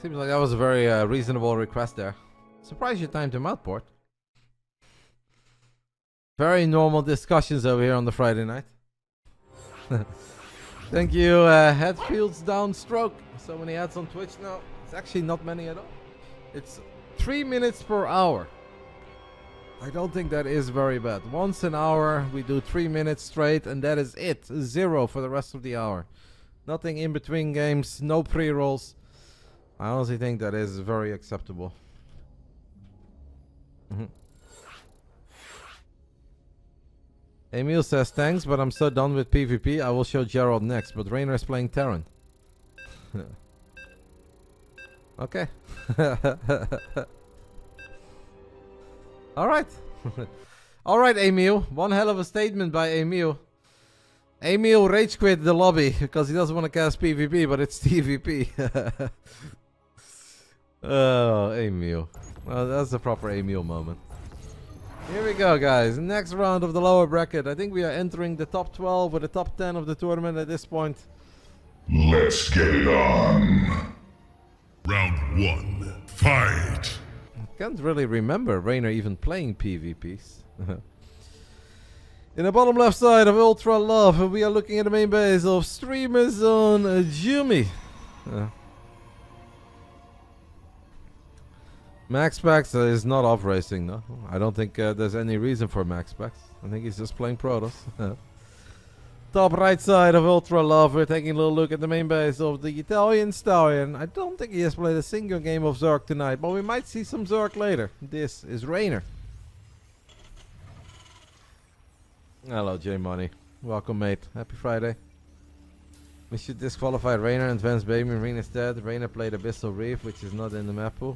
Seems like that was a very reasonable request there. Surprised you timed him out, Port. Very normal discussions over here on the Friday night. Thank you, Headfields Downstroke. So many ads on Twitch now. It's actually not many at all. It's 3 minutes per hour. I don't think that is very bad. Once an hour, we do 3 minutes straight, and that is it. 0 for the rest of the hour. Nothing in between games, no pre-rolls. I honestly think that is very acceptable. Emil says, thanks, but I'm so done with PvP. I will show Gerald next, but Reynor is playing Terran. Okay. Alright. Alright, Emil. One hell of a statement by Emil. Emil rage quit the lobby because he doesn't want to cast PvP, but it's TVP. Oh, Emil. Well, that's a proper Emil moment. Here we go, guys. Next round of the lower bracket. I think we are entering the top 12 or the top 10 of the tournament at this point. Let's get it on. Round 1. Fight! I can't really remember Reynor even playing PvPs. In the bottom left side of Ultra Love, we are looking at the main base of streamers on Jumi. MaxPax is not off racing, no. I don't think there's any reason for MaxPax. I think he's just playing Protoss. Top right side of Ultra Love, we're taking a little look at the main base of the Italian Stallion. I don't think he has played a single game of Zerg tonight, but we might see some Zerg later. This is Reynor. Hello, J Money. Welcome, mate. Happy Friday. We should disqualify Reynor and advance BASILIsk instead. Reynor played Abyssal Reef, which is not in the map pool.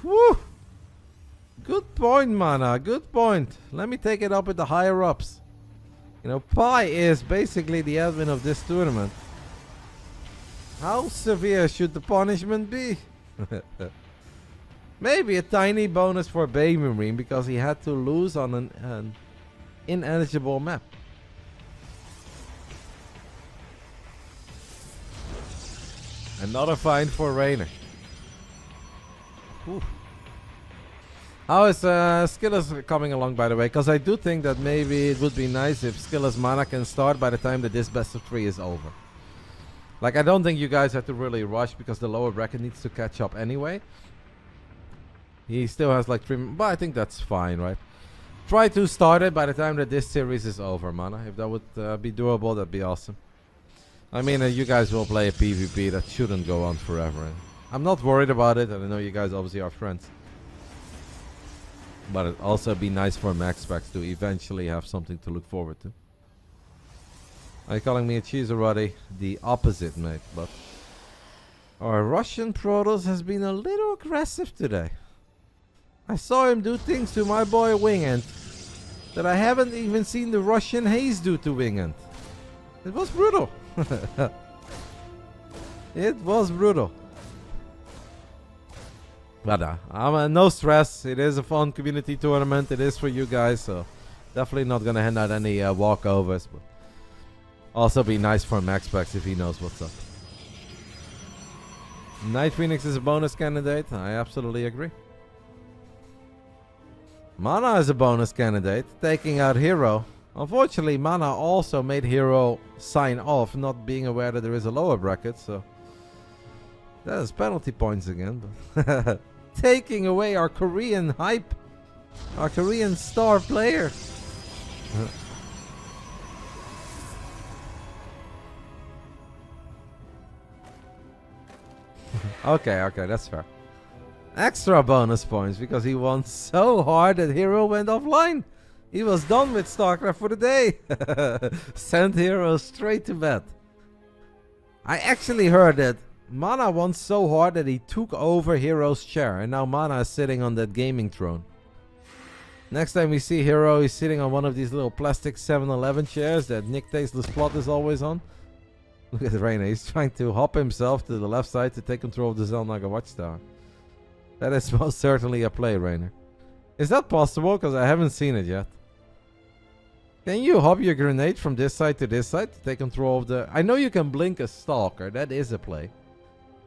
Woo! Good point, Mana. Good point. Let me take it up with the higher ups. You know, Pi is basically the admin of this tournament. How severe should the punishment be? Maybe a tiny bonus for HeroMarine because he had to lose on an ineligible map. Another fine for Reynor. Ooh. How is SKillous coming along, by the way? Because I do think that maybe it would be nice if SKillous Mana can start by the time that this best of 3 is over. Like, I don't think you guys have to really rush because the lower bracket needs to catch up anyway. He still has like 3, but I think that's fine, right? Try to start it by the time that this series is over, Mana. If that would be doable, that'd be awesome. I mean, you guys will play a PvP that shouldn't go on forever. And I'm not worried about it, and I know you guys obviously are friends. But it'd also be nice for MaxPax to eventually have something to look forward to. Are you calling me a cheese already? The opposite, mate. But our Russian Protoss has been a little aggressive today. I saw him do things to my boy Wingant that I haven't even seen the Russian Haze do to Wingant. It was brutal. It was brutal. But I'm no stress. It is a fun community tournament. It is for you guys, so definitely not gonna hand out any walkovers. But also be nice for MaxPax if he knows what's up. Night Phoenix is a bonus candidate. I absolutely agree. Mana is a bonus candidate, taking out Hero. Unfortunately, Mana also made Hero sign off, not being aware that there is a lower bracket, so that is penalty points again. Taking away our Korean hype, our Korean star player. Okay, that's fair. Extra bonus points because he won so hard that Hero went offline. He was done with StarCraft for the day. Sent Hero straight to bed. I actually heard that Mana won so hard that he took over Hero's chair, and now Mana is sitting on that gaming throne. Next time we see Hero, he's sitting on one of these little plastic 7-Eleven chairs that Nick Tasteless Plot is always on. Look at Reynor, he's trying to hop himself to the left side to take control of the Zelnaga Watchtower. That is most certainly a play, Reynor. Is that possible? Because I haven't seen it yet. Can you hop your grenade from this side to this side to take control of the... I know you can blink a stalker, that is a play.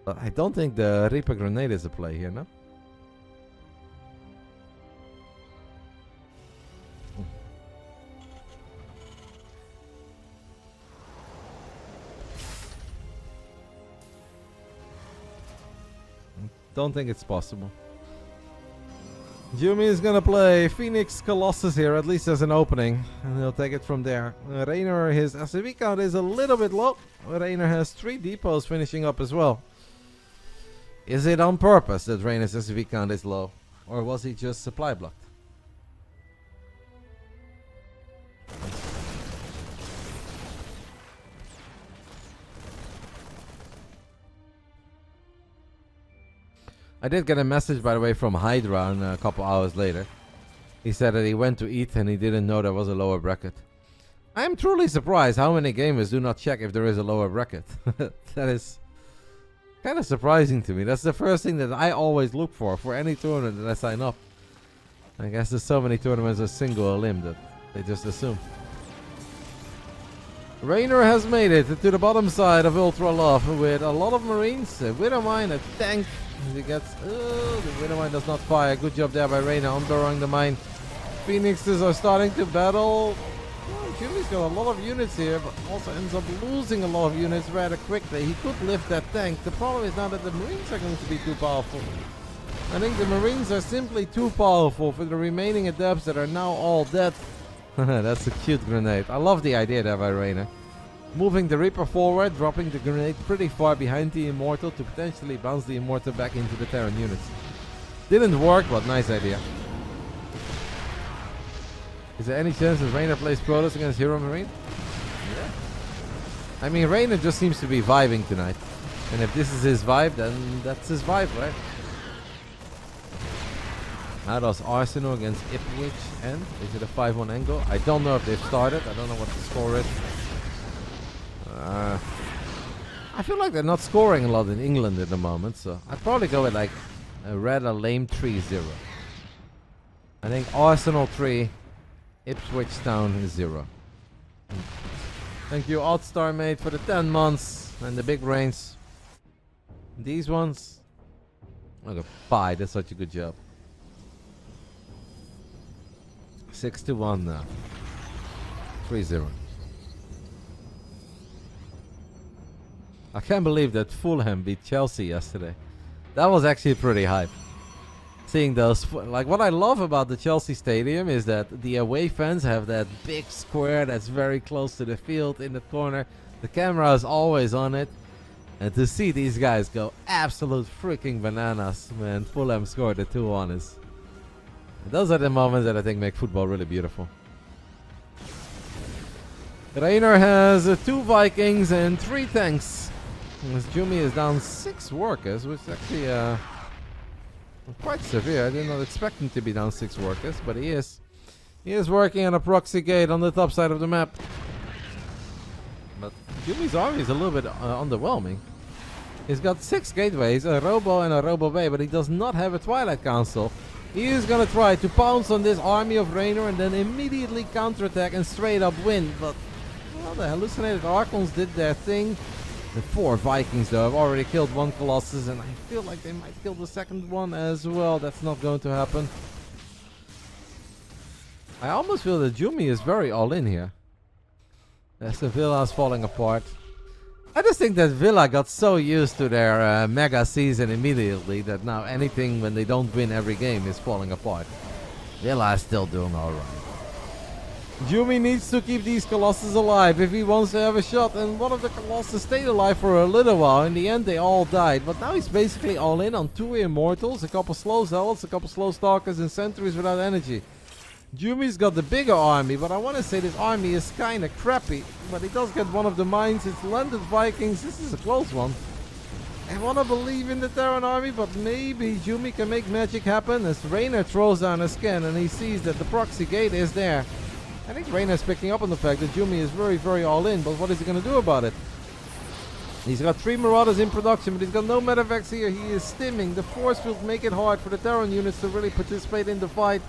But I don't think the Reaper Grenade is a play here, no? Don't think it's possible. Jumi is gonna play Phoenix Colossus here, at least as an opening, and he'll take it from there. Reynor, his SCV count is a little bit low. Reynor has 3 depots finishing up as well. Is it on purpose that Reynor's SCV count is low, or was he just supply blocked? I did get a message, by the way, from Hydra a couple hours later. He said that he went to eat and he didn't know there was a lower bracket. I am truly surprised how many gamers do not check if there is a lower bracket. That is kind of surprising to me. That's the first thing that I always look for any tournament that I sign up. I guess there's so many tournaments of single elim that they just assume. Reynor has made it to the bottom side of Ultra Love with a lot of Marines, a HeroMarine, a tank. He gets... the HeroMarine does not fire. Good job there by Reynor on throwing the mine. Phoenixes are starting to battle. Well, Jumi's got a lot of units here, but also ends up losing a lot of units rather quickly. He could lift that tank. The problem is now that the Marines are going to be too powerful. I think the Marines are simply too powerful for the remaining adepts that are now all dead. That's a cute grenade. I love the idea there by Reynor. Moving the Reaper forward, dropping the grenade pretty far behind the Immortal to potentially bounce the Immortal back into the Terran units. Didn't work, but nice idea. Is there any chance that Reynor plays Protoss against HeroMarine? Yeah. I mean, Reynor just seems to be vibing tonight. And if this is his vibe, then that's his vibe, right? How does Arsenal against Ipswich end? Is it a 5-1 angle? I don't know if they've started. I don't know what the score is. I feel like they're not scoring a lot in England at the moment, so I'd probably go with like a rather lame 3-0. I think Arsenal 3, Ipswich Town is 0. Thank you, Oddstar Mate, for the 10 months and the big brains. These ones, look at Pi, that's such a good job. 6-1 now. 3-0. I can't believe that Fulham beat Chelsea yesterday. That was actually pretty hype. Seeing those, like, what I love about the Chelsea stadium is that the away fans have that big square that's very close to the field in the corner. The camera is always on it. And to see these guys go absolute freaking bananas when Fulham scored the 2-1 is... Those are the moments that I think make football really beautiful. Reynor has 2 Vikings and 3 tanks. As Jumi is down 6 workers, which is actually quite severe. I did not expect him to be down 6 workers, but he is. He is working on a proxy gate on the top side of the map. But Jumi's army is a little bit underwhelming. He's got 6 gateways, a Robo and a Robo Bay, but he does not have a Twilight Council. He is gonna try to pounce on this army of Reynor and then immediately counterattack and straight up win. But well, the hallucinated Archons did their thing. The 4 Vikings though have already killed 1 Colossus, and I feel like they might kill the second one as well. That's not going to happen. I almost feel that Jumi is very all in here. As the Villa is falling apart. I just think that Villa got so used to their mega season immediately that now anything when they don't win every game is falling apart. Villa is still doing alright. Jumi needs to keep these Colossus alive if he wants to have a shot, and one of the Colossus stayed alive for a little while. In the end they all died, but now he's basically all in on 2 Immortals, a couple slow Zealots, a couple slow Stalkers and Sentries without energy. Jumi's got the bigger army, but I want to say this army is kind of crappy. But he does get one of the mines. It's landed Vikings. This is a close one. I want to believe in the Terran army, but maybe Jumi can make magic happen as Reynor throws down a scan and he sees that the proxy gate is there. I think Reynor is picking up on the fact that Jumi is very, very all in, but what is he going to do about it? He's got 3 Marauders in production, but he's got no medevacs here. He is stimming. The force field make it hard for the Terran units to really participate in the fight.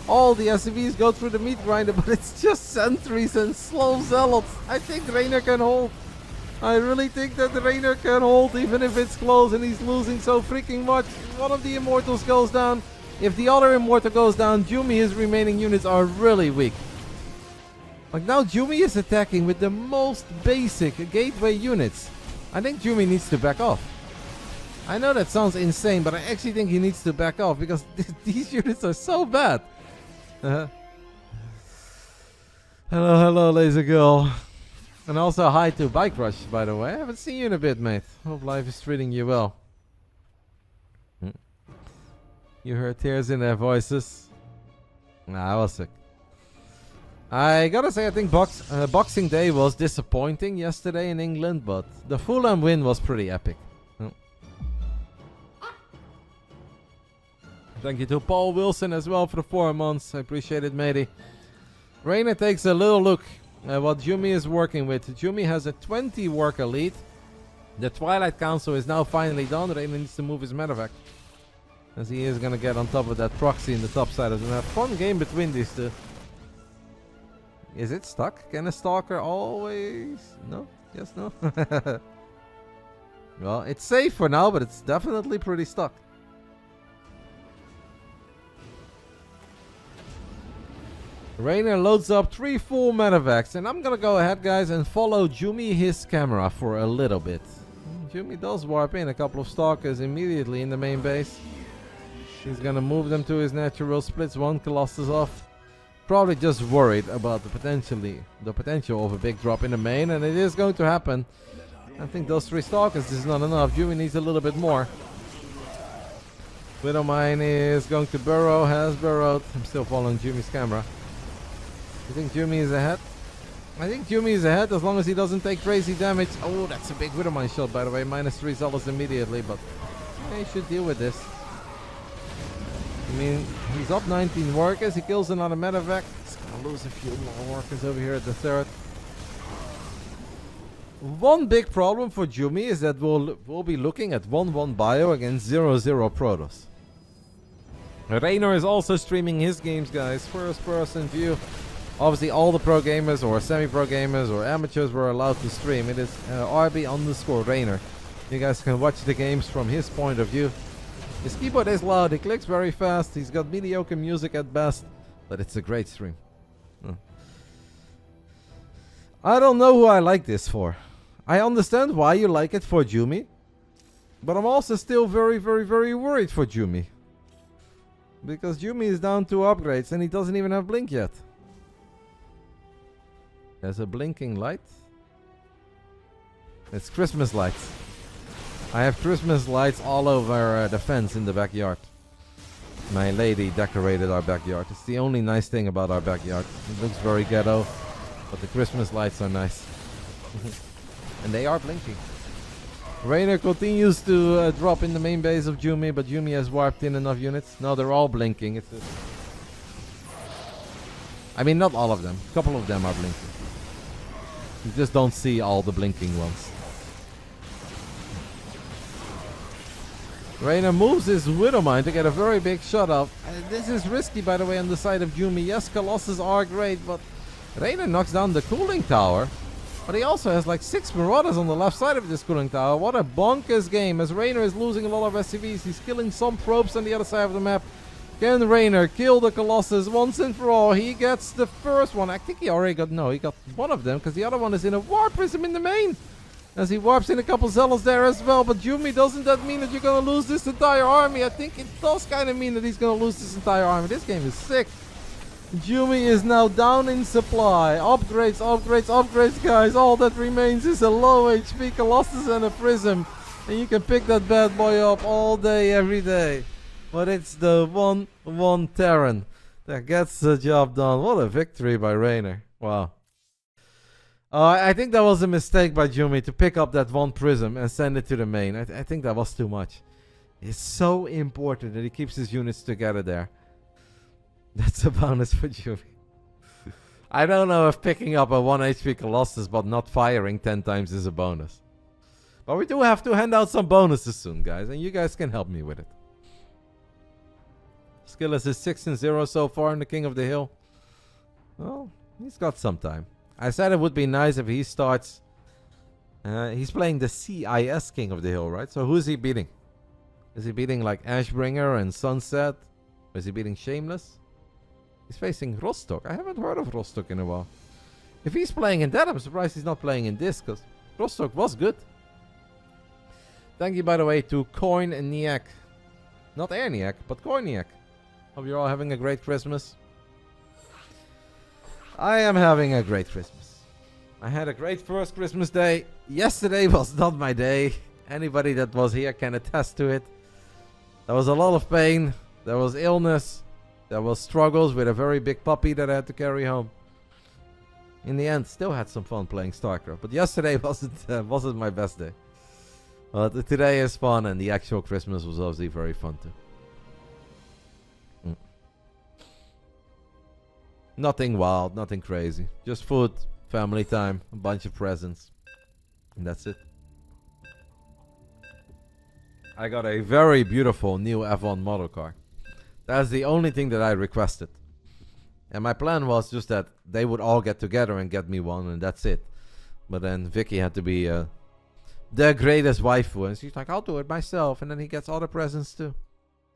All the SCVs go through the meat grinder, but it's just sentries and slow zealots. I think Reynor can hold. I really think that the Reynor can hold even if it's close and he's losing so freaking much. One of the immortals goes down. If the other immortal goes down, Jumi, his remaining units are really weak. Like now Jumi is attacking with the most basic gateway units. I think Jumi needs to back off. I know that sounds insane, but I actually think he needs to back off because these units are so bad. Hello, laser girl. And also hi to Bike Rush, by the way. I haven't seen you in a bit, mate. Hope life is treating you well. You heard tears in their voices. Nah, I was sick. I gotta say, I think Boxing Day was disappointing yesterday in England, but the Fulham win was pretty epic. Thank you to Paul Wilson as well for the 4 months. I appreciate it, matey. Reynor takes a little look at what Jumi is working with. Jumi has a 20 worker lead. The Twilight Council is now finally done. Reynor needs to move his medevac, as he is gonna get on top of that proxy in the top side of the map. Fun game between these two. Is it stuck? Can a stalker always... No? Yes, no? Well, it's safe for now, but it's definitely pretty stuck. Reynor loads up 3 full medevacs, and I'm gonna go ahead, guys, and follow Jumi his camera for a little bit. Jumi does warp in a couple of stalkers immediately in the main base. He's gonna move them to his natural, splits one Colossus off. Probably just worried about the potential of a big drop in the main, and it is going to happen. I think those 3 stalkers is not enough. Jumi needs a little bit more. HeroMarine is going to burrow, has burrowed. I'm still following Jumi's camera. You think Jumi is ahead? I think Jumi is ahead as long as he doesn't take crazy damage. Oh, that's a big HeroMarine shot, by the way. -3 Zealous immediately, but he should deal with this. I mean, he's up 19 workers. He kills another medevac. He's gonna lose a few more workers over here at the third. One big problem for Jumi is that we'll be looking at 1-1 bio against 0-0 Protoss. Reynor is also streaming his games, guys. First person view. Obviously, all the pro gamers or semi-pro gamers or amateurs were allowed to stream. It is RB_Reynor. You guys can watch the games from his point of view. His keyboard is loud, he clicks very fast, he's got mediocre music at best, but it's a great stream. I don't know who I like this for. I understand why you like it for Jumi, but I'm also still very, very, very worried for Jumi. Because Jumi is down 2 upgrades and he doesn't even have blink yet. There's a blinking light. It's Christmas lights. I have Christmas lights all over the fence in the backyard. My lady decorated our backyard. It's the only nice thing about our backyard. It looks very ghetto, but the Christmas lights are nice. And they are blinking. Reynor continues to drop in the main base of Jumi, but Jumi has warped in enough units. No, they're all blinking. I mean, not all of them. A couple of them are blinking. You just don't see all the blinking ones. Reynor moves his HeroMarine to get a very big shot up. This is risky, by the way, on the side of Jumi. Yes, Colossus are great, but Reynor knocks down the cooling tower. But he also has like 6 Marauders on the left side of this cooling tower. What a bonkers game, as Reynor is losing a lot of SCVs. He's killing some probes on the other side of the map. Can Reynor kill the Colossus once and for all? He gets the first one. I think he already got... No, he got one of them, because the other one is in a Warp Prism in the main. As he warps in a couple Zealots there as well. But Jumi, doesn't that mean that you're going to lose this entire army? I think it does kind of mean that he's going to lose this entire army. This game is sick. Jumi is now down in supply. Upgrades, upgrades, upgrades, guys. All that remains is a low HP Colossus and a Prism. And you can pick that bad boy up all day, every day. But it's the 1-1 Terran that gets the job done. What a victory by Reynor. Wow. I think that was a mistake by Jumi to pick up that 1 Prism and send it to the main. I think that was too much. It's so important that he keeps his units together there. That's a bonus for Jumi. I don't know if picking up a 1 HP Colossus but not firing 10 times is a bonus. But we do have to hand out some bonuses soon, guys. And you guys can help me with it. SKillous is 6-0 so far in the King of the Hill. Well, he's got some time. I said it would be nice if he starts He's playing the CIS King of the Hill, right? So who is he beating? Is he beating like Ashbringer and Sunset? Or is he beating Shameless? He's facing Rostock. I haven't heard of Rostock in a while. If he's playing in that, I'm surprised he's not playing in this, because Rostock was good. Thank you, by the way, to Coin and Niak. Not Airniak, but Coiniac. Hope you're all having a great Christmas. I am having a great Christmas. I had a great first Christmas day. Yesterday was not my day. Anybody that was here can attest to it. There was a lot of pain. There was illness. There was struggles with a very big puppy that I had to carry home. In the end, still had some fun playing StarCraft. But yesterday wasn't my best day. But today is fun, and the actual Christmas was obviously very fun too. Nothing wild, nothing crazy. Just food, family time, a bunch of presents. And that's it. I got a very beautiful new F1 model car. That's the only thing that I requested. And my plan was just that they would all get together and get me one, and that's it. But then Vicky had to be the greatest waifu, and she's like, I'll do it myself, and then he gets all the presents too.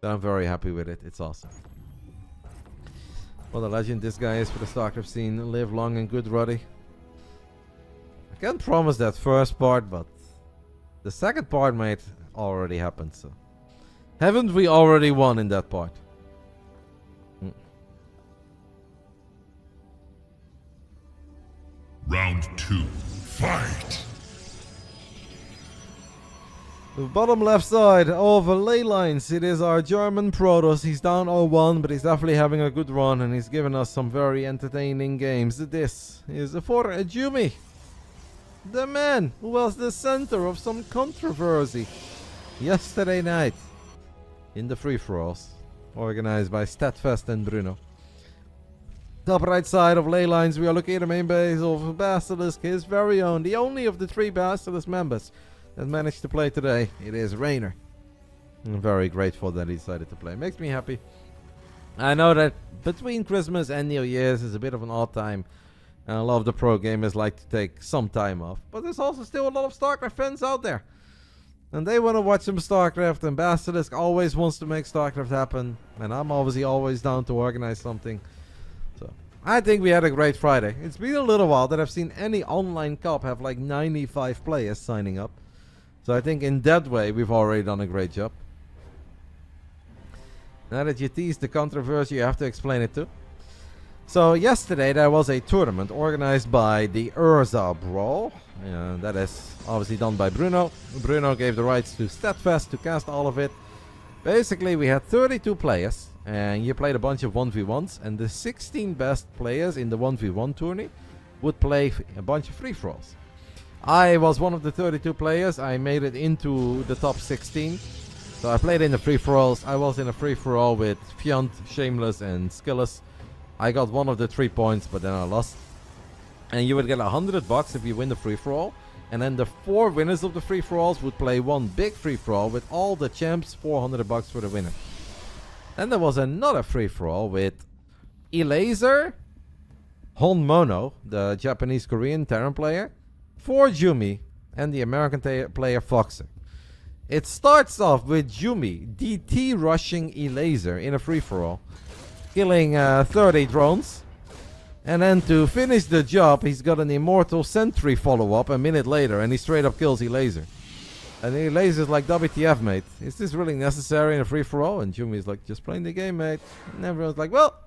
So I'm very happy with it. It's awesome. What a legend this guy is for the StarCraft scene. Live long and good, Roddy. I can't promise that first part, but the second part might already happen. So haven't we already won in that part? Round 2. Fight! The bottom left side of ley lines, it is our German Protoss. He's down 0-1, but he's definitely having a good run, and he's given us some very entertaining games. This is for Jumi, the man who was the center of some controversy yesterday night in the free-for-alls organized by Statfest and Bruno. Top right side of ley lines, we are looking at the main base of Basilisk, his very own, the only of the 3 Basilisk members that managed to play today. It is Reynor. I'm very grateful that he decided to play. Makes me happy. I know that between Christmas and New Year's is a bit of an odd time, and a lot of the pro gamers like to take some time off. But there's also still a lot of StarCraft fans out there, and they want to watch some StarCraft, and Basilisk always wants to make StarCraft happen, and I'm obviously always down to organize something. So I think we had a great Friday. It's been a little while that I've seen any online cup have like 95 players signing up. So I think in that way we've already done a great job. Now that you teased the controversy, you have to explain it too. So yesterday there was a tournament organized by the Urza Brawl. That is obviously done by Bruno. Bruno gave the rights to Statfest to cast all of it. Basically we had 32 players, and you played a bunch of 1v1s, and the 16 best players in the 1v1 tourney would play a bunch of free-for-alls. I was one of the 32 players. I made it into the top 16. So I played in the free-for-alls. I was in a free-for-all with Fiant, Shameless, and SKillous. I got one of the 3 points, but then I lost. And you would get $100 if you win the free-for-all. And then the 4 winners of the free-for-alls would play one big free-for-all with all the champs, $400 for the winner. Then there was another free-for-all with Elaser, Hon Mono, the Japanese-Korean Terran player, 4 Jumi, and the American player Foxer. It starts off with Jumi DT rushing Elaser in a free-for-all, killing 30 drones. And then to finish the job, he's got an Immortal Sentry follow-up a minute later, and he straight up kills Elaser. And Elaser's like, WTF, mate? Is this really necessary in a free-for-all? And Jumi's like, just playing the game, mate. And everyone's like, well,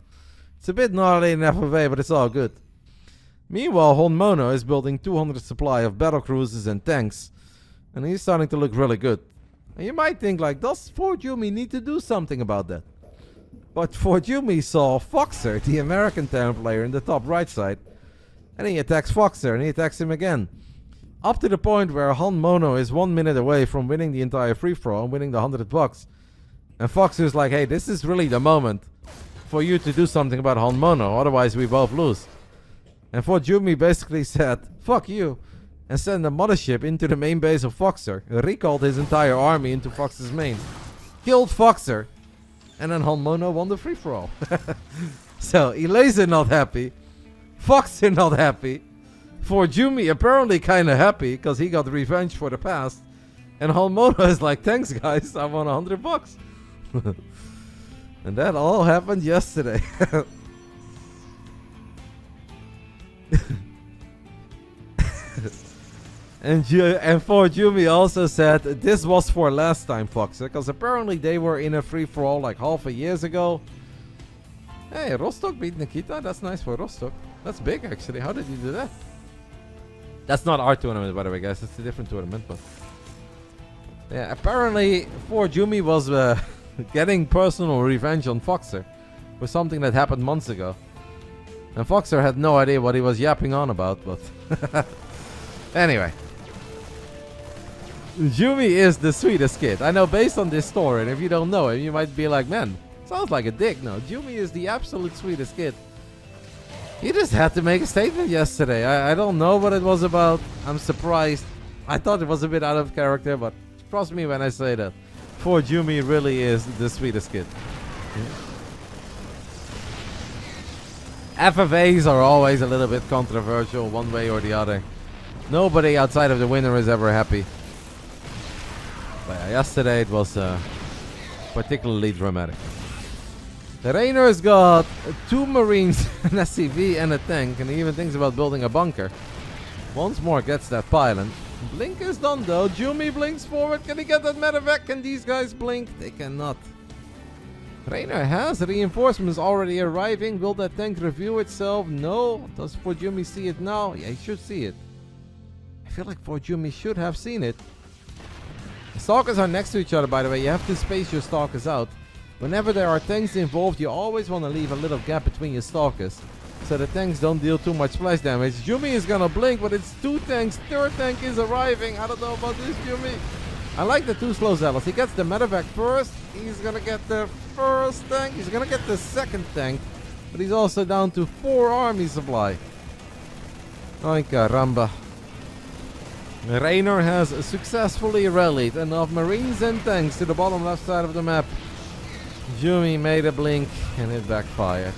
it's a bit gnarly in FFA, but it's all good. Meanwhile, Hon Mono is building 200 supply of battle cruisers and tanks, and he's starting to look really good. And you might think, like, does 4Jumi need to do something about that? But 4Jumi saw Foxer, the American Terran player, in the top right side, and he attacks Foxer, and he attacks him again. Up to the point where Hon Mono is 1 minute away from winning the entire free-for-all and winning the $100. And Foxer's like, hey, this is really the moment for you to do something about Hon Mono, otherwise we both lose. And 4Jumi basically said, fuck you, and sent a mothership into the main base of Foxer, recalled his entire army into Foxer's main, killed Foxer, and then Hon Mono won the free-for-all. So, Elaser not happy, Foxer not happy, For Jumi, apparently kind of happy because he got revenge for the past. And Halmona is like, thanks guys, I won $100. And that all happened yesterday. And for Jumi also said this was for last time, Foxer, because apparently they were in a free-for-all like half a years ago. Hey, Rostock beat Nikita. That's nice for Rostock. That's big actually. How did he do that? That's not our tournament, by the way, guys. It's a different tournament, but yeah, apparently for Jumi was getting personal revenge on Foxer for something that happened months ago. And Foxer had no idea what he was yapping on about, but anyway. Jumi is the sweetest kid. I know based on this story, and if you don't know him, you might be like, man, sounds like a dick. No, Jumi is the absolute sweetest kid. He just had to make a statement yesterday. I don't know what it was about. I'm surprised. I thought it was a bit out of character, but trust me when I say that. For Jumi really is the sweetest kid. FFAs are always a little bit controversial one way or the other. Nobody outside of the winner is ever happy. But yesterday it was particularly dramatic. The Reynor's got 2 Marines, an SCV and a tank, and he even thinks about building a bunker. Once more gets that pylon. Blink is done though. Jumi blinks forward. Can he get that medevac? Can these guys blink? They cannot. Reynor has reinforcements already arriving. Will that tank review itself? No. Does Jumi see it now? Yeah, he should see it. I feel like Jumi should have seen it. The stalkers are next to each other, by the way. You have to space your stalkers out. Whenever there are tanks involved, you always want to leave a little gap between your stalkers, so the tanks don't deal too much splash damage. Jumi is gonna blink, but it's 2 tanks. 3rd tank is arriving. I don't know about this, Jumi. I like the 2 slow zealots. He gets the medevac first. He's gonna get the 1st tank. He's gonna get the 2nd tank. But he's also down to 4 army supply. Ay caramba. Reynor has successfully rallied enough marines and tanks to the bottom left side of the map. Jumi made a blink and it backfired.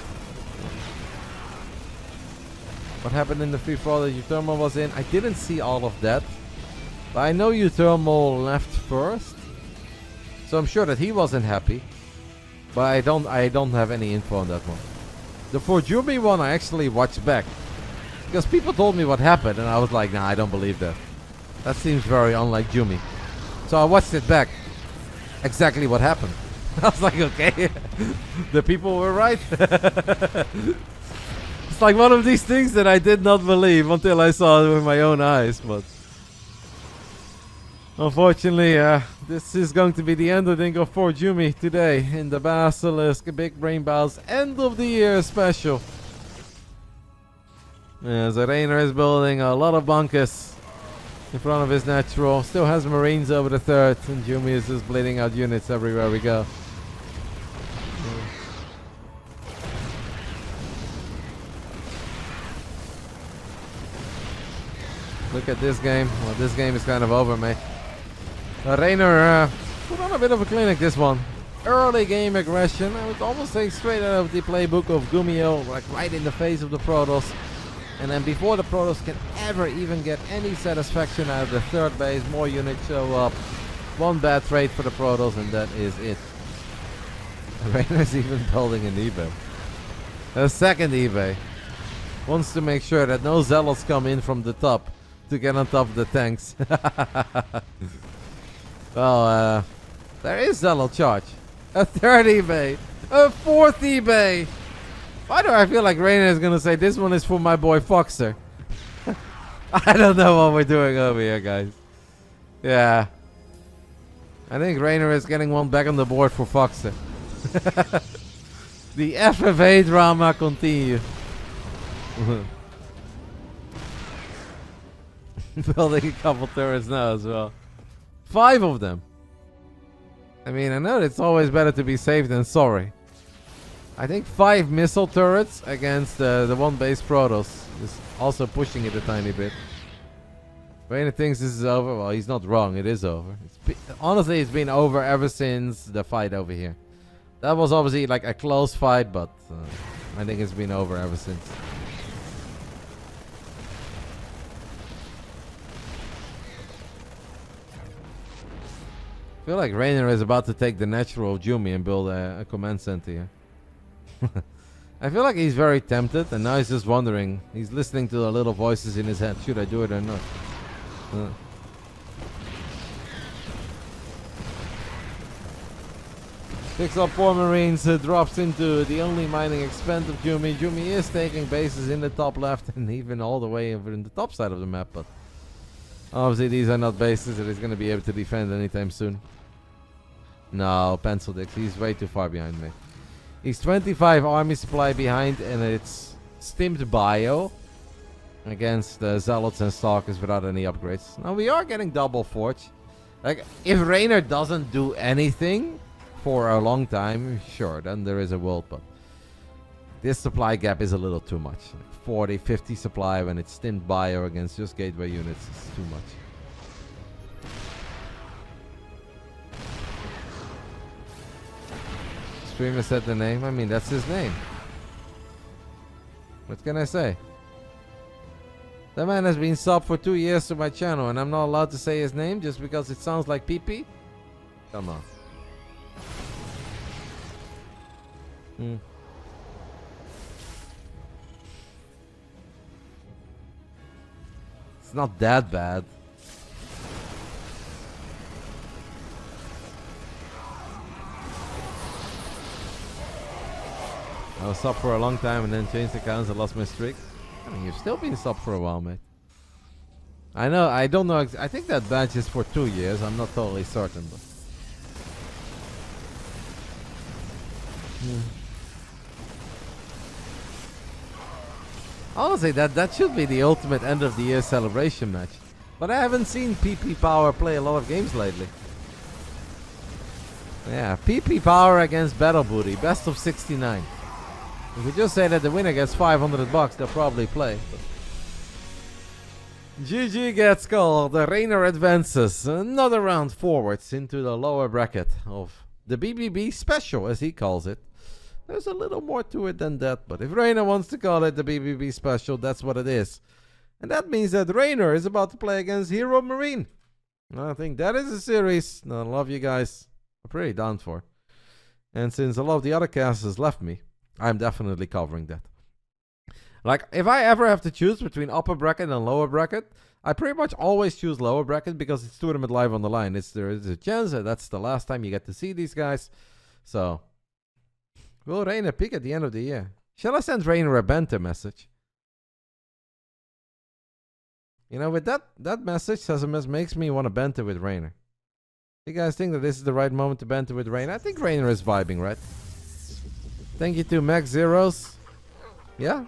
What happened in the free for all that Uthermal was in? I didn't see all of that. But I know Uthermal left first. So I'm sure that he wasn't happy. But I don't have any info on that one. The for Jumi one I actually watched back. Because people told me what happened and I was like, nah, I don't believe that. That seems very unlike Jumi. So I watched it back. Exactly what happened. I was like, okay. The people were right. It's like one of these things that I did not believe until I saw it with my own eyes. But unfortunately, this is going to be the end, I think, of for Jumi today in the BASILISK Big Brain Bouts end of the year special. As Reynor is building a lot of bunkers in front of his natural. Still has marines over the 3rd, and Jumi is just bleeding out units everywhere we go. Look at this game. Well, this game is kind of over, mate. Reynor put on a bit of a clinic this one. Early game aggression. I would almost say straight out of the playbook of Gumio, like right in the face of the Protoss. And then before the Protoss can ever even get any satisfaction out of the 3rd base, more units show up. 1 bad trade for the Protoss, and that is it. Reynor's even building an eBay. A 2nd eBay. Wants to make sure that no zealots come in from the top to get on top of the tanks. Well, there is zealot charge. A 3rd eBay. A 4th eBay. Why do I feel like Reynor is gonna say this one is for my boy Foxer? I don't know what we're doing over here, guys. Yeah. I think Reynor is getting one back on the board for Foxer. The FFA drama continues. Building a couple turrets now as well. 5 of them. I mean, I know it's always better to be safe than sorry. I think 5 missile turrets against the 1 base Protoss is also pushing it a tiny bit. Reynor thinks this is over. Well, he's not wrong. It is over. Honestly, it's been over ever since the fight over here. That was obviously like a close fight, but I think it's been over ever since. I feel like Reynor is about to take the natural Jumi and build a command center here. I feel like he's very tempted, and now he's just wondering. He's listening to the little voices in his head. Should I do it or not? Picks up 4 Marines, drops into the only mining expense of Jumi. Jumi is taking bases in the top left and even all the way over in the top side of the map, but obviously these are not bases that he's going to be able to defend anytime soon. No, Pencil Dix, he's way too far behind me. He's 25 army supply behind, and it's stimmed bio against Zealots and Stalkers without any upgrades. Now we are getting double Forge. Like, if Reynor doesn't do anything for a long time, sure, then there is a world, but this supply gap is a little too much. Like 40, 50 supply when it's stimmed bio against just gateway units is too much. Streamer said the name. I mean, that's his name. What can I say? That man has been sub for 2 years to my channel, and I'm not allowed to say his name just because it sounds like pee-pee? Come on. It's not that bad. I was sub for a long time and then changed accounts and lost my streak. I mean, you've still been sub for a while, mate. I know, I don't know. I think that badge is for 2 years. I'm not totally certain, but. Honestly, that should be the ultimate end of the year celebration match. But I haven't seen PP Power play a lot of games lately. Yeah, PP Power against Battle Booty, best of 69. If we just say that the winner gets 500 bucks, they'll probably play. GG gets called. The Reynor advances another round forwards into the lower bracket of the BBB special, as he calls it. There's a little more to it than that, but if Reynor wants to call it the BBB special, that's what it is. And that means that Reynor is about to play against HeroMarine. I think that is a series I love you guys. I'm pretty down for. And since a lot of the other casters left me, I'm definitely covering that. Like, if I ever have to choose between upper bracket and lower bracket, I pretty much always choose lower bracket because it's tournament live on the line. There is a chance that that's the last time you get to see these guys. So, will Reynor peak at the end of the year? Shall I send Reynor a banter message? You know, with that message makes me want to banter with Reynor. You guys think that this is the right moment to banter with Reynor? I think Reynor is vibing, right? Thank you to Max Zeros. Yeah?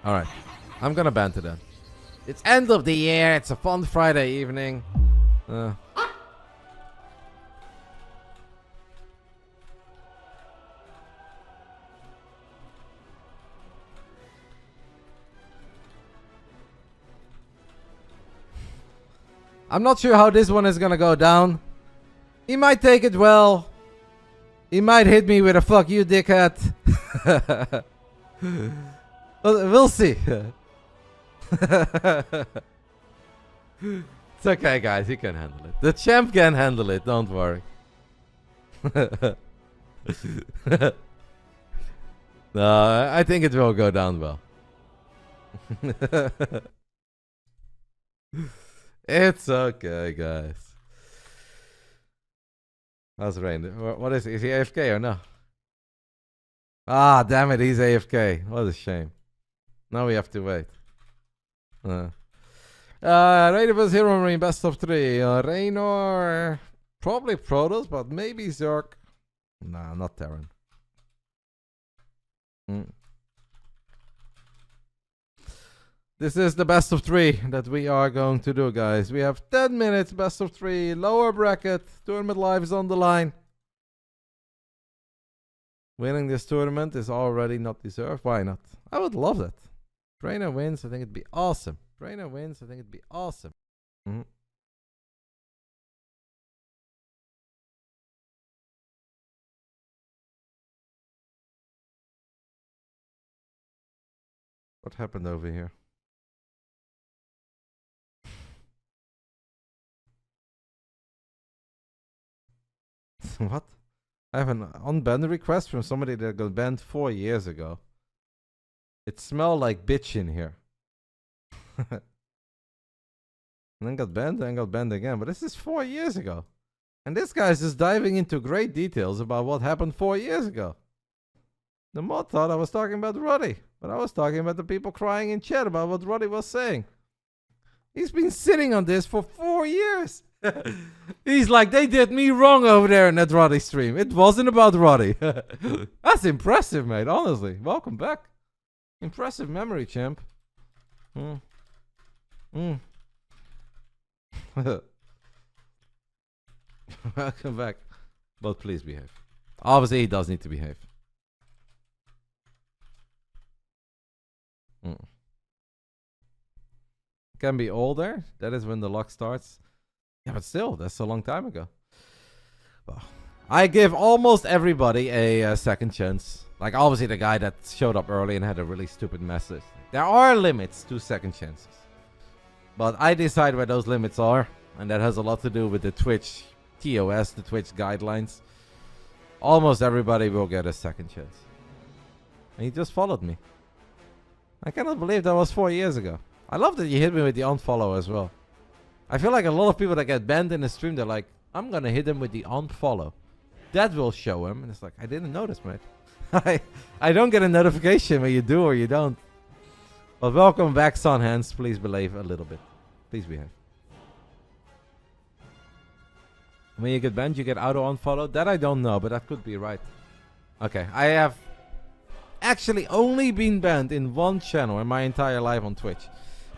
Alright. I'm gonna banter then. It's end of the year. It's a fun Friday evening. I'm not sure how this one is gonna go down. He might take it well. He might hit me with a fuck you, dickhead. We'll see. It's okay, guys. He can handle it. The champ can handle it. Don't worry. No, I think it will go down well. It's okay, guys. How's Rain? What is he? Is he AFK or no? Ah, damn it, he's AFK. What a shame. Now we have to wait. Reynor vs HeroMarine, best of 3. Reynor, probably Protoss, but maybe Zerg. Nah, not Terran. This is the best of 3 that we are going to do, guys. We have 10 minutes, best of 3, lower bracket. Tournament live is on the line. Winning this tournament is already not deserved. Why not? I would love that. Reynor wins, I think it'd be awesome. Reynor wins, I think it'd be awesome. What happened over here? What? I have an unban request from somebody that got banned 4 years ago. It smelled like bitch in here. And then got banned again. But this is 4 years ago. And this guy's just diving into great details about what happened 4 years ago. The mod thought I was talking about Roddy, but I was talking about the people crying in chat about what Roddy was saying. He's been sitting on this for 4 years. He's like, they did me wrong over there in that Roddy stream. It wasn't about Roddy. That's impressive, mate, honestly. Welcome back. Impressive memory, champ. Welcome back. But please behave. Obviously, he does need to behave. Can be older. That is when the lock starts. Yeah, but still, that's a long time ago. Well, I give almost everybody a second chance. Like, obviously, the guy that showed up early and had a really stupid message. There are limits to second chances. But I decide where those limits are. And that has a lot to do with the Twitch TOS, the Twitch guidelines. Almost everybody will get a second chance. And he just followed me. I cannot believe that was 4 years ago. I love that you hit me with the unfollow as well. I feel like a lot of people that get banned in the stream, they're like, I'm going to hit him with the unfollow. That will show him. And it's like, I didn't notice, mate. I don't get a notification when you do or you don't. But welcome back, Sunhands. Please behave a little bit. Please behave. When you get banned, you get auto unfollow. That I don't know, but that could be right. Okay, I have actually only been banned in one channel in my entire life on Twitch.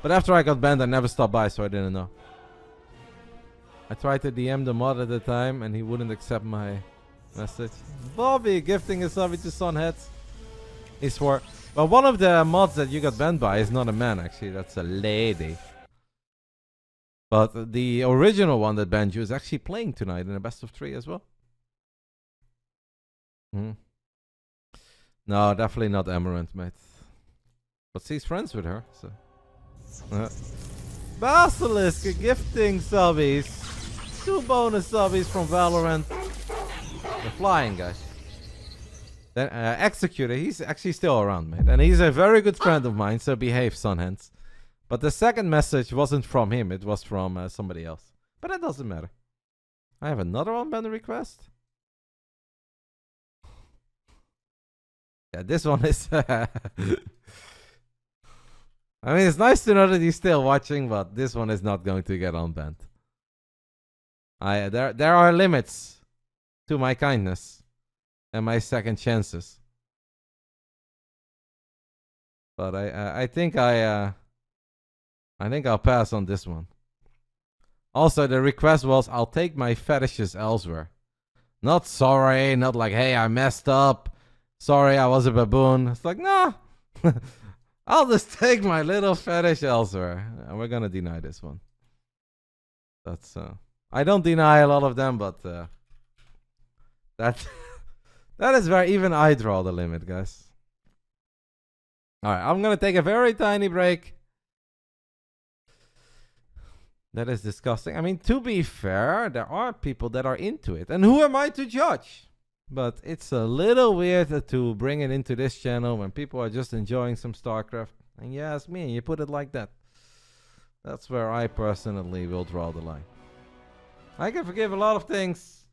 But after I got banned, I never stopped by, so I didn't know. I tried to DM the mod at the time, and he wouldn't accept my message. Bobby gifting a subby to Sunheads. He swore. Well, one of the mods that you got banned by is not a man, actually. That's a lady. But the original one that banned you is actually playing tonight in a best of 3 as well. No, definitely not Amaranth, mate. But he's friends with her, so. Basilisk gifting subbies. 2 bonus subbies from Valorant. The flying guy. Then Executor, he's actually still around, mate. And he's a very good friend of mine, so behave, Sunhands. But the second message wasn't from him, it was from somebody else. But that doesn't matter. I have another unban request. Yeah, this one is... I mean, it's nice to know that he's still watching, but this one is not going to get unbanned. There are limits to my kindness and my second chances. But I think I'll pass on this one. Also, the request was, I'll take my fetishes elsewhere. Not sorry, not like, hey, I messed up. Sorry, I was a baboon. It's like, nah. I'll just take my little fetish elsewhere. And we're gonna deny this one. That's, I don't deny a lot of them, but, that is where even I draw the limit, guys. Alright, I'm gonna take a very tiny break. That is disgusting. I mean, to be fair, there are people that are into it. And who am I to judge? But it's a little weird to bring it into this channel when people are just enjoying some StarCraft. And you ask me, and you put it like that. That's where I personally will draw the line. I can forgive a lot of things.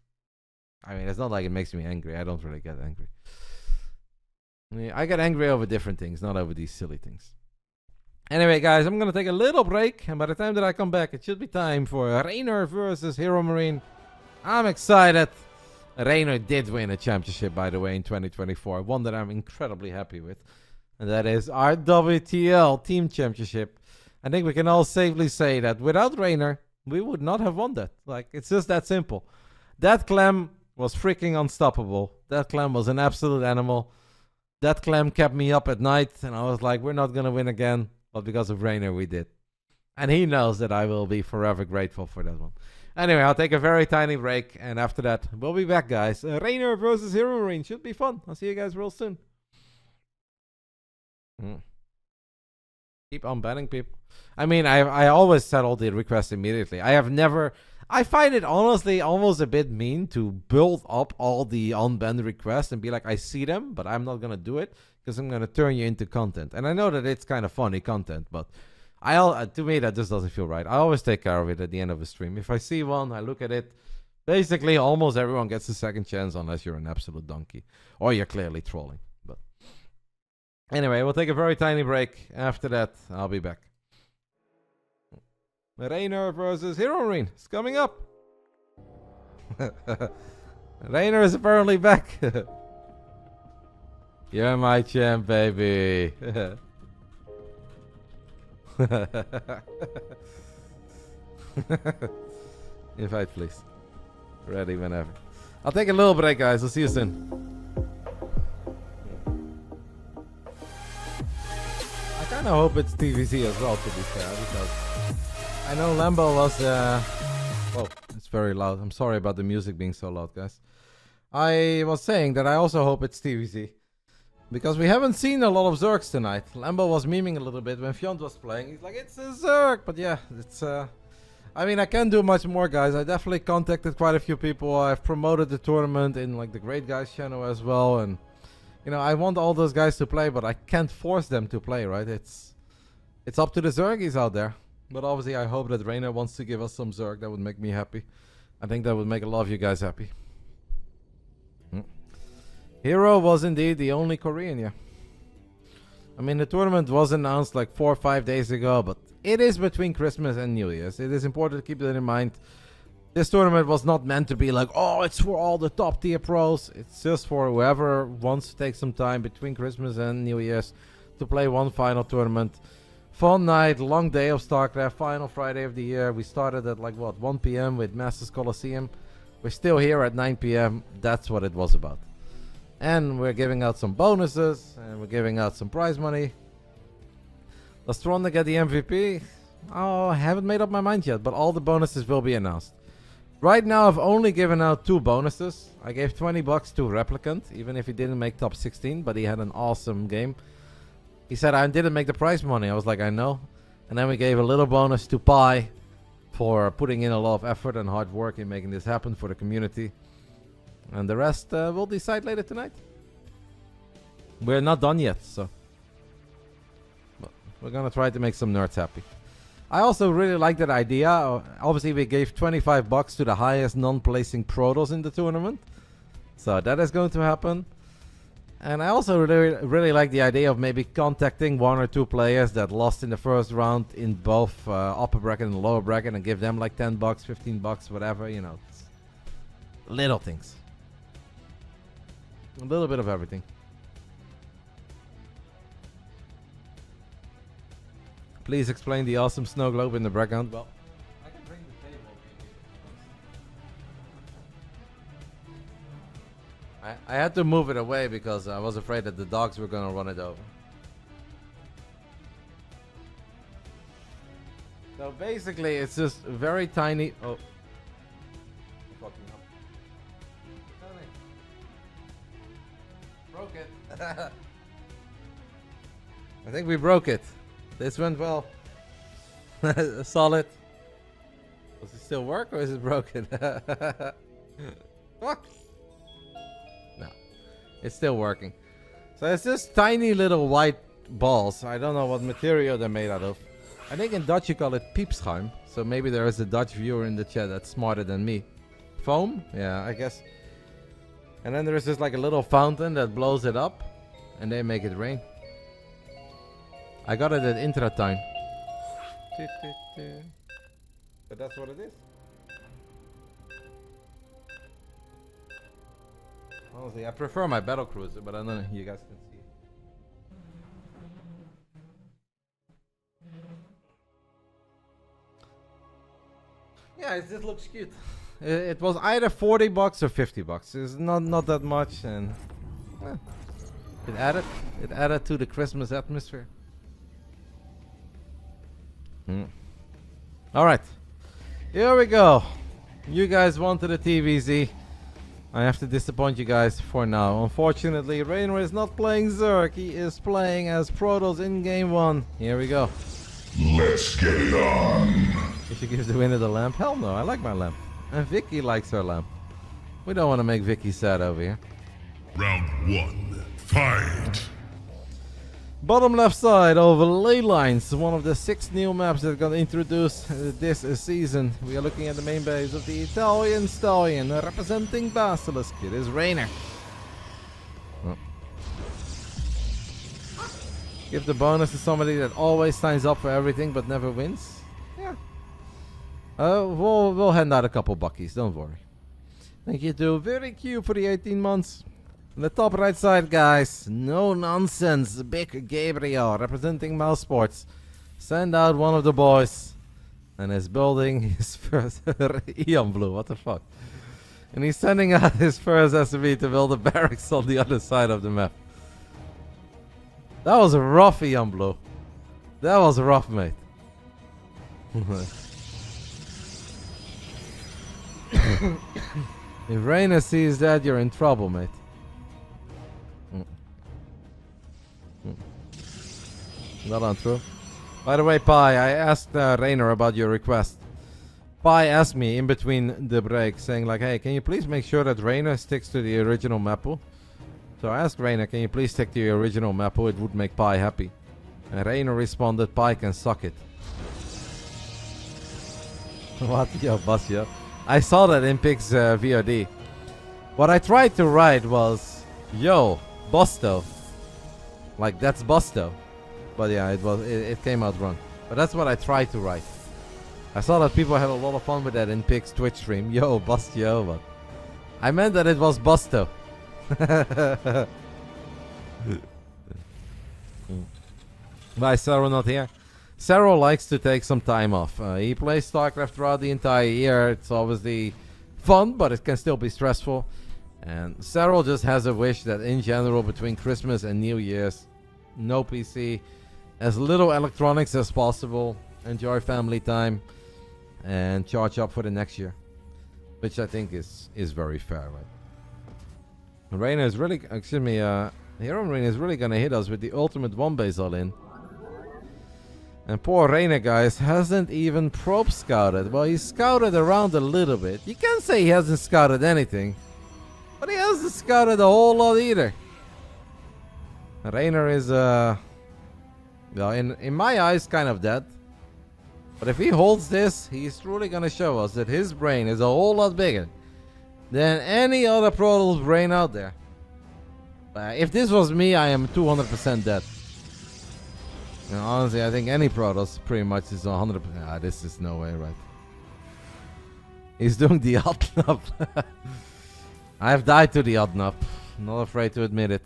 I mean, it's not like it makes me angry. I don't really get angry. I get angry over different things, not over these silly things. Anyway, guys, I'm going to take a little break. And by the time that I come back, it should be time for Reynor versus HeroMarine. I'm excited. Reynor did win a championship, by the way, in 2024. One that I'm incredibly happy with. And that is our WTL Team Championship. I think we can all safely say that without Reynor, we would not have won that. Like, it's just that simple. That Clem was freaking unstoppable. That Clem was an absolute animal. That Clem kept me up at night. And I was like, we're not going to win again. But because of Reynor, we did. And he knows that I will be forever grateful for that one. Anyway, I'll take a very tiny break. And after that, we'll be back, guys. Reynor versus HeroMarine should be fun. I'll see you guys real soon. Keep unbanning people. I mean, I always settle the request immediately. I have never... I find it honestly almost a bit mean to build up all the Unban requests and be like, I see them, but I'm not going to do it because I'm going to turn you into content. And I know that it's kind of funny content, but to me, that just doesn't feel right. I always take care of it at the end of a stream. If I see one, I look at it. Basically, almost everyone gets a second chance unless you're an absolute donkey or you're clearly trolling. But anyway, we'll take a very tiny break. After that, I'll be back. Reynor versus HeroMarine is coming up. Reynor is apparently back. You're my champ, baby. Invite, please. Ready whenever. I'll take a little break, guys. I'll see you soon. I kind of hope it's TVC as well, to be fair, because I know Lambo was... Whoa, it's very loud. I'm sorry about the music being so loud, guys. I was saying that I also hope it's TVC. Because we haven't seen a lot of Zergs tonight. Lambo was memeing a little bit when Fjord was playing. He's like, it's a Zerg! But yeah, it's... I mean, I can't do much more, guys. I definitely contacted quite a few people. I've promoted the tournament in like the Great Guys channel as well. And, you know, I want all those guys to play, but I can't force them to play, right? It's up to the Zergies out there. But obviously, I hope that Reynor wants to give us some Zerg. That would make me happy. I think that would make a lot of you guys happy. Hero was indeed the only Korean, yeah. I mean, the tournament was announced like 4 or 5 days ago, but it is between Christmas and New Year's. It is important to keep that in mind. This tournament was not meant to be like, oh, it's for all the top tier pros. It's just for whoever wants to take some time between Christmas and New Year's to play one final tournament. Fun night, long day of StarCraft, final Friday of the year. We started at like, what, 1 p.m. with Masters Coliseum. We're still here at 9 p.m. That's what it was about. And we're giving out some bonuses, and we're giving out some prize money. Does Tronda get the MVP? Oh, I haven't made up my mind yet, but all the bonuses will be announced. Right now, I've only given out 2 bonuses. I gave $20 to Replicant, even if he didn't make top 16, but he had an awesome game. He said, I didn't make the prize money. I was like, I know. And then we gave a little bonus to Pi for putting in a lot of effort and hard work in making this happen for the community. And the rest we'll decide later tonight. We're not done yet, so but we're gonna try to make some nerds happy. I also really like that idea. Obviously, we gave $25 to the highest non-placing Protoss in the tournament, so that is going to happen. And I also really like the idea of maybe contacting 1 or 2 players that lost in the first round in both upper bracket and lower bracket and give them like $10, $15, whatever, you know. Little things. A little bit of everything. Please explain the awesome snow globe in the background. Well, I can bring the table. I had to move it away because I was afraid that the dogs were going to run it over. So basically, it's just very tiny. Oh. Broke it. I think we broke it. This went well. Solid. Does it still work or is it broken? What? No. It's still working. So it's just tiny little white balls. I don't know what material they're made out of. I think in Dutch you call it piepschuim. So maybe there is a Dutch viewer in the chat that's smarter than me. Foam? Yeah, I guess. And then there's just like a little fountain that blows it up. And they make it rain. I got it at Intra time. But that's what it is. Honestly, I prefer my battle cruiser, but I don't know if you guys can see. Yeah, it just looks cute. It was either $40 or $50. It's not that much, and it added to the Christmas atmosphere. All right, here we go. You guys wanted a TVZ. I have to disappoint you guys for now. Unfortunately, Reynor is not playing Zerg. He is playing as Protoss in game 1. Here we go. Let's get it on. You should give the winner the lamp. Hell no, I like my lamp. And Vicky likes her lamp. We don't want to make Vicky sad over here. Round 1. Fight! Bottom left side of Ley Lines, one of the 6 new maps that got introduced this season. We are looking at the main base of the Italian Stallion, representing Basilisk. It is Reynor. Oh. Give the bonus to somebody that always signs up for everything but never wins. Yeah. We'll hand out a couple buckies, don't worry. Thank you to Very Cute for the 18 months. On the top right side, guys, no nonsense. Big Gabriel representing Mouse Sports. Send out one of the boys. And is building his first Eon Blue, what the fuck. And he's sending out his first SME to build a barracks on the other side of the map. That was a rough Eon Blue. That was rough, mate. If Reynor sees that, you're in trouble, mate. Not untrue. By the way, Pi, I asked Reynor about your request. Pi asked me in between the break, saying like, hey, can you please make sure that Reynor sticks to the original map pool? So I asked Reynor, can you please stick to your original map pool? It would make Pi happy. And Reynor responded, Pi can suck it. What? Yo, boss, yo. I saw that in Pix VOD. What I tried to write was, yo, Busto. Like, that's Busto. But yeah, it came out wrong. But that's what I tried to write. I saw that people had a lot of fun with that in Pix Twitch stream. Yo, bust yo, but I meant that it was Busto. Why is Serral not here? Serral likes to take some time off. He plays StarCraft throughout the entire year. It's obviously fun, but it can still be stressful. And Serral just has a wish that in general between Christmas and New Year's, no PC, as little electronics as possible, enjoy family time, and charge up for the next year, which I think is very fair, right? Reynor is really, excuse me, HeroMarine is really gonna hit us with the ultimate one base all in. And poor Reynor, guys, hasn't even probe scouted. Well, he scouted around a little bit. You can't say he hasn't scouted anything, but he hasn't scouted a whole lot either. Reynor is, well, in my eyes, kind of dead. But if he holds this, he's truly gonna show us that his brain is a whole lot bigger than any other Protoss brain out there. If this was me, I am 200% dead. And honestly, I think any Protoss pretty much is 100%. Ah, this is no way, right? He's doing the Odnup. I've died to the Odnup. Not afraid to admit it.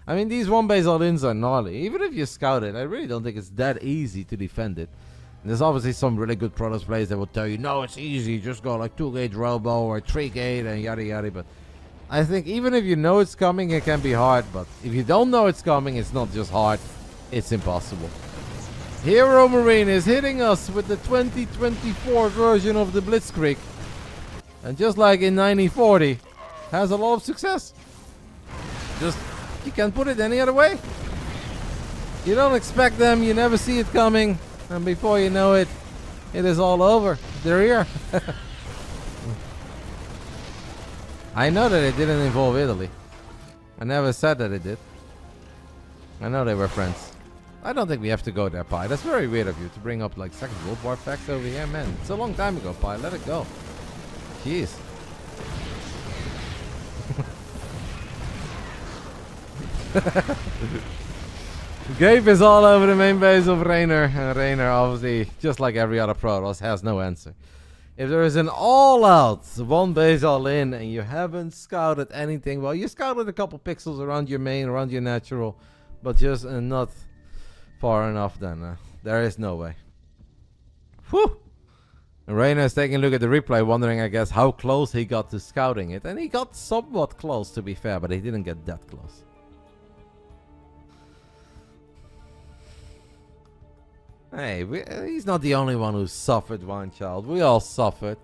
I mean, these one base all-ins are gnarly. Even if you scout it, I really don't think it's that easy to defend it. And there's obviously some really good Protoss players that will tell you, no, it's easy. Just go like 2-gate Robo or 3-gate and yada yada. But I think even if you know it's coming, it can be hard. But if you don't know it's coming, it's not just hard. It's impossible. HeroMarine is hitting us with the 2024 version of the Blitzkrieg. And just like in 1940, has a lot of success. Just, you can't put it any other way. You don't expect them, you never see it coming. And before you know it, it is all over. They're here. I know that it didn't involve Italy. I never said that it did. I know they were friends. I don't think we have to go there, Pi. That's very weird of you to bring up like Second World War facts over here, man. It's a long time ago, Pi. Let it go. Jeez. Gabe is all over the main base of Reynor. And Reynor, obviously, just like every other Protoss, has no answer. If there is an all-out one base all-in and you haven't scouted anything, well, you scouted a couple pixels around your main, around your natural, but just not far enough, then there is no way. Whew! And Reynor is taking a look at the replay, wondering, I guess, how close he got to scouting it. And he got somewhat close, to be fair, but he didn't get that close. Hey, he's not the only one who suffered, one child. We all suffered.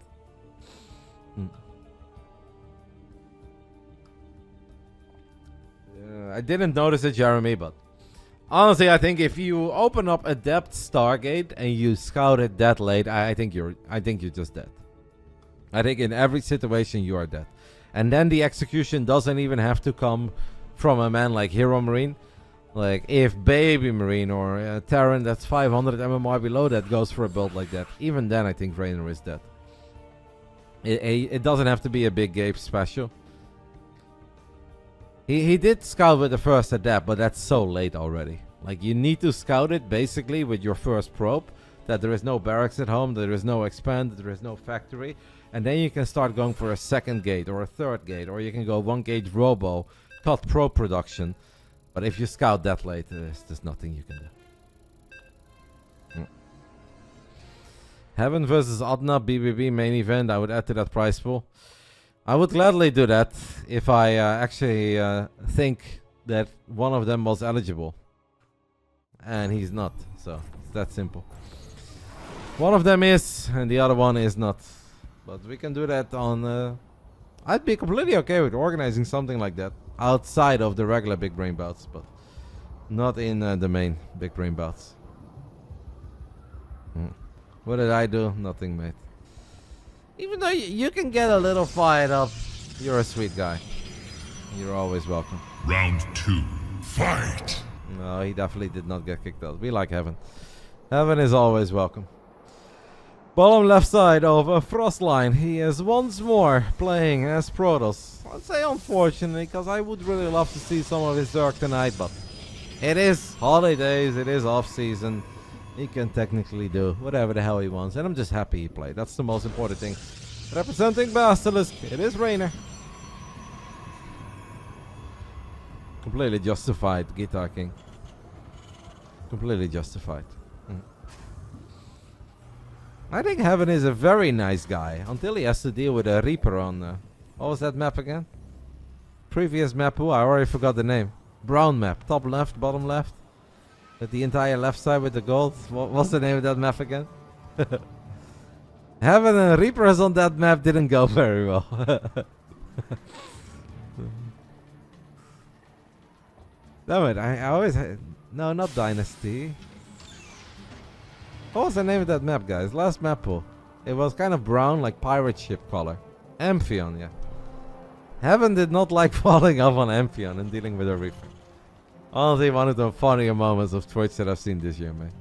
I didn't notice it, Jeremy, but Honestly, I think if you open up a depth Stargate and you scout it that late, I think you're just dead. I think in every situation you are dead. And then the execution doesn't even have to come from a man like HeroMarine. Like, if Baby Marine or Terran that's 500 MMR below that goes for a build like that, even then I think Reynor is dead. It doesn't have to be a big game special. He did scout with the first adept, but that's so late already. Like, you need to scout it basically with your first probe, that there is no barracks at home, there is no expand, there is no factory, and then you can start going for a second gate or a third gate, or you can go 1 gauge robo, cut probe production. But if you scout that late, there's nothing you can do. Heaven versus Adna BBB main event, I would add to that prize pool. I would gladly do that if I actually think that one of them was eligible. And he's not, so it's that simple. One of them is, and the other one is not. But we can do that on... I'd be completely okay with organizing something like that outside of the regular Big Brain Bouts, but not in the main Big Brain Bouts. What did I do? Nothing, mate. Even though you can get a little fired up, you're a sweet guy. You're always welcome. Round 2, fight! No, he definitely did not get kicked out. We like Heaven. Heaven is always welcome. Bottom left side of a Frostline. He is once more playing as Protoss. I'd say unfortunately, because I would really love to see some of his Zerg tonight, but it is holidays, it is off season. He can technically do whatever the hell he wants, and I'm just happy he played. That's the most important thing. Representing Basilisk, it is Reynor. Completely justified, Guitar King. Completely justified. I think Heaven is a very nice guy, until he has to deal with a Reaper on... what was that map again? Previous map, I already forgot the name. Brown map, top left, bottom left. With the entire left side with the gold. What's the name of that map again? Heaven and Reapers on that map didn't go very well. Damn it, I always... No, not Dynasty. What was the name of that map, guys? Last map pool. It was kind of brown, like pirate ship color. Amphion, yeah. Heaven did not like falling off on Amphion and dealing with a Reaper. Honestly, one of the funnier moments of Twitch that I've seen this year, man.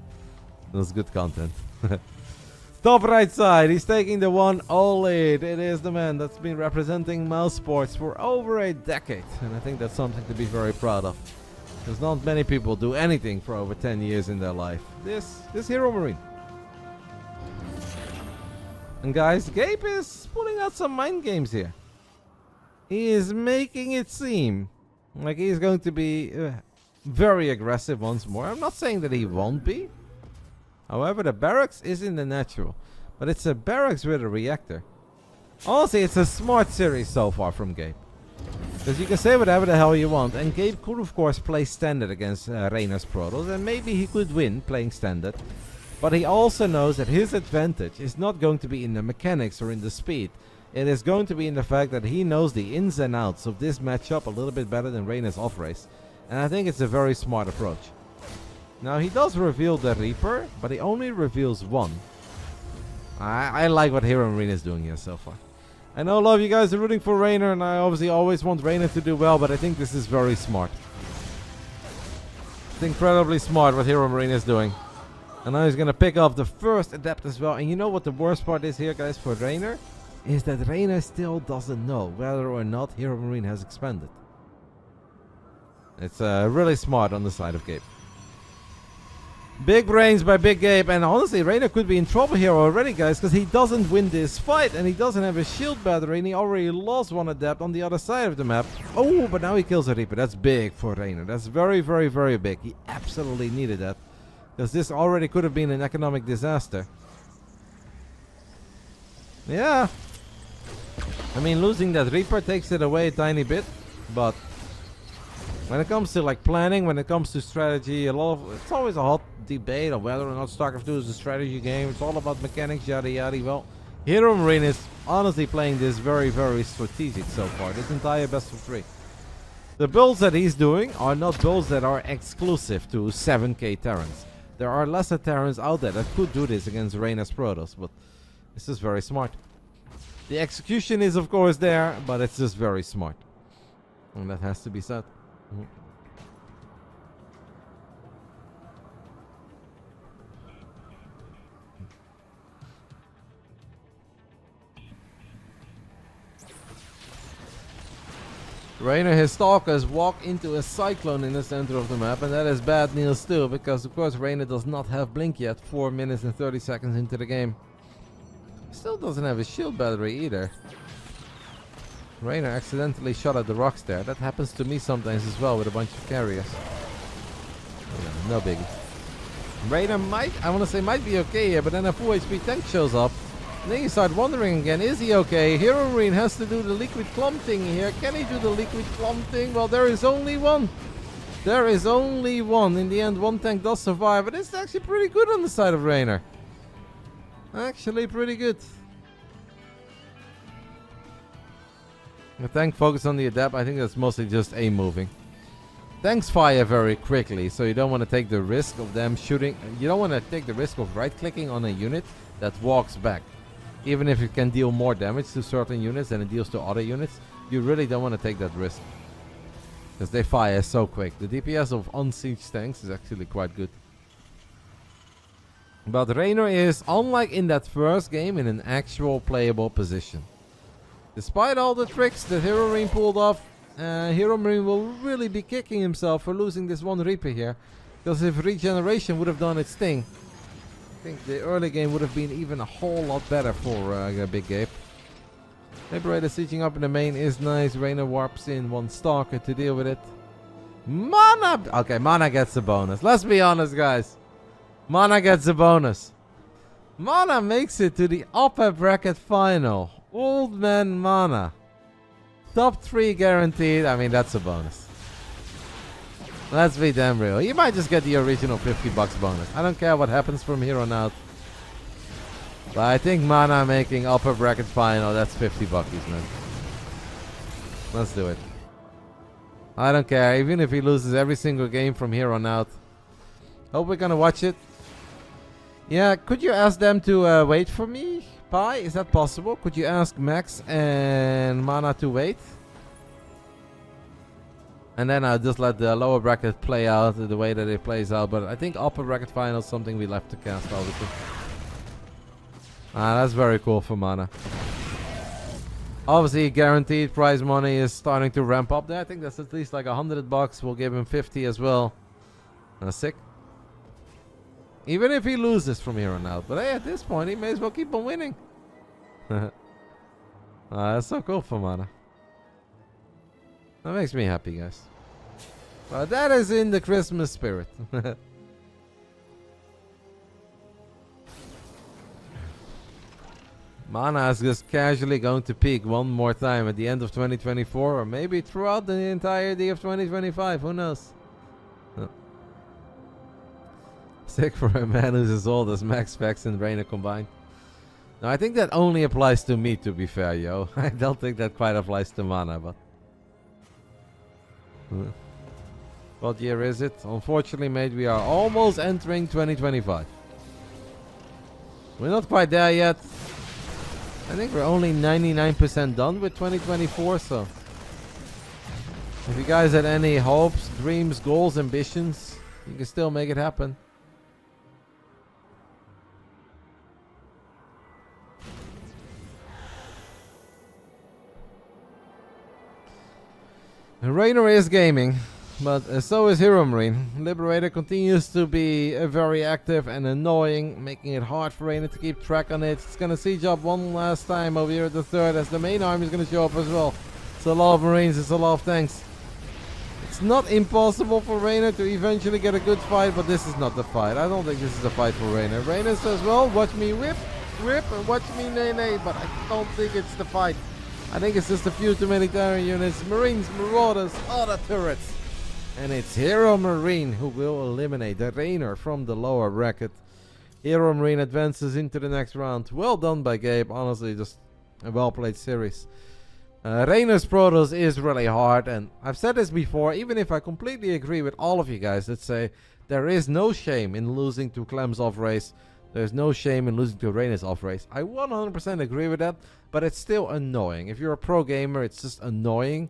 That was good content. Top right side, he's taking the 1-0 lead. It is the man that's been representing mouse sports for over a decade. And I think that's something to be very proud of. Because not many people do anything for over 10 years in their life. This HeroMarine. And guys, Gabe is pulling out some mind games here. He is making it seem like he's going to be very aggressive once more. I'm not saying that he won't be. However, the barracks is in the natural. But it's a barracks with a reactor. Honestly, it's a smart series so far from Gabe. Because you can say whatever the hell you want. And Gabe could of course play standard against Reynor's Protoss. And maybe he could win playing standard. But he also knows that his advantage is not going to be in the mechanics or in the speed. It is going to be in the fact that he knows the ins and outs of this matchup a little bit better than Reynor's off-race. And I think it's a very smart approach. Now he does reveal the Reaper, but he only reveals one. I like what HeroMarine is doing here so far. I know a lot of you guys are rooting for Reynor, and I obviously always want Reynor to do well, but I think this is very smart. It's incredibly smart what HeroMarine is doing. And now he's going to pick up the first adept as well. And you know what the worst part is here, guys, for Reynor? Is that Reynor still doesn't know whether or not HeroMarine has expanded. It's really smart on the side of Gabe. Big brains by Big Gabe, and honestly Reynor could be in trouble here already, guys, because he doesn't win this fight and he doesn't have a shield battery and he already lost one adept on the other side of the map. Oh, but now he kills a Reaper. That's big for Reynor. That's very, very, very big. He absolutely needed that, because this already could have been an economic disaster. Yeah. I mean, losing that Reaper takes it away a tiny bit, but when it comes to like planning, when it comes to strategy, it's always a hot debate of whether or not StarCraft 2 is a strategy game. It's all about mechanics, yada yada. Well, HeroMarine is honestly playing this very, very strategic so far. This entire best of 3. The builds that he's doing are not builds that are exclusive to 7k Terrans. There are lesser Terrans out there that could do this against Reynor's Protoss, but this is very smart. The execution is of course there, but it's just very smart. And that has to be said. Reynor, his stalkers walk into a cyclone in the center of the map, and that is bad news too, because of course Reynor does not have blink yet, 4 minutes and 30 seconds into the game. Still doesn't have a shield battery either. Reynor accidentally shot at the rocks there. That happens to me sometimes as well with a bunch of carriers. Oh, no biggie. Reynor might, I want to say might be okay here, but then a full HP tank shows up. And then you start wondering again, is he okay? HeroMarine has to do the liquid clump thing here. Can he do the liquid clump thing? Well, there is only one. There is only one. In the end, one tank does survive, but it's actually pretty good on the side of Reynor. Actually pretty good. The tank focus on the adept, I think that's mostly just aim moving. Tanks fire very quickly, so you don't want to take the risk of them shooting. You don't want to take the risk of right clicking on a unit that walks back. Even if it can deal more damage to certain units than it deals to other units, you really don't want to take that risk. Because they fire so quick. The DPS of unsieged tanks is actually quite good. But Reynor is, unlike in that first game, in an actual playable position. Despite all the tricks that HeroMarine pulled off, HeroMarine will really be kicking himself for losing this one Reaper here. Because if Regeneration would have done its thing, I think the early game would have been even a whole lot better for Big Gabe. Liberator sieging up in the main is nice. Reynor warps in one Stalker to deal with it. Mana! Okay, Mana gets a bonus. Let's be honest, guys. Mana gets a bonus. Mana makes it to the upper bracket final. Old man Mana. Top 3 guaranteed. I mean, that's a bonus. Let's be damn real. You might just get the original $50 bonus. I don't care what happens from here on out. But I think Mana making upper bracket final, that's 50 buckies, man. Let's do it. I don't care. Even if he loses every single game from here on out. Hope we're gonna watch it. Yeah, could you ask them to wait for me? Pi, is that possible? Could you ask Max and Mana to wait? And then I'll just let the lower bracket play out the way that it plays out. But I think upper bracket final is something we left to cast, obviously. Ah, that's very cool for Mana. Obviously, guaranteed prize money is starting to ramp up there. I think that's at least like $100. We'll give him 50 as well. That's sick. Even if he loses from here on out. But hey, at this point, he may as well keep on winning. That's so cool for Mana. That makes me happy, guys. But that is in the Christmas spirit. Mana is just casually going to peak one more time at the end of 2024, or maybe throughout the entirety of 2025. Who knows? Sick for a man who's as old as MaxPax and Reynor combined. Now, I think that only applies to me, to be fair, yo. I don't think that quite applies to Mana, but... What year is it? Unfortunately, mate, we are almost entering 2025. We're not quite there yet. I think we're only 99% done with 2024, so... If you guys had any hopes, dreams, goals, ambitions, you can still make it happen. Reynor is gaming, but so is HeroMarine. Liberator continues to be very active and annoying, making it hard for Reynor to keep track on it. It's gonna siege up one last time over here at the third, as the main army is gonna show up as well. It's a lot of Marines, it's a lot of tanks. It's not impossible for Reynor to eventually get a good fight, but this is not the fight. I don't think this is a fight for Reynor. Reynor says, well, watch me whip, and watch me nay, but I don't think it's the fight. I think it's just a few too many Terran units, Marines, Marauders, other turrets. And it's HeroMarine who will eliminate the Reynor from the lower bracket. HeroMarine advances into the next round. Well done by Gabe, honestly, just a well played series. Reynor's Protoss is really hard, and I've said this before, even if I completely agree with all of you guys that say there is no shame in losing to Clem's off race, there's no shame in losing to Reynor's off race. I 100% agree with that, but it's still annoying. If you're a pro gamer, it's just annoying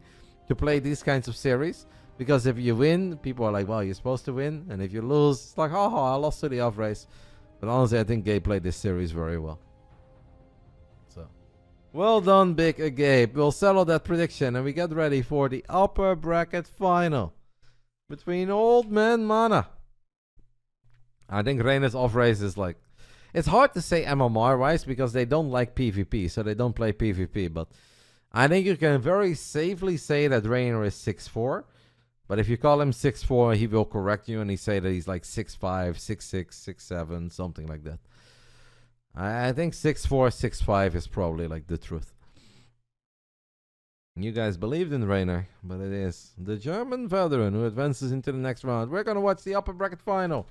to play these kinds of series, because if you win, people are like, well, you're supposed to win, and if you lose, it's like, haha, I lost to the off race. But honestly, I think Gabe played this series very well. So, well done, Big Gabe. We'll settle that prediction, and we get ready for the upper bracket final between Old Man Mana. I think Reynor's off race is like, it's hard to say MMR wise because they don't like PvP, so they don't play PvP. But I think you can very safely say that Reynor is 6'4". But if you call him 6'4", he will correct you and he say that he's like 6'5", 6'6", 6'7", something like that. I think 6'4", 6'5" is probably like the truth. You guys believed in Reynor, but it is the German veteran who advances into the next round. We're gonna watch the upper bracket final.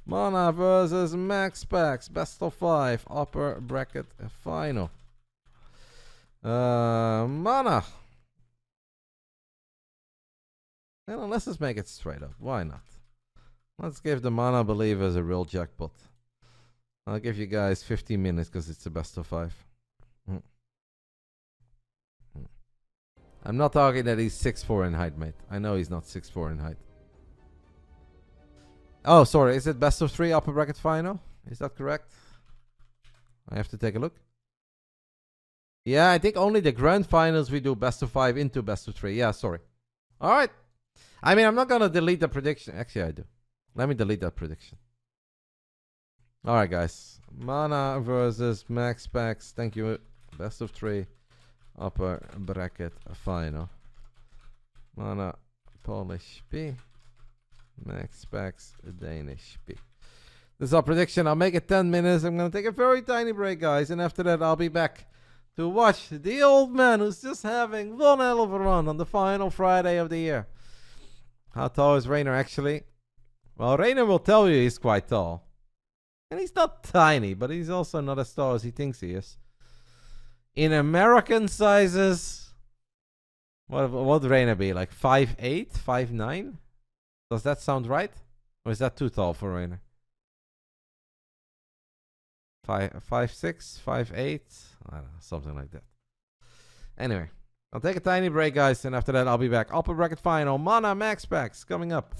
Mana versus MaxPax, best of 5, upper bracket final. Mana. Well, let's just make it straight up. Why not? Let's give the Mana Believers a real jackpot. I'll give you guys 15 minutes because it's the best of 5. I'm not talking that he's 6'4" in height, mate. I know he's not 6'4" in height. Oh, sorry. Is it best of 3 upper bracket final? Is that correct? I have to take a look. Yeah, I think only the grand finals we do best of 5 into best of 3. Yeah, sorry. All right. I mean, I'm not going to delete the prediction. Actually, I do. Let me delete that prediction. All right, guys. Mana versus MaxPax. Thank you. Best of 3 upper bracket final. Mana Polish P. MaxPax Danish P. This is our prediction. I'll make it 10 minutes. I'm going to take a very tiny break, guys. And after that, I'll be back to watch the old man who's just having one hell of a run on the final Friday of the year. How tall is Reynor actually? Well, Reynor will tell you he's quite tall. And he's not tiny, but he's also not as tall as he thinks he is. In American sizes, what would Reynor be? Like 5'8", 5'9"? Does that sound right? Or is that too tall for Reynor? 5'6", 5'8", I don't know, something like that. Anyway, I'll take a tiny break, guys, and after that I'll be back. Upper bracket final, Mana MaxPax coming up.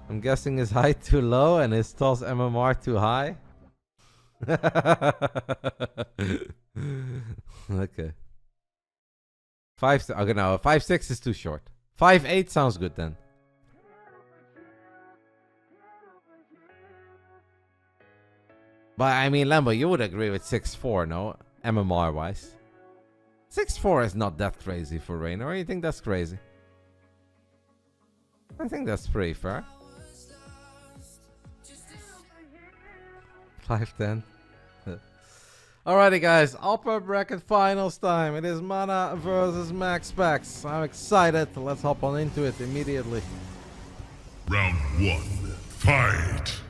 I'm guessing his height too low and his toss MMR too high. Okay. Okay, no, 5'6" is too short. 5'8" sounds good then. But I mean, Lambo, you would agree with 6'4", no? MMR wise. 6'4" is not that crazy for Reynor. Or you think that's crazy? I think that's pretty fair. 5'10". Alrighty, guys, upper bracket finals time. It is Mana versus MaxPax. I'm excited. Let's hop on into it immediately. Round 1, fight!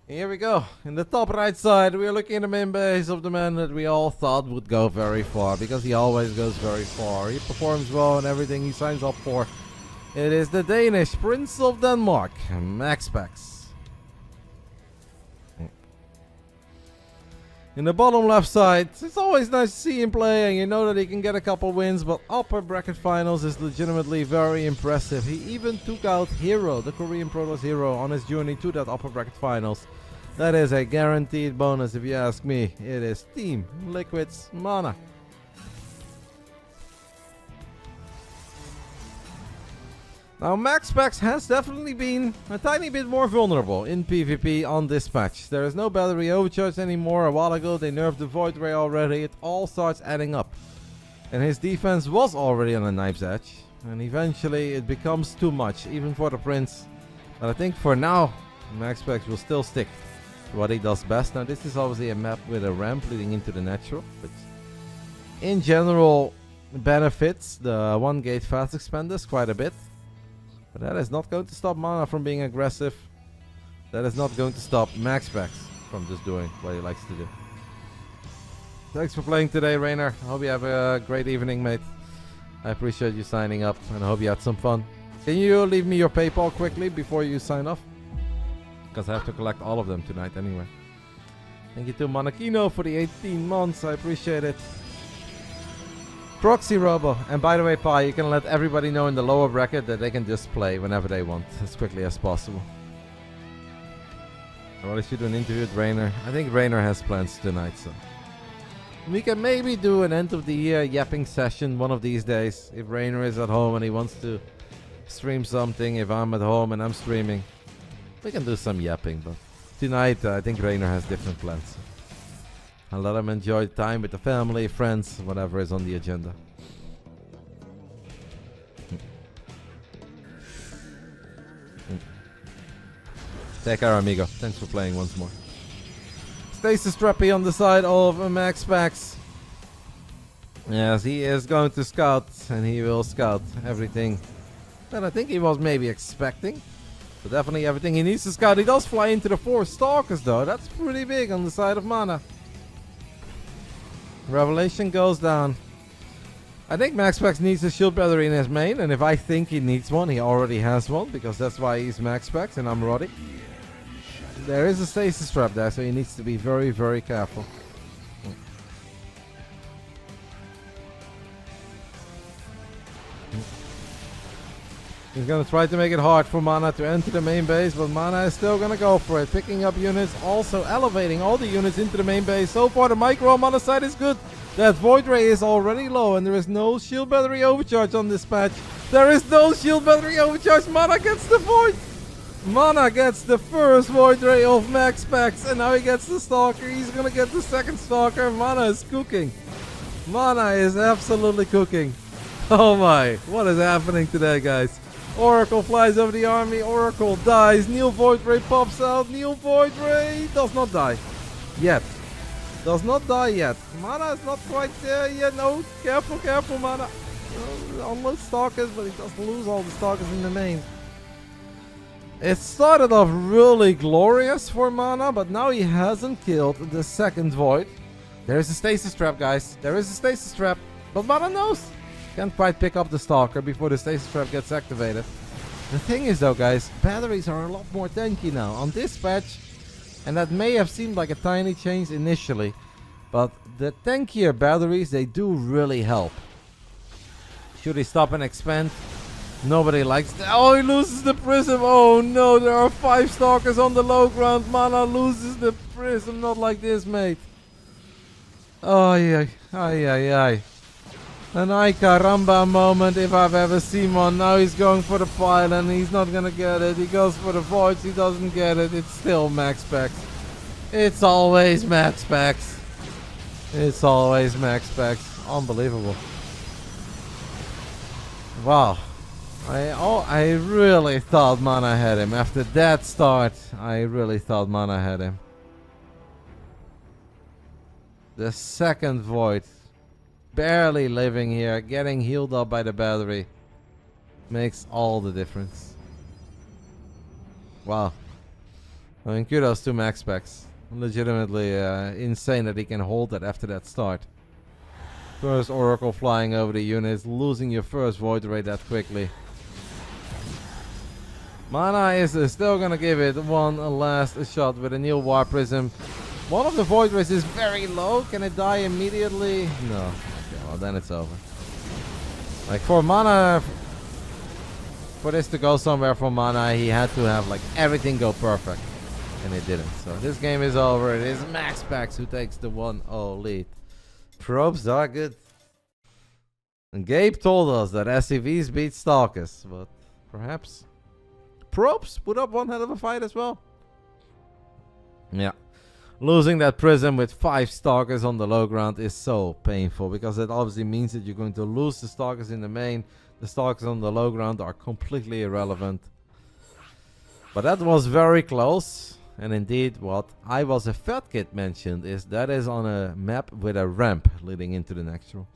Here we go. In the top right side, we are looking at the main base of the man that we all thought would go very far, because he always goes very far. He performs well in everything he signs up for. It is the Danish Prince of Denmark, MaxPax. In the bottom left side, it's always nice to see him play, and you know that he can get a couple wins, but upper bracket finals is legitimately very impressive. He even took out Hero, the Korean Protoss hero, on his journey to that upper bracket finals. That is a guaranteed bonus if you ask me. It is Team Liquid's Mana. Now, MaxPax has definitely been a tiny bit more vulnerable in PvP on this match. There is no battery overcharge anymore. A while ago, they nerfed the Void Ray already. It all starts adding up. And his defense was already on a knife's edge. And eventually, it becomes too much, even for the Prince. But I think for now, MaxPax will still stick to what he does best. Now, this is obviously a map with a ramp leading into the natural, which in general benefits the 1 gate fast expanders quite a bit. But that is not going to stop Mana from being aggressive. that is not going to stop MaxPax from just doing what he likes to do. Thanks for playing today, Reynor. I hope you have a great evening, mate. I appreciate you signing up, and I hope you had some fun. Can you leave me your PayPal quickly before you sign off? Because I have to collect all of them tonight anyway. Thank you to Monakino for the 18 months. I appreciate it. Proxy Robo. And by the way, Pi, you can let everybody know in the lower bracket that they can just play whenever they want, as quickly as possible. Or I should do an interview with Reynor. I think Reynor has plans tonight, so we can maybe do an end of the year yapping session one of these days. If Reynor is at home and he wants to stream something, if I'm at home and I'm streaming, we can do some yapping. But tonight, I think Reynor has different plans. I'll let him enjoy time with the family, friends, whatever is on the agenda. Take care, amigo. Thanks for playing once more. Stasis Strappy on the side of MaxPax. Yes, he is going to scout, and he will scout everything that I think he was maybe expecting. But definitely everything he needs to scout. He does fly into the 4 Stalkers though. That's pretty big on the side of Mana. Revelation goes down. I think MaxPax needs a shield battery in his main, and if I think he needs one, he already has one, because that's why he's MaxPax and I'm Roddy. There is a stasis trap there, so he needs to be very, very careful. He's gonna try to make it hard for Mana to enter the main base, but Mana is still gonna go for it. Picking up units, also elevating all the units into the main base. So far the micro on Mana's side is good. That Void Ray is already low, and there is no shield battery overcharge on this patch. There is no shield battery overcharge. Mana gets the Void. Mana gets the first Void Ray of MaxPax, and now he gets the Stalker. He's gonna get the second Stalker. Mana is cooking. Mana is absolutely cooking. Oh my, what is happening today, guys? Oracle flies over the army. Oracle dies. Neil Void Ray pops out. Neil Void Ray does not die yet. Does not die yet. Mana is not quite there yet. No, careful, careful, Mana. Unload Stalkers, but he does lose all the Stalkers in the main. It started off really glorious for Mana, but now he hasn't killed the second Void. There is a stasis trap, guys. There is a stasis trap, but Mana knows. Can't quite pick up the Stalker before the stasis trap gets activated. The thing is though, guys, batteries are a lot more tanky now on this patch, and that may have seemed like a tiny change initially, but the tankier batteries, they do really help. Should he stop and expand? Nobody likes that. Oh, he loses the Prism. Oh no, there are 5 Stalkers on the low ground. Mana loses the Prism. Not like this, mate. Oh yeah, ay ay ay. An ay caramba moment if I've ever seen one. Now he's going for the pile and he's not gonna get it. He goes for the voids, he doesn't get it. It's still MaxPax. It's always MaxPax. It's always MaxPax. Unbelievable. Wow. I really thought Mana had him. After that start, I really thought Mana had him. The second void. Barely living here, getting healed up by the battery. Makes all the difference. Wow. I mean, kudos to MaxPax. Legitimately insane that he can hold that after that start. First Oracle flying over the units, losing your first Void Ray that quickly. Mana is still gonna give it one last shot with a new War Prism. One of the Void Rays is very low. Can it die immediately? No. Okay, well then it's over. Like for Mana, for this to go somewhere for Mana, he had to have like everything go perfect. And it didn't. So this game is over. It is MaxPax who takes the 1-0 lead. Probes are good. And Gabe told us that SCVs beat Stalkers, but perhaps Probes put up one hell of a fight as well. Yeah. Losing that Prism with 5 Stalkers on the low ground is so painful, because it obviously means that you're going to lose the Stalkers in the main. The Stalkers on the low ground are completely irrelevant. But that was very close. And indeed, what I Was a Fat Kid mentioned is that is on a map with a ramp leading into the natural.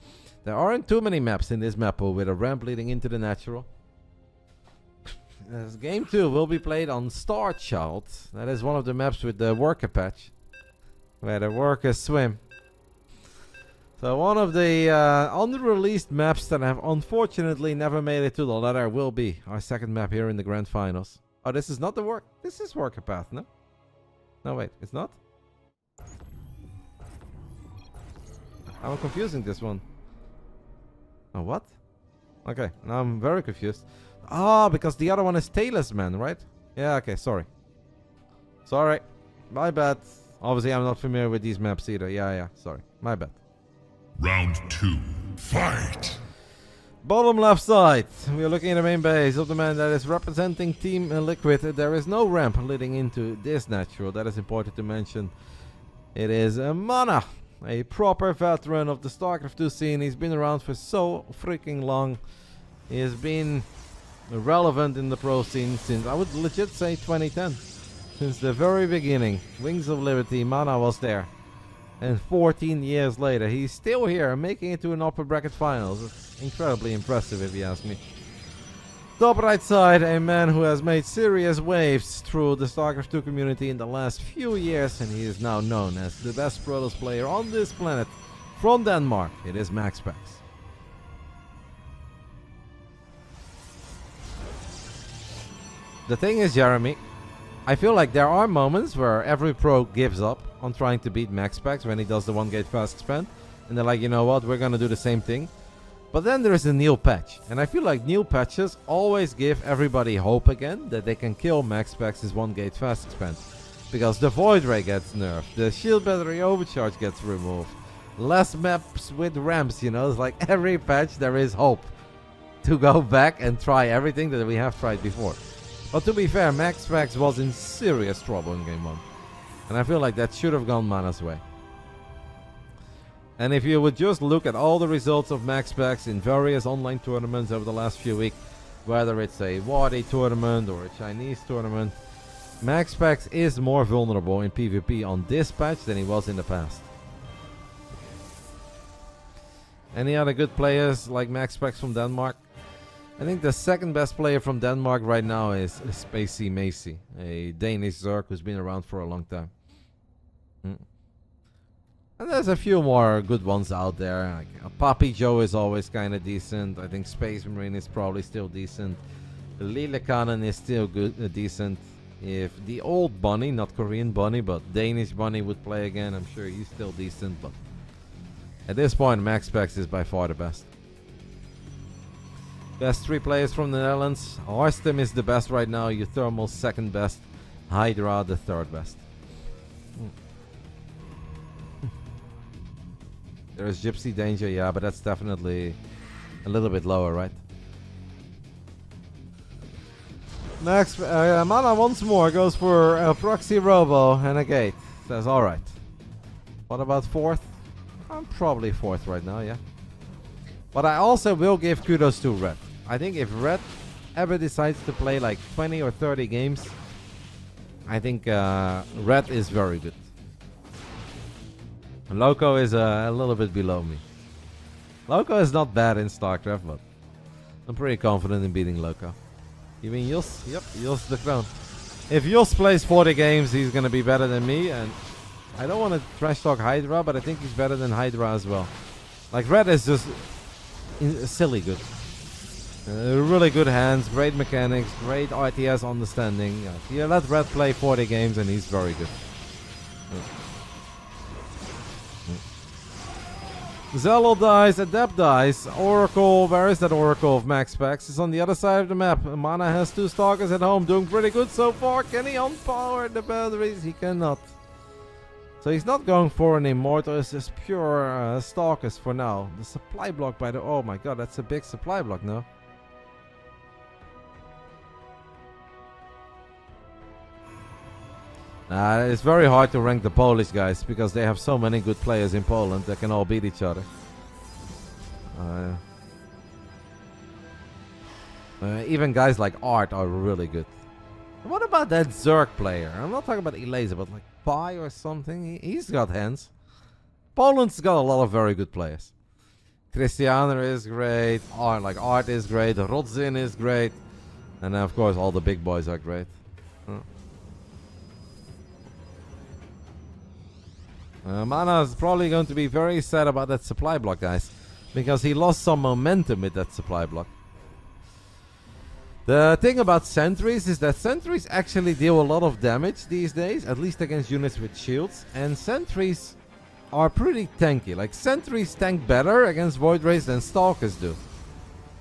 There aren't too many maps in this map with a ramp leading into the natural. Game 2 will be played on Star Child. That is one of the maps with the worker patch, where the workers swim. So one of the unreleased maps that have unfortunately never made it to the ladder will be our second map here in the grand finals. Oh, this is not the work. This is worker path, no? No, wait, it's not? I'm confusing this one. Oh, what? Okay, now I'm very confused. Ah, because the other one is Talisman, right? Yeah, okay, sorry. Sorry. My bad. Obviously, I'm not familiar with these maps either. Yeah, sorry. My bad. Round 2. Fight! Bottom left side. We are looking at the main base of the man that is representing Team Liquid. There is no ramp leading into this natural. That is important to mention. It is Mana, a proper veteran of the StarCraft 2 scene. He's been around for so freaking long. He has been relevant in the pro scene since, I would legit say, 2010. Since the very beginning. Wings of Liberty, Mana was there. And 14 years later, he's still here, making it to an upper bracket finals. It's incredibly impressive, if you ask me. Top right side, a man who has made serious waves through the StarCraft 2 community in the last few years, and he is now known as the best Protoss player on this planet. From Denmark, it is MaxPax. The thing is, Jeremy, I feel like there are moments where every pro gives up on trying to beat MaxPax when he does the 1 gate fast expand. And they're like, you know what, we're gonna do the same thing. But then there is a new patch. And I feel like new patches always give everybody hope again that they can kill MaxPax's 1 gate fast expand. Because the Void Ray gets nerfed, the shield battery overcharge gets removed. Less maps with ramps, you know, it's like every patch there is hope to go back and try everything that we have tried before. But to be fair, MaxPax was in serious trouble in game 1. And I feel like that should have gone Mana's way. And if you would just look at all the results of MaxPax in various online tournaments over the last few weeks, whether it's a Wadi tournament or a Chinese tournament, MaxPax is more vulnerable in PvP on this patch than he was in the past. Any other good players like MaxPax from Denmark? I think the second best player from Denmark right now is Spacey Macy, a Danish Zerg who's been around for a long time. And there's a few more good ones out there. Like, Papi Joe is always kind of decent. I think Space Marine is probably still decent. Lille Cannon is still good, decent. If the old Bunny, not Korean Bunny, but Danish Bunny would play again, I'm sure he's still decent. But at this point, MaxPax is by far the best. Best 3 players from the Netherlands. Arstem is the best right now. Euthermal second best. Hydra the third best. There is Gypsy Danger, yeah, but that's definitely a little bit lower, right? Next, Mana once more goes for a Proxy Robo and a Gate. Says, alright. What about 4th? I'm probably 4th right now, yeah. But I also will give kudos to Red. I think if Red ever decides to play like 20 or 30 games, I think Red is very good. Loco is a little bit below me. Loco is not bad in StarCraft, but I'm pretty confident in beating Loco. You mean Jos? Yep, Jos the Crown. If Jos plays 40 games, he's gonna be better than me, and I don't want to trash talk Hydra, but I think he's better than Hydra as well. Like, Red is just silly good. Really good hands, great mechanics, great RTS understanding. Yeah, let Red play 40 games and he's very good. Serral dies, Adept dies. Oracle, where is that Oracle of MaxPax? It's on the other side of the map. Mana has 2 Stalkers at home, doing pretty good so far. Can he unpower the batteries? He cannot. So he's not going for an Immortal, it's just pure Stalkers for now. The supply block by the... Oh my god, that's a big supply block now. It's very hard to rank the Polish guys because they have so many good players in Poland that can all beat each other. Even guys like Art are really good. What about that Zerg player? I'm not talking about Elazer, but like Pi or something. He's got hands. Poland's got a lot of very good players. Christianer is great. Art is great. Rodzin is great. And then of course all the big boys are great. Mana is probably going to be very sad about that supply block, guys. Because he lost some momentum with that supply block. The thing about sentries is that sentries actually deal a lot of damage these days. At least against units with shields. And sentries are pretty tanky. Like sentries tank better against void rays than stalkers do.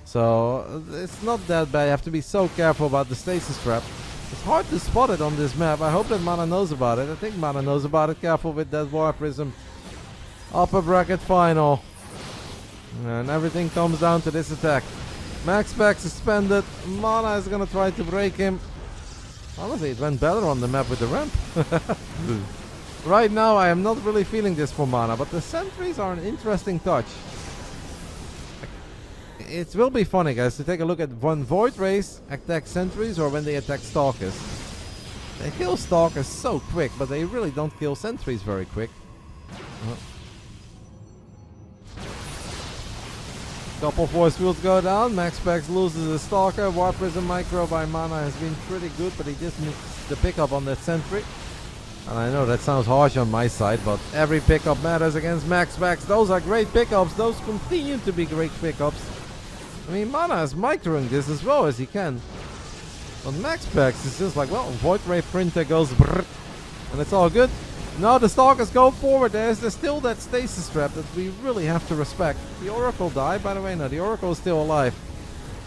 So it's not that bad. You have to be so careful about the stasis trap. It's hard to spot it on this map. I hope that Mana knows about it. I think Mana knows about it. Careful with that War Prism. Upper bracket final. And everything comes down to this attack. MaxPax suspended. Mana is going to try to break him. Honestly, it went better on the map with the ramp. Right now, I am not really feeling this for Mana. But the sentries are an interesting touch. It will be funny, guys, to take a look at when Void Rays attack sentries or when they attack stalkers. They kill stalkers so quick, but they really don't kill sentries very quick. Couple force fields go down. MaxPax loses a stalker. War Prism micro by Mana has been pretty good, but he just missed the pickup on that sentry. And I know that sounds harsh on my side, but every pickup matters against MaxPax. Those are great pickups. Those continue to be great pickups. I mean, Mana is microing this as well as he can. But MaxPax is just like, well, Void Ray Printer goes brrr, and it's all good. Now the Stalkers go forward. There's still that stasis trap that we really have to respect. The Oracle died, by the way. No, the Oracle is still alive.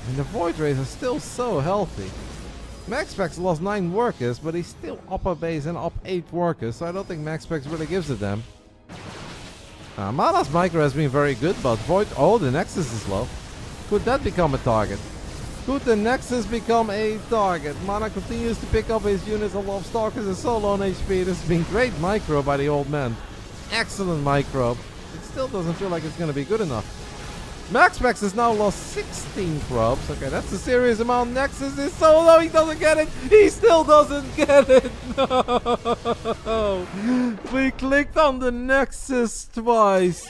And the Void Rays are still so healthy. MaxPax lost 9 workers, but he's still up a base and up 8 workers. So I don't think MaxPax really gives a damn. Mana's micro has been very good, but Void... Oh, the Nexus is low. Could that become a target? Could the Nexus become a target? Mana continues to pick up his units. A lot of Stalkers are so low on HP. This has been great micro by the old man. Excellent micro. It still doesn't feel like it's going to be good enough. MaxPax has now lost 16 probes. Okay, that's a serious amount. Nexus is so low, he doesn't get it. He still doesn't get it. No. We clicked on the Nexus twice.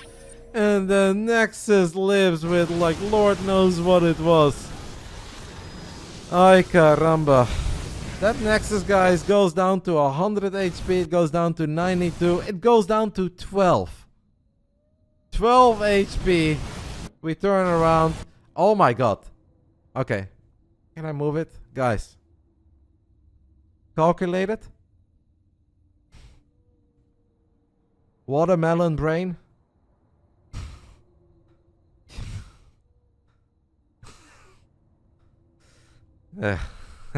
And the Nexus lives with like Lord knows what it was. Ay caramba. That Nexus, guys, goes down to 100 HP. It goes down to 92. It goes down to 12. 12 HP. We turn around. Oh my god. Okay. Can I move it? Guys. Calculate it. Watermelon brain.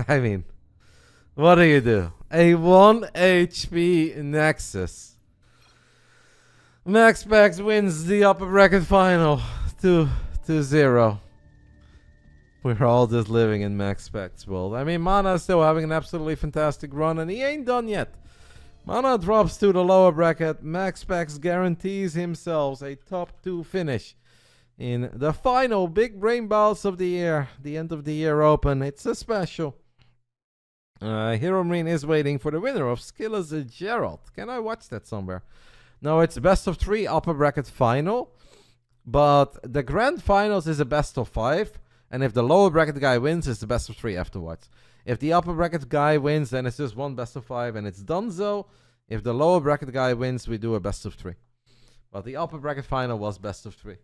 I mean, what do you do? A 1 HP Nexus. MaxPax wins the upper bracket final 2-0. We're all just living in MaxPax world. I mean, Mana is still having an absolutely fantastic run, and he ain't done yet. Mana drops to the lower bracket. MaxPax guarantees himself a top 2 finish in the final Big Brain Bouts of the year, the end of the year open. It's a special. HeroMarine is waiting for the winner of SKillous Gerald. Can I watch that somewhere? No, it's best of 3 upper bracket final. But the grand finals is a best of 5. And if the lower bracket guy wins, it's the best of 3 afterwards. If the upper bracket guy wins, then it's just one best of 5 and it's done so. If the lower bracket guy wins, we do a best of 3. But the upper bracket final was best of 3.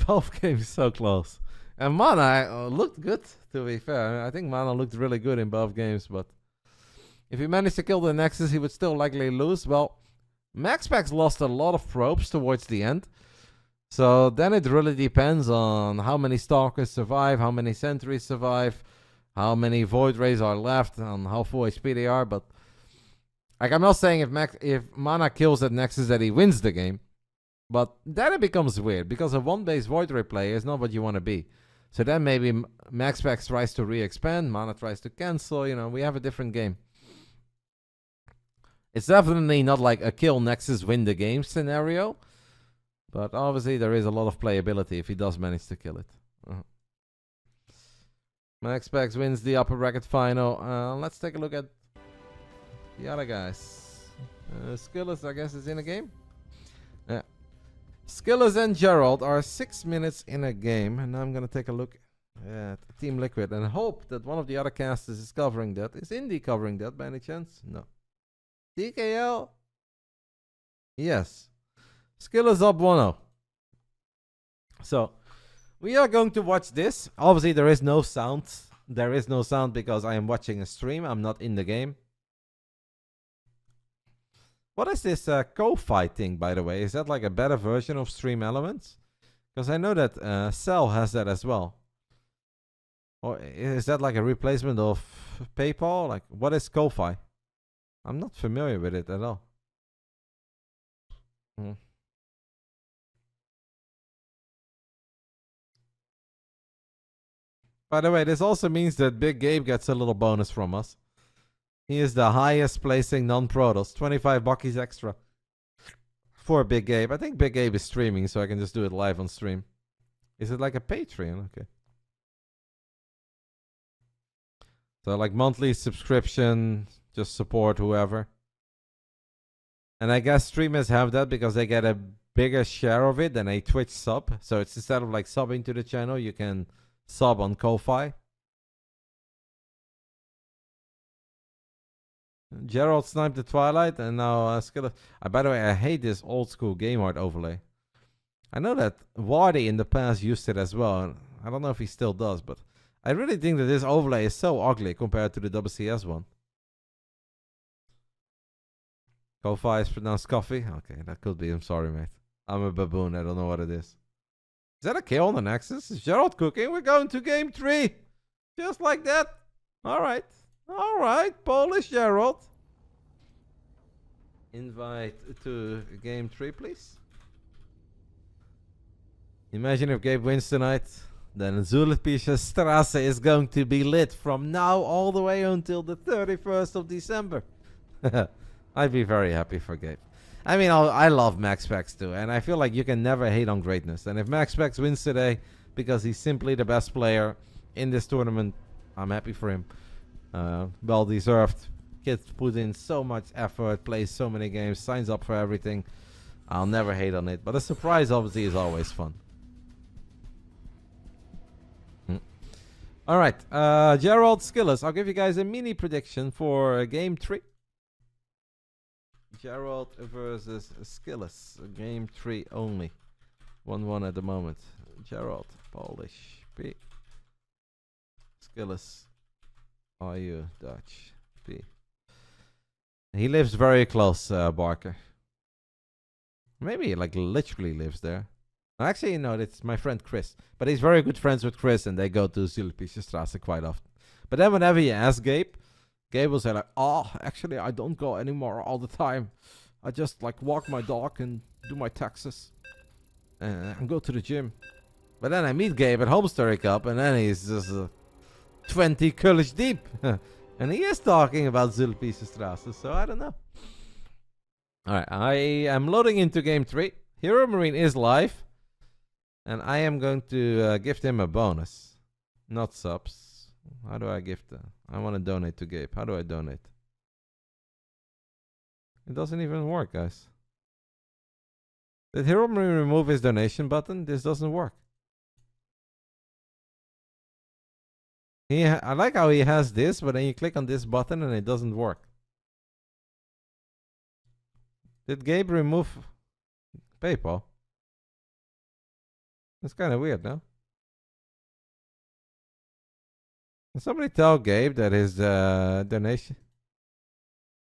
Both games so close. And Mana looked good, to be fair. I think Mana looked really good in both games, but if he managed to kill the Nexus, he would still likely lose. Well, MaxPax lost a lot of probes towards the end. So then it really depends on how many Stalkers survive, how many Sentries survive, how many Void Rays are left, and how full HP they are. But like, I'm not saying if Mana kills that Nexus that he wins the game. But then it becomes weird, because a 1-base Void Ray player is not what you want to be. So then maybe MaxPax tries to re-expand, Mana tries to cancel, you know, we have a different game. It's definitely not like a kill Nexus win the game scenario. But obviously there is a lot of playability if he does manage to kill it. MaxPax wins the upper bracket final. Let's take a look at the other guys. SKillous, I guess, is in a game. Yeah. SKillous and Gerald are 6 minutes in a game, and now I'm gonna take a look Team Liquid, and hope that one of the other casters is covering that. Is Indy covering that by any chance? No. DKL? Yes. SKillous up 1-0. So, we are going to watch this. Obviously, there is no sound. There is no sound because I am watching a stream. I'm not in the game. What is this co-fight thing, by the way? Is that like a better version of Stream Elements? Because I know that Serral has that as well. Or is that like a replacement of PayPal? Like, what is Ko-Fi? I'm not familiar with it at all. By the way, this also means that Big Gabe gets a little bonus from us. He is the highest placing non-Protoss. 25 buckies extra for Big Gabe. I think Big Gabe is streaming, so I can just do it live on stream. Is it like a Patreon? Okay. So like monthly subscription, just support whoever. And I guess streamers have that because they get a bigger share of it than a Twitch sub. So it's instead of like subbing to the channel, you can sub on Ko-Fi. Gerald sniped the Twilight and now SKillous. By the way, I hate this old school game art overlay. I know that Wardy in the past used it as well. I don't know if he still does, but I really think that this overlay is so ugly compared to the WCS one. Ko-Fi is pronounced coffee? Okay, that could be. I'm sorry, mate. I'm a baboon. I don't know what it is. Is that a kill on the Nexus? Is Gerald cooking? We're going to game 3. Just like that. All right. All right. Polish Gerald. Invite to game 3, please. Imagine if Gabe wins tonight. Then Zulpische Strasse is going to be lit from now all the way until the 31st of December. I'd be very happy for Gabe. I mean, I love MaxPax too, and I feel like you can never hate on greatness. And if MaxPax wins today because he's simply the best player in this tournament, I'm happy for him. Well deserved. Kid put in so much effort, plays so many games, signs up for everything. I'll never hate on it. But a surprise obviously is always fun. All right, Gerald, SKillous. I'll give you guys a mini prediction for game 3. Gerald versus SKillous. Game 3 only. 1-1 at the moment. Gerald, Polish, P. SKillous, are you Dutch? P. He lives very close, Barker. Maybe he like literally lives there. Actually, no, it's my friend Chris. But he's very good friends with Chris, and they go to Zulpische Strasse quite often. But then whenever you ask Gabe, Gabe will say like, oh, actually, I don't go anymore all the time. I just like walk my dog and do my taxes. And go to the gym. But then I meet Gabe at Home Story Cup, and then he's just 20 courage deep. And he is talking about Zulpische Strasse, so I don't know. Alright, I am loading into game 3. HeroMarine is live. And I am going to gift him a bonus. Not subs. How do I gift that? I want to donate to Gabe. How do I donate? It doesn't even work, guys. Did HeroMarine remove his donation button? This doesn't work. I like how he has this, but then you click on this button and it doesn't work. Did Gabe remove PayPal? That's kind of weird, no? Can somebody tell Gabe that his donation...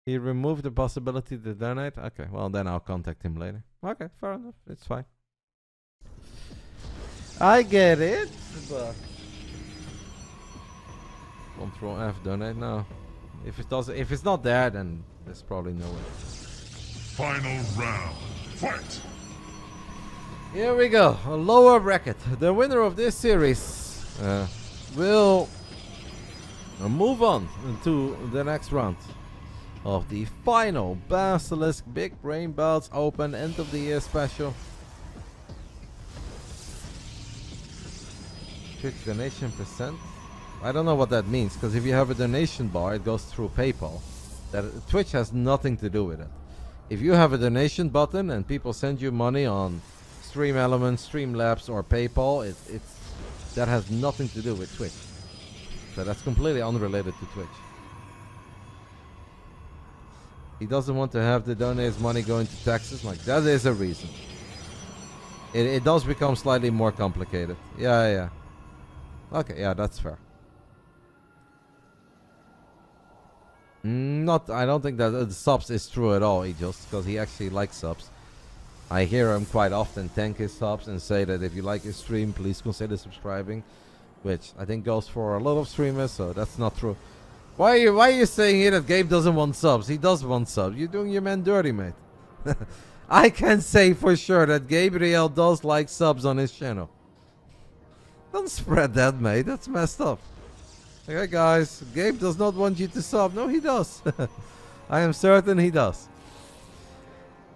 He removed the possibility to donate? Okay, well then I'll contact him later. Okay, fair enough. It's fine. I get it, but... Control F, donate? No. If it's not there, then there's probably no way. Final round. Fight! Here we go. A lower bracket. The winner of this series will move on to the next round of the final Basilisk Big Brain Bouts Open end of the year special. Twitch donation percent. I don't know what that means, because if you have a donation bar, it goes through PayPal. That Twitch has nothing to do with it. If you have a donation button and people send you money on Stream Elements, Streamlabs, or PayPal, that has nothing to do with Twitch. So that's completely unrelated to Twitch. He doesn't want to have the donated money going to taxes. Like, that is a reason. It does become slightly more complicated. Yeah. Okay, yeah, that's fair. I don't think that the subs is true at all, just because he actually likes subs. I hear him quite often thank his subs and say that if you like his stream, please consider subscribing, which I think goes for a lot of streamers, so that's not true. Why are you saying here that Gabe doesn't want subs? He does want subs. You're doing your man dirty, mate. I can say for sure that Gabriel does like subs on his channel. Don't spread that, mate. That's messed up. Okay, guys. Gabe does not want you to sub. No, he does. I am certain he does.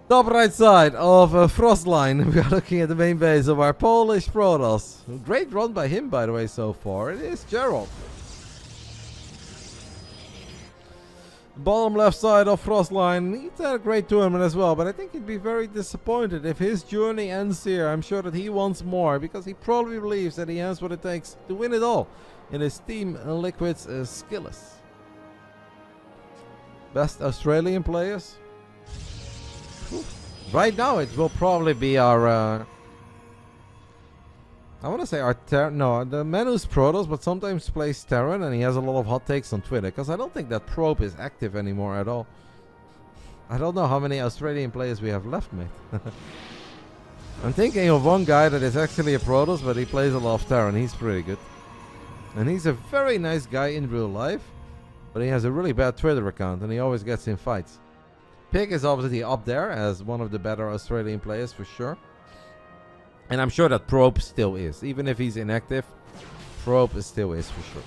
Top right side of Frostline. We are looking at the main base of our Polish Protoss. Great run by him, by the way, so far. It is Gerald. Bottom left side of Frostline. He's had a great tournament as well, but I think he'd be very disappointed if his journey ends here. I'm sure that he wants more, because he probably believes that he has what it takes to win it all in his Team Liquid's SKillous. Best Australian players? Right now it will probably be our I want to say our the man who's Protoss but sometimes plays Terran, and he has a lot of hot takes on Twitter, because I don't think that Probe is active anymore at all. I don't know how many Australian players we have left, mate. I'm thinking of one guy that is actually a Protoss, but he plays a lot of Terran. He's pretty good. And he's a very nice guy in real life, but he has a really bad Twitter account and he always gets in fights. Pig is obviously up there as one of the better Australian players for sure. And I'm sure that Probe still is. Even if he's inactive, Probe still is for sure.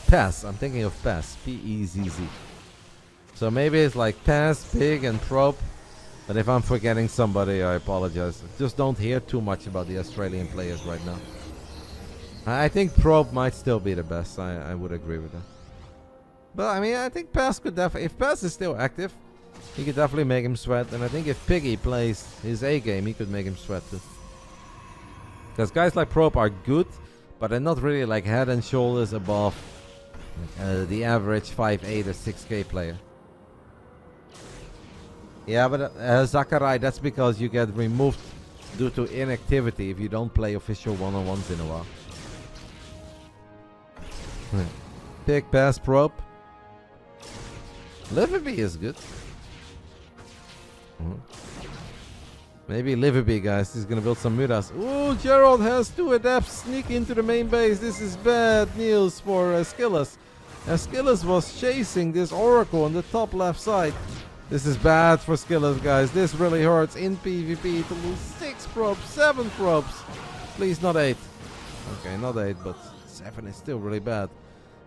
Pass. I'm thinking of Pass. P-E-Z-Z. So maybe it's like Pass, Pig, and Probe. But if I'm forgetting somebody, I apologize. Just don't hear too much about the Australian players right now. I think Probe might still be the best. I would agree with that. But I mean, I think Pass could definitely... If Pass is still active, he could definitely make him sweat. And I think if Piggy plays his A game, he could make him sweat too. Because guys like Probe are good, but they're not really like head and shoulders above the average 5'8" or 6K player. Yeah, but Zachary, that's because you get removed due to inactivity if you don't play official one-on-ones in a while. Pick, Pass, Probe. Liverby is good. Maybe Liverby, guys. He's gonna build some mutas. Ooh, Gerald has 2 adepts sneak into the main base. This is bad news for SKillous. SKillous was chasing this Oracle on the top left side. This is bad for SKillous, guys. This really hurts in PvP to lose 6 probes, 7 probes. Please, not 8. Okay, not 8, but 7 is still really bad.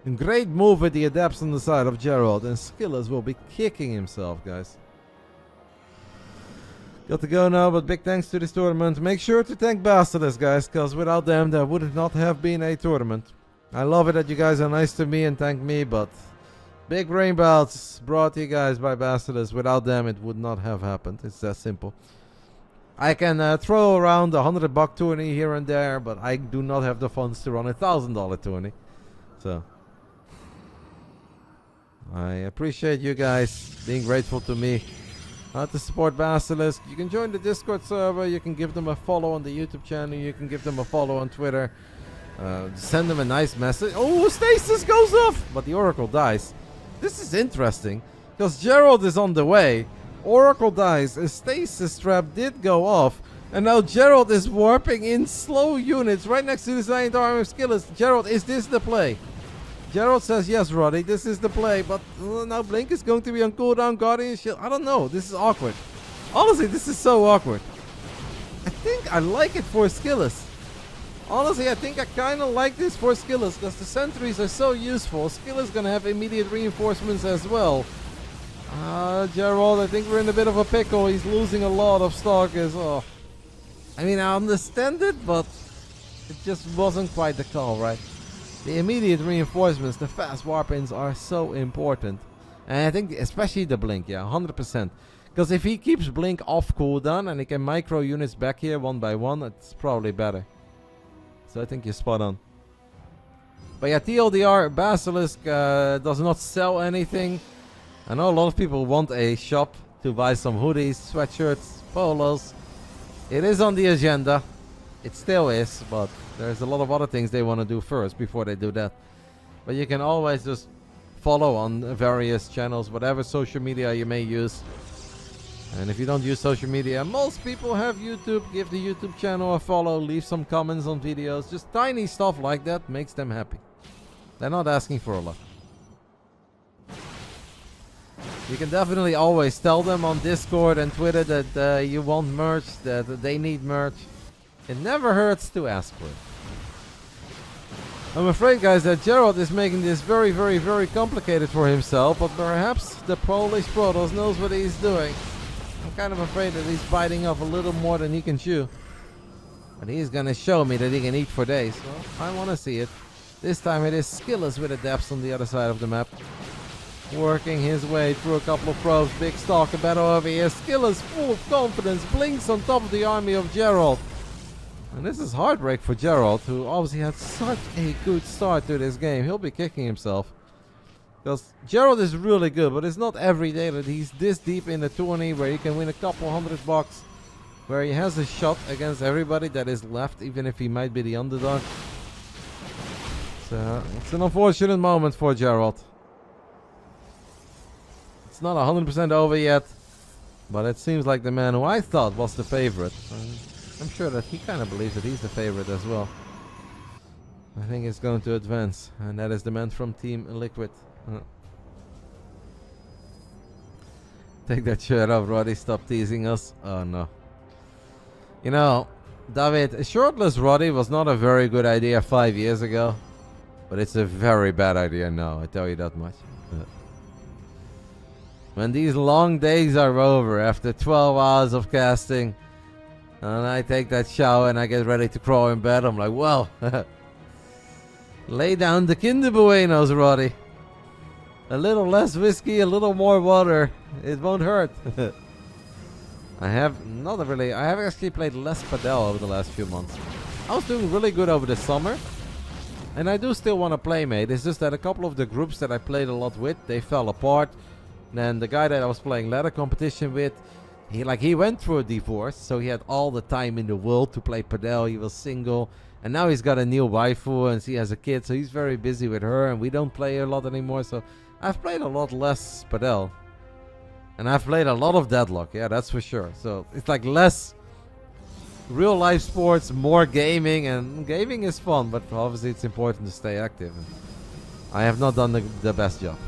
And great move with the adepts on the side of Gerald, and SKillous will be kicking himself, guys. Got to go now, but big thanks to this tournament. Make sure to thank BASILISK, guys, because without them there would not have been a tournament. I love it that you guys are nice to me and thank me, but Big Brain Bouts brought to you guys by BASILISK. Without them it would not have happened. It's that simple. I can throw around $100 tourney here and there, but I do not have the funds to run $1,000 tourney. So I appreciate you guys being grateful to me to support BASILISK. You can join the Discord server. You can give them a follow on the YouTube channel. You can give them a follow on Twitter. Send them a nice message. Oh, Stasis goes off! But the Oracle dies. This is interesting, because Gerald is on the way. Oracle dies. A Stasis trap did go off. And now Gerald is warping in slow units right next to the giant army of SKillous. Gerald, is this the play? Gerald says, yes, Roddy, this is the play. But now Blink is going to be on cooldown, Guardian Shield. I don't know. This is awkward. Honestly, this is so awkward. I think I like it for SKillous. Honestly, I think I kind of like this for SKillous, because the sentries are so useful. SKillous is going to have immediate reinforcements as well. Gerald, I think we're in a bit of a pickle. He's losing a lot of stalkers. Oh. I mean, I understand it, but it just wasn't quite the call, right? The immediate reinforcements, the fast warp-ins are so important. And I think especially the blink, yeah, 100%. Because if he keeps blink off cooldown and he can micro units back here one by one, it's probably better. So I think you're spot on. But yeah, TLDR, Basilisk does not sell anything. I know a lot of people want a shop to buy some hoodies, sweatshirts, polos. It is on the agenda. It still is, but there's a lot of other things they want to do first before they do that. But you can always just follow on various channels, whatever social media you may use. And if you don't use social media, most people have YouTube. Give the YouTube channel a follow, leave some comments on videos. Just tiny stuff like that makes them happy. They're not asking for a lot. You can definitely always tell them on Discord and Twitter that you want merch, that they need merch. It never hurts to ask for it. I'm afraid, guys, that Gerald is making this very, very, very complicated for himself, but perhaps the Polish Protoss knows what he's doing. I'm kind of afraid that he's biting off a little more than he can chew. But he's gonna show me that he can eat for days. Well, I wanna see it. This time it is SKillous with the depths on the other side of the map. Working his way through a couple of probes. Big Stalker battle over here. SKillous full of confidence. Blinks on top of the army of Gerald. And this is heartbreak for Gerald, who obviously had such a good start to this game. He'll be kicking himself. Because Gerald is really good, but it's not every day that he's this deep in the tourney where he can win a couple $100, where he has a shot against everybody that is left, even if he might be the underdog. So it's an unfortunate moment for Gerald. It's not 100% over yet, but it seems like the man who I thought was the favorite. I'm sure that he kind of believes that he's the favorite as well. I think it's going to advance, and that is the man from Team Liquid. Take that shirt off, Roddy. Stop teasing us. Oh no. You know, David, a shirtless Roddy was not a very good idea 5 years ago, but it's a very bad idea now, I tell you that much. When these long days are over after 12 hours of casting, and I take that shower and I get ready to crawl in bed, I'm like, well, lay down the Kinder Buenos, Roddy. A little less whiskey, a little more water. It won't hurt. I have actually played less padel over the last few months. I was doing really good over the summer. And I do still want to play, mate. It's just that a couple of the groups that I played a lot with, they fell apart. And the guy that I was playing ladder competition with, he went through a divorce, so he had all the time in the world to play padel. He was single, and now he's got a new waifu, and she has a kid, so he's very busy with her, and we don't play a lot anymore. So I've played a lot less padel, and I've played a lot of deadlock. Yeah, that's for sure. So it's like less real life sports, more gaming, and gaming is fun, but obviously it's important to stay active. And I have not done the best job.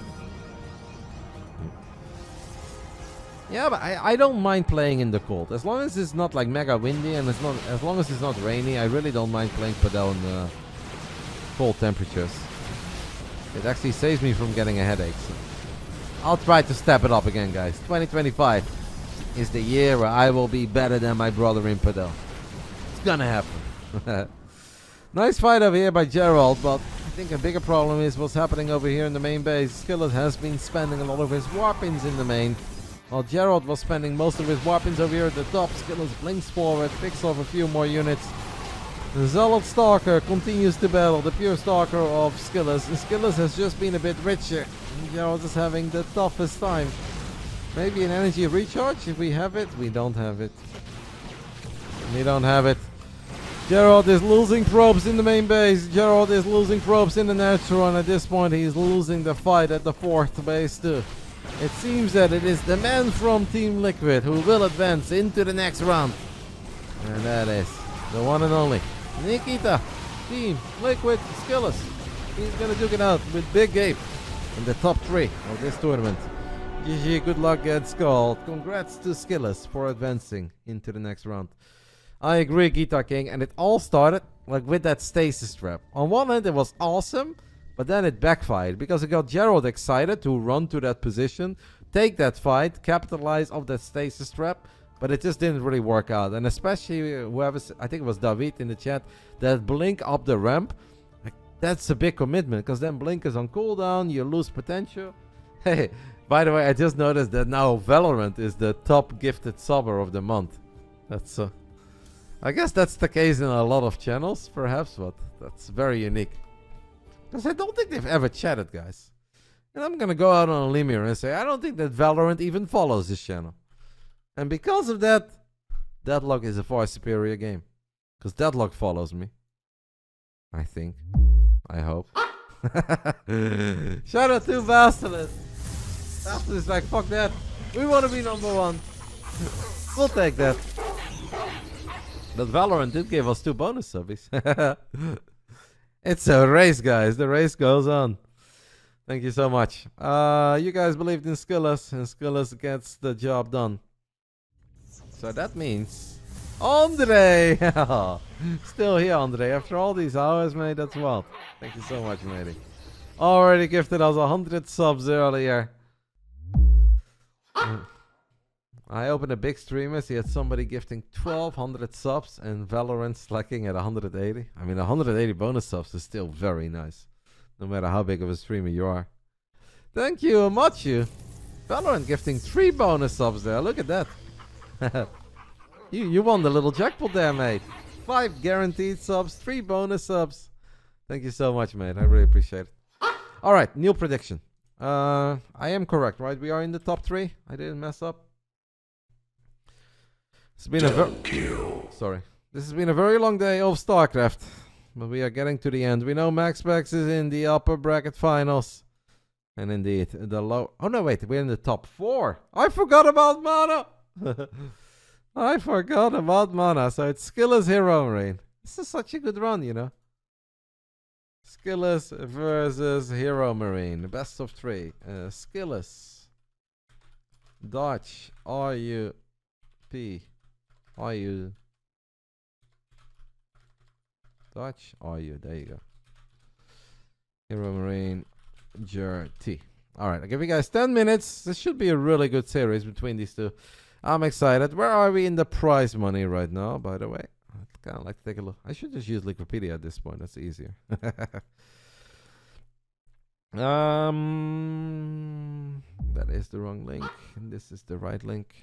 Yeah, but I don't mind playing in the cold. As long as it's not like mega windy and as long as it's not rainy, I really don't mind playing padel in the cold temperatures. It actually saves me from getting a headache. So I'll try to step it up again, guys. 2025 is the year where I will be better than my brother in padel. It's gonna happen. Nice fight over here by Gerald, but I think a bigger problem is what's happening over here in the main base. SKillous has been spending a lot of his warpings in the main, while Gerald was spending most of his warpings over here at the top. SKillous blinks forward, picks off a few more units. The Zealot Stalker continues to battle, the pure Stalker of SKillous. And SKillous has just been a bit richer. And Gerald is having the toughest time. Maybe an energy recharge if we have it. We don't have it. We don't have it. Gerald is losing probes in the main base. Gerald is losing probes in the natural, and at this point he's losing the fight at the fourth base too. It seems that it is the man from Team Liquid who will advance into the next round. And that is the one and only Nikita. Team Liquid SKillous. He's gonna duke it out with Big Gabe in the top 3 of this tournament. GG, good luck, get skull. Congrats to SKillous for advancing into the next round. I agree, Guitar King, and it all started like with that stasis trap. On one hand, it was awesome, but then it backfired because it got Gerald excited to run to that position, take that fight, capitalize off that stasis trap, but it just didn't really work out. And especially whoever, I think it was David in the chat, that blink up the ramp, like, that's a big commitment because then blink is on cooldown, you lose potential. Hey, by the way, I just noticed that now Valorant is the top gifted subber of the month. That's I guess that's the case in a lot of channels, perhaps, but that's very unique. Because I don't think they've ever chatted, guys. And I'm gonna go out on a limb here and say I don't think that Valorant even follows this channel. And because of that, Deadlock is a far superior game. Because Deadlock follows me. I think. I hope. Shout out to Basilis. Basilis is like, fuck that. We want to be #1. We'll take that. But Valorant did give us 2 bonus subbies. It's a race, guys. The race goes on. Thank you so much. You guys believed in SKillous, and SKillous gets the job done. So that means Andre! Still here, Andre. After all these hours, mate, that's wild. Thank you so much, matey. Already gifted us 100 subs earlier. I opened a big streamer, he had somebody gifting 1200 subs and Valorant slacking at 180. I mean, 180 bonus subs is still very nice, no matter how big of a streamer you are. Thank you, Machu. Valorant gifting 3 bonus subs there. Look at that. You won the little jackpot there, mate. 5 guaranteed subs, 3 bonus subs. Thank you so much, mate. I really appreciate it. All right, new prediction. I am correct, right? We are in the top 3. I didn't mess up. It's been This has been a very long day of StarCraft, but we are getting to the end. We know MaxPax is in the upper bracket finals, and indeed the low. Oh no, wait, we're in the top 4. I forgot about Mana. I forgot about Mana. So it's SKillous, HeroMarine. This is such a good run, you know. SKillous versus HeroMarine, best of 3. SKillous, Dodge, RUP. Are you Dutch? Are you? There you go. HeroMarine JRT. Alright, I'll give you guys 10 minutes. This should be a really good series between these two. I'm excited. Where are we in the prize money right now, by the way? I'd kind of like to take a look. I should just use Wikipedia at this point. That's easier. That is the wrong link. And this is the right link.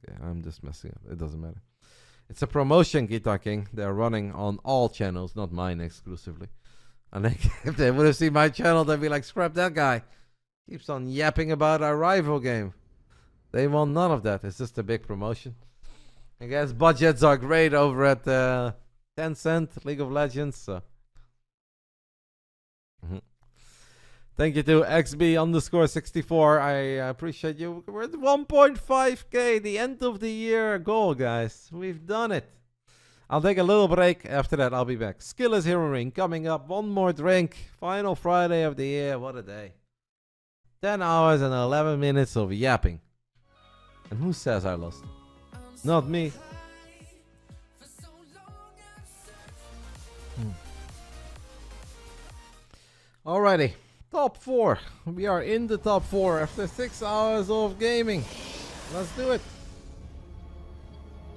Okay, I'm just messing up. It doesn't matter. It's a promotion, Guitar King. They're running on all channels, not mine exclusively. And if they would have seen my channel, they'd be like, scrap that guy. Keeps on yapping about our rival game. They want none of that. It's just a big promotion. I guess budgets are great over at Tencent, League of Legends. So. Thank you to XB_64. I appreciate you. We're at 1.5k, the end of the year goal, guys. We've done it. I'll take a little break. After that, I'll be back. SKillous HeroMarine coming up. One more drink. Final Friday of the year. What a day. 10 hours and 11 minutes of yapping. And who says I lost? Not me. Alrighty. Top 4. We are in the top 4 after 6 hours of gaming. Let's do it.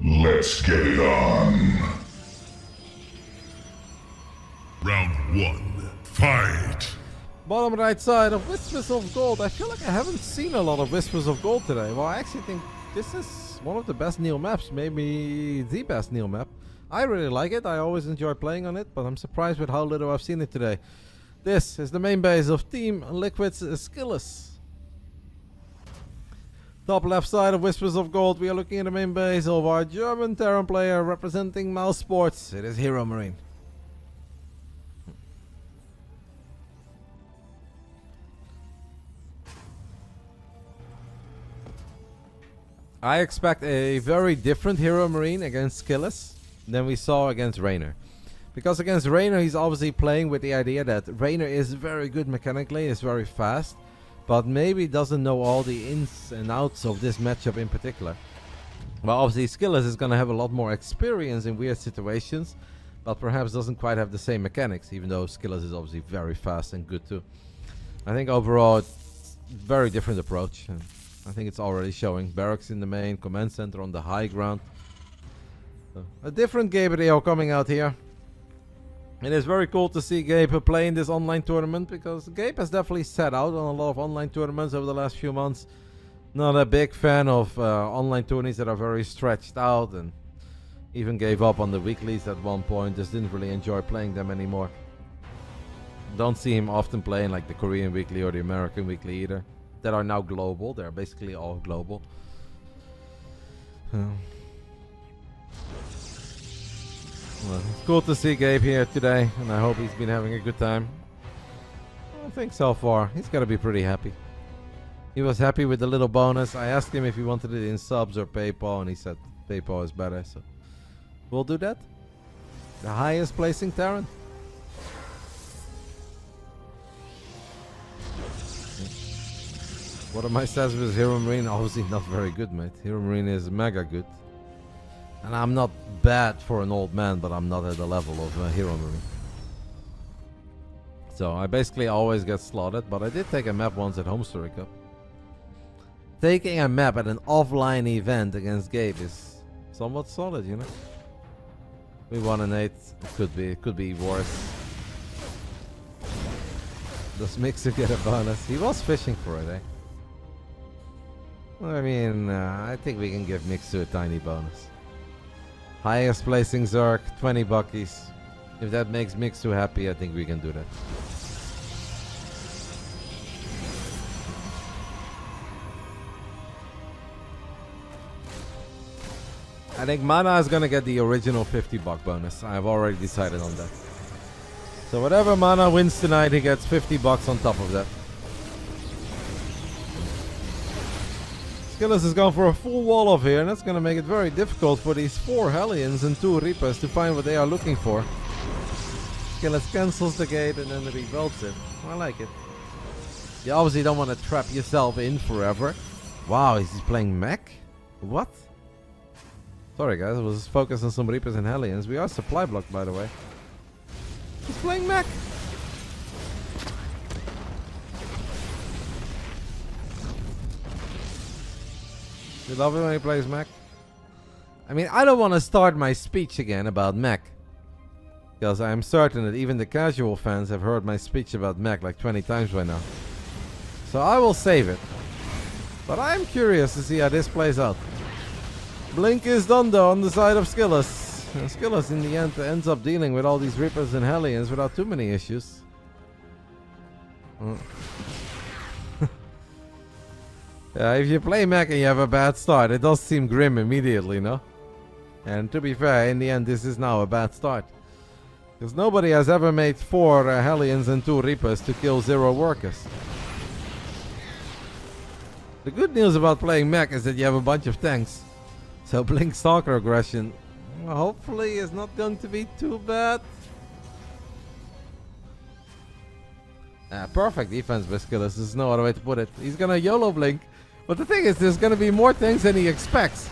Let's get it on. Round 1. Fight! Bottom right side of Whispers of Gold. I feel like I haven't seen a lot of Whispers of Gold today. Well, I actually think this is one of the best Neil maps. Maybe the best Neil map. I really like it. I always enjoy playing on it, but I'm surprised with how little I've seen it today. This is the main base of Team Liquid's SKillous. Top left side of Whispers of Gold, we are looking at the main base of our German Terran player representing Mouse Sports. It is HeroMarine. I expect a very different HeroMarine against SKillous than we saw against Reynor. Because against Reynor, he's obviously playing with the idea that Reynor is very good mechanically, is very fast, but maybe doesn't know all the ins and outs of this matchup in particular. Well, obviously SKillous is going to have a lot more experience in weird situations, but perhaps doesn't quite have the same mechanics, even though SKillous is obviously very fast and good too. I think overall it's a very different approach. And I think it's already showing. Barracks in the main, command center on the high ground. So, a different Gabriel coming out here. It is very cool to see Gabe play in this online tournament, because Gabe has definitely set out on a lot of online tournaments over the last few months. Not a big fan of online tourneys that are very stretched out, and even gave up on the weeklies at one point. Just didn't really enjoy playing them anymore. Don't see him often playing like the Korean weekly or the American weekly either. That are now global. They're basically all global. Well, it's cool to see Gabe here today, and I hope he's been having a good time. I think so far he's got to be pretty happy. He was happy with the little bonus. I asked him if he wanted it in subs or PayPal, and he said PayPal is better, so we'll do that. The highest placing Terran. What are my stats with HeroMarine? Obviously not very good, mate. HeroMarine is mega good. And I'm not bad for an old man, but I'm not at the level of HeroMarine. So I basically always get slotted, but I did take a map once at Home Story Cup. Taking a map at an offline event against Gabe is somewhat solid, you know. We won an 8. It could be worse. Does Mixer get a bonus? He was fishing for it, eh? I mean, I think we can give Mixer a tiny bonus. Highest placing Zerk, 20 buckies. If that makes Mixer happy, I think we can do that. I think Mana is gonna get the original 50 buck bonus. I've already decided on that. So whatever Mana wins tonight, he gets 50 bucks on top of that. SKillous is going for a full wall off here, and that's gonna make it very difficult for these 4 Hellions and 2 Reapers to find what they are looking for. SKillous cancels the gate and then rebuilds it. I like it. You obviously don't want to trap yourself in forever. Wow, is he playing mech? What? Sorry guys, I was focused on some Reapers and Hellions. We are supply blocked, by the way. He's playing mech. You love it when he plays mech? I mean, I don't want to start my speech again about mech, because I am certain that even the casual fans have heard my speech about mech like 20 times by now. So I will save it. But I am curious to see how this plays out. Blink is done though on the side of SKillous. And SKillous in the end ends up dealing with all these Reapers and Hellions without too many issues. Yeah, if you play mech and you have a bad start, it does seem grim immediately, no? And to be fair, in the end this is now a bad start. Because nobody has ever made 4 Hellions and 2 Reapers to kill 0 workers. The good news about playing mech is that you have a bunch of tanks. So Blink Stalker aggression, well, hopefully is not going to be too bad. Perfect defense by SKillous, there's no other way to put it. He's gonna YOLO Blink. But the thing is, there's gonna be more tanks than he expects.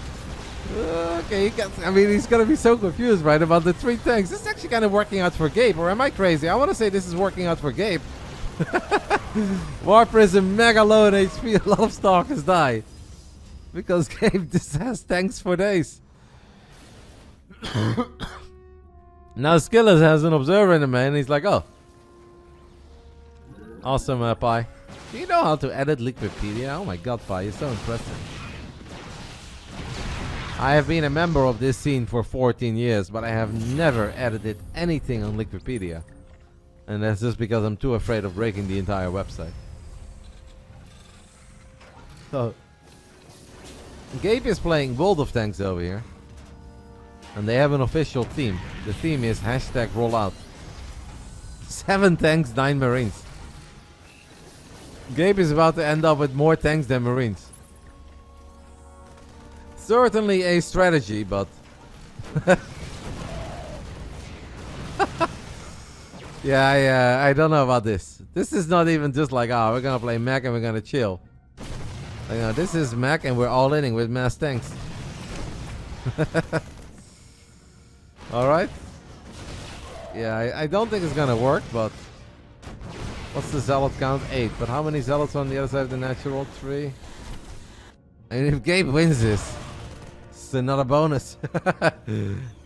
Okay, he's gonna be so confused, right, about the 3 tanks. This is actually kind of working out for Gabe, or am I crazy? I want to say this is working out for Gabe. War Prism mega low in HP, a lot of Stalkers die. Because Gabe just has tanks for days. Now SKillous has an observer in the main, and he's like, oh. Awesome, Pi. Do you know how to edit Liquipedia? Oh my god, Pi, you're so impressive. I have been a member of this scene for 14 years, but I have never edited anything on Liquipedia. And that's just because I'm too afraid of breaking the entire website. So, Gabe is playing World of Tanks over here. And they have an official theme. The theme is #rollout. 7 tanks, 9 Marines. Gabe is about to end up with more tanks than Marines. Certainly a strategy, but... yeah, I don't know about this. This is not even just like, oh, we're gonna play mech and we're gonna chill. Like, no, this is mech and we're all inning with mass tanks. Alright. Yeah, I don't think it's gonna work, but... What's the zealot count? 8. But how many zealots on the other side of the natural? 3. And if Gabe wins this, it's another bonus.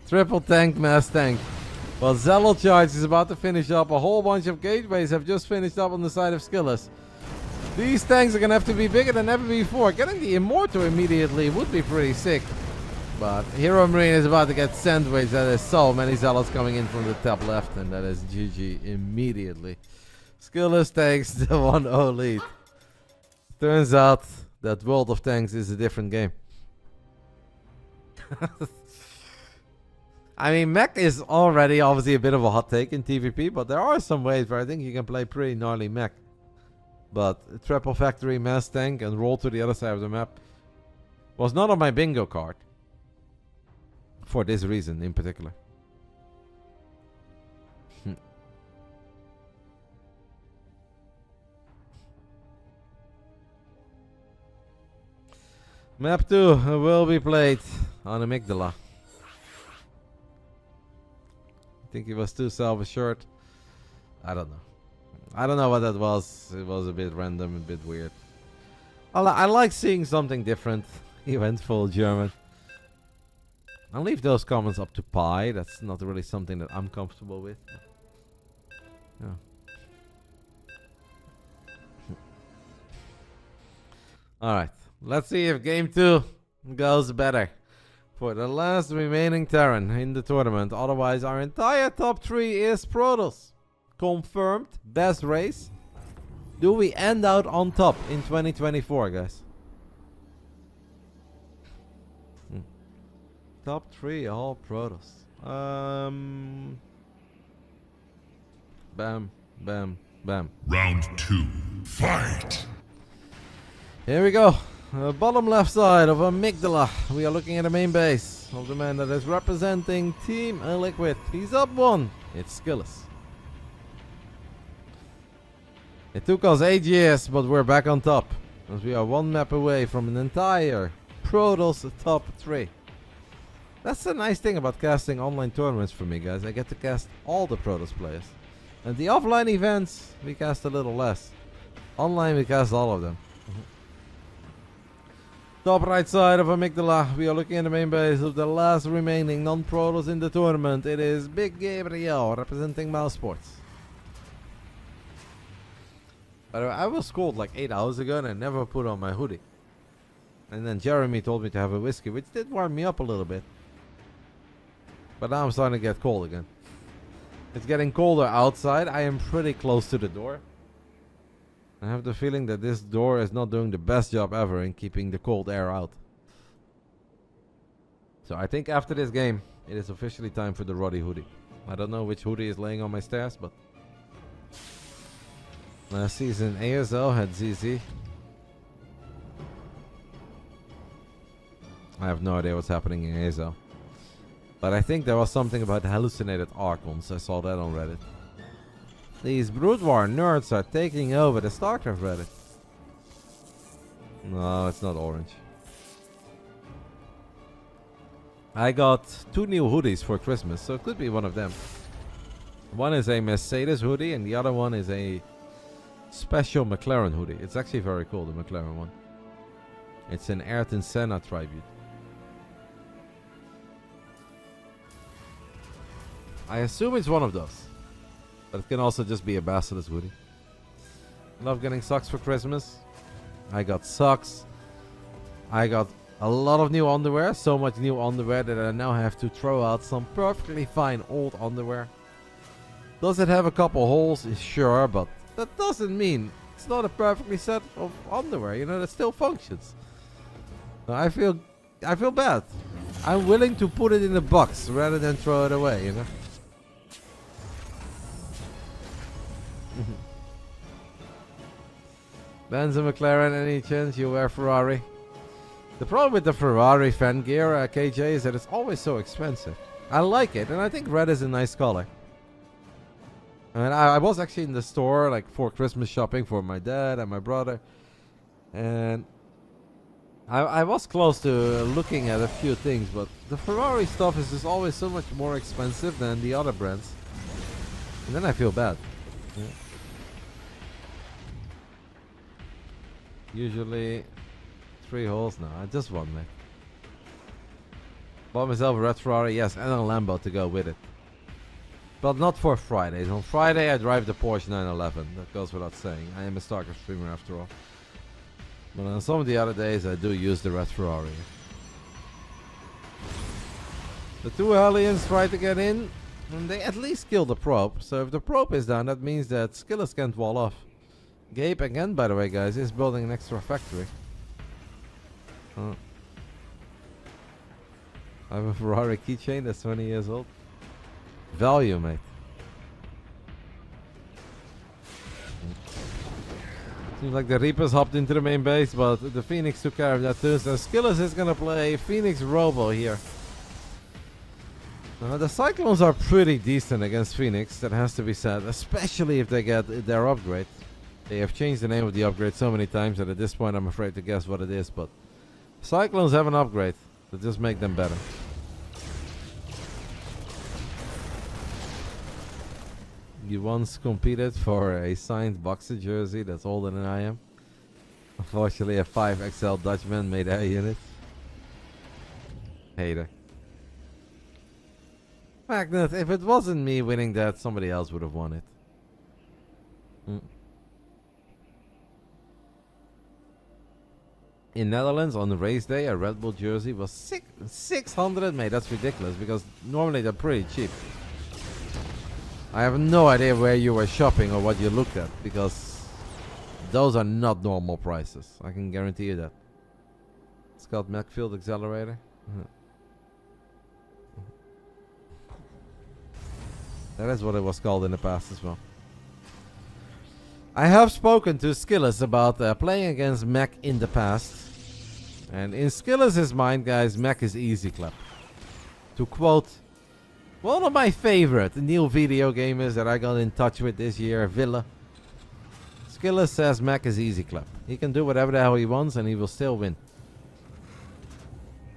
Triple tank, mass tank. Well, Zealot Charge is about to finish up. A whole bunch of gateways have just finished up on the side of SKillous. These tanks are going to have to be bigger than ever before. Getting the Immortal immediately would be pretty sick. But HeroMarine is about to get sandwiched. There is so many Zealots coming in from the top left. And that is GG immediately. SKillous takes the 1-0 lead. Turns out that World of Tanks is a different game. I mean, mech is already obviously a bit of a hot take in TVP. But there are some ways where I think you can play pretty gnarly mech. But Triple Factory, Mass Tank, and Roll to the other side of the map was not on my bingo card. For this reason in particular. Map 2 will be played on Amygdala. I think he was too self-assured. I don't know. I don't know what that was. It was a bit random, a bit weird. I like seeing something different. He went full German. I'll leave those comments up to Pi. That's not really something that I'm comfortable with. Yeah. Alright. Let's see if game 2 goes better for the last remaining Terran in the tournament. Otherwise, our entire top 3 is Protoss. Confirmed. Best race. Do we end out on top in 2024, guys? Top 3 all Protoss. Bam, bam, bam. Round 2. Fight! Here we go. Bottom left side of Amygdala. We are looking at the main base of the man that is representing Team Liquid. He's up 1. It's SKillous. It took us 8 years, but we're back on top. As we are 1 map away from an entire Protoss top 3. That's the nice thing about casting online tournaments for me, guys. I get to cast all the Protoss players. And the offline events, we cast a little less. Online, we cast all of them. Top right side of Amygdala, we are looking at the main base of the last remaining non-Protoss in the tournament. It is Big Gabriel, representing Mouse Sports. By the way, I was cold like 8 hours ago and I never put on my hoodie. And then Jeremy told me to have a whiskey, which did warm me up a little bit. But now I'm starting to get cold again. It's getting colder outside. I am pretty close to the door. I have the feeling that this door is not doing the best job ever in keeping the cold air out. So I think after this game, it is officially time for the Roddy hoodie. I don't know which hoodie is laying on my stairs, but... Last season, ASL had ZZ. I have no idea what's happening in ASL. But I think there was something about hallucinated Archons. I saw that on Reddit. These Brood War nerds are taking over the StarCraft Reddit. No, it's not orange. I got 2 new hoodies for Christmas, so it could be one of them. One is a Mercedes hoodie and the other one is a special McLaren hoodie. It's actually very cool, the McLaren one. It's an Ayrton Senna tribute. I assume it's one of those. But it can also just be a Basilisk hoodie. Love getting socks for Christmas. I got socks. I got a lot of new underwear. So much new underwear that I now have to throw out some perfectly fine old underwear. Does it have a couple holes? Sure, but that doesn't mean it's not a perfectly set of underwear. You know, that still functions. I feel bad. I'm willing to put it in a box rather than throw it away, you know. Benz and McLaren, any chance you wear Ferrari? The problem with the Ferrari fan gear, KJ, is that it's always so expensive. I like it, and I think red is a nice color. And I was actually in the store like for Christmas shopping for my dad and my brother. And I was close to looking at a few things, but the Ferrari stuff is just always so much more expensive than the other brands. And then I feel bad. Yeah. Usually 3 holes now. I just one, man. Bought myself a red Ferrari, yes, and a Lambo to go with it. But not for Fridays. On Friday I drive the Porsche 911. That goes without saying. I am a StarCraft streamer after all. But on some of the other days I do use the red Ferrari. The two aliens try to get in, and they at least kill the probe. So if the probe is down, that means that SKillous can't wall off. Gabe, again, by the way, guys, is building an extra factory. I have a Ferrari keychain that's 20 years old. Value, mate. Seems like the Reapers hopped into the main base, but the Phoenix took care of that too. So SKillous is gonna play Phoenix Robo here. The Cyclones are pretty decent against Phoenix, that has to be said, especially if they get their upgrade. They have changed the name of the upgrade so many times that at this point I'm afraid to guess what it is, but Cyclones have an upgrade to just make them better. You once competed for a signed boxer jersey that's older than I am. Unfortunately, a 5XL Dutchman made air unit. Hater. Magnet, if it wasn't me winning that, somebody else would have won it. In Netherlands, on the race day, a Red Bull jersey was 600, mate. That's ridiculous, because normally they're pretty cheap. I have no idea where you were shopping or what you looked at, because those are not normal prices. I can guarantee you that. Scott Macfield Accelerator. That is what it was called in the past as well. I have spoken to SKillous about playing against Mac in the past. And in SKillous' mind, guys, Mac is easy clap. To quote one of my favorite new video gamers that I got in touch with this year, Villa. SKillous says Mac is easy clap. He can do whatever the hell he wants and he will still win.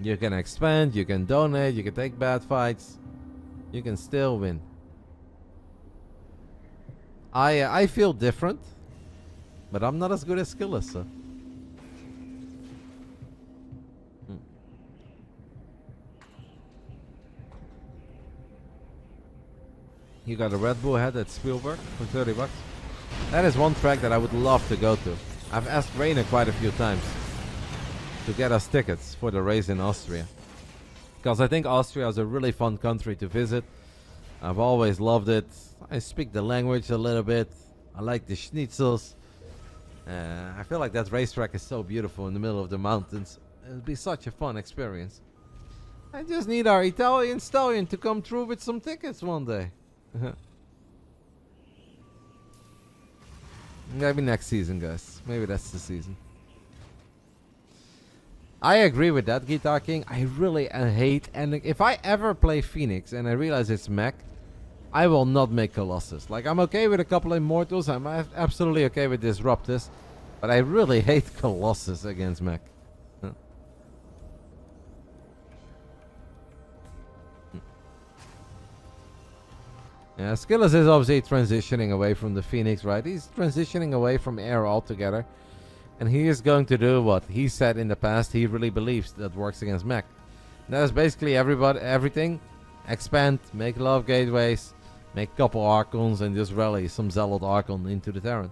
You can expand, you can donate, you can take bad fights. You can still win. I feel different, but I'm not as good as SKillous, so. You got a Red Bull head at Spielberg for 30 bucks. That is one track that I would love to go to. I've asked Reynor quite a few times to get us tickets for the race in Austria. Because I think Austria is a really fun country to visit. I've always loved it. I speak the language a little bit. I like the schnitzels. I feel like that racetrack is so beautiful in the middle of the mountains. It'll be such a fun experience. I just need our Italian stallion to come through with some tickets one day. Maybe next season, guys. Maybe that's the season. I agree with that, Guitar King. I really hate ending. If I ever play Phoenix and I realize it's mech, I will not make Colossus. Like, I'm okay with a couple of Immortals. I'm absolutely okay with Disruptus. But I really hate Colossus against mech. Yeah, SKillous is obviously transitioning away from the Phoenix, right? He's transitioning away from air altogether. And he is going to do what he said in the past he really believes that works against mech. That is basically everything. Expand, make a lot of gateways, make a couple Archons, and just rally some Zealot Archon into the Terran.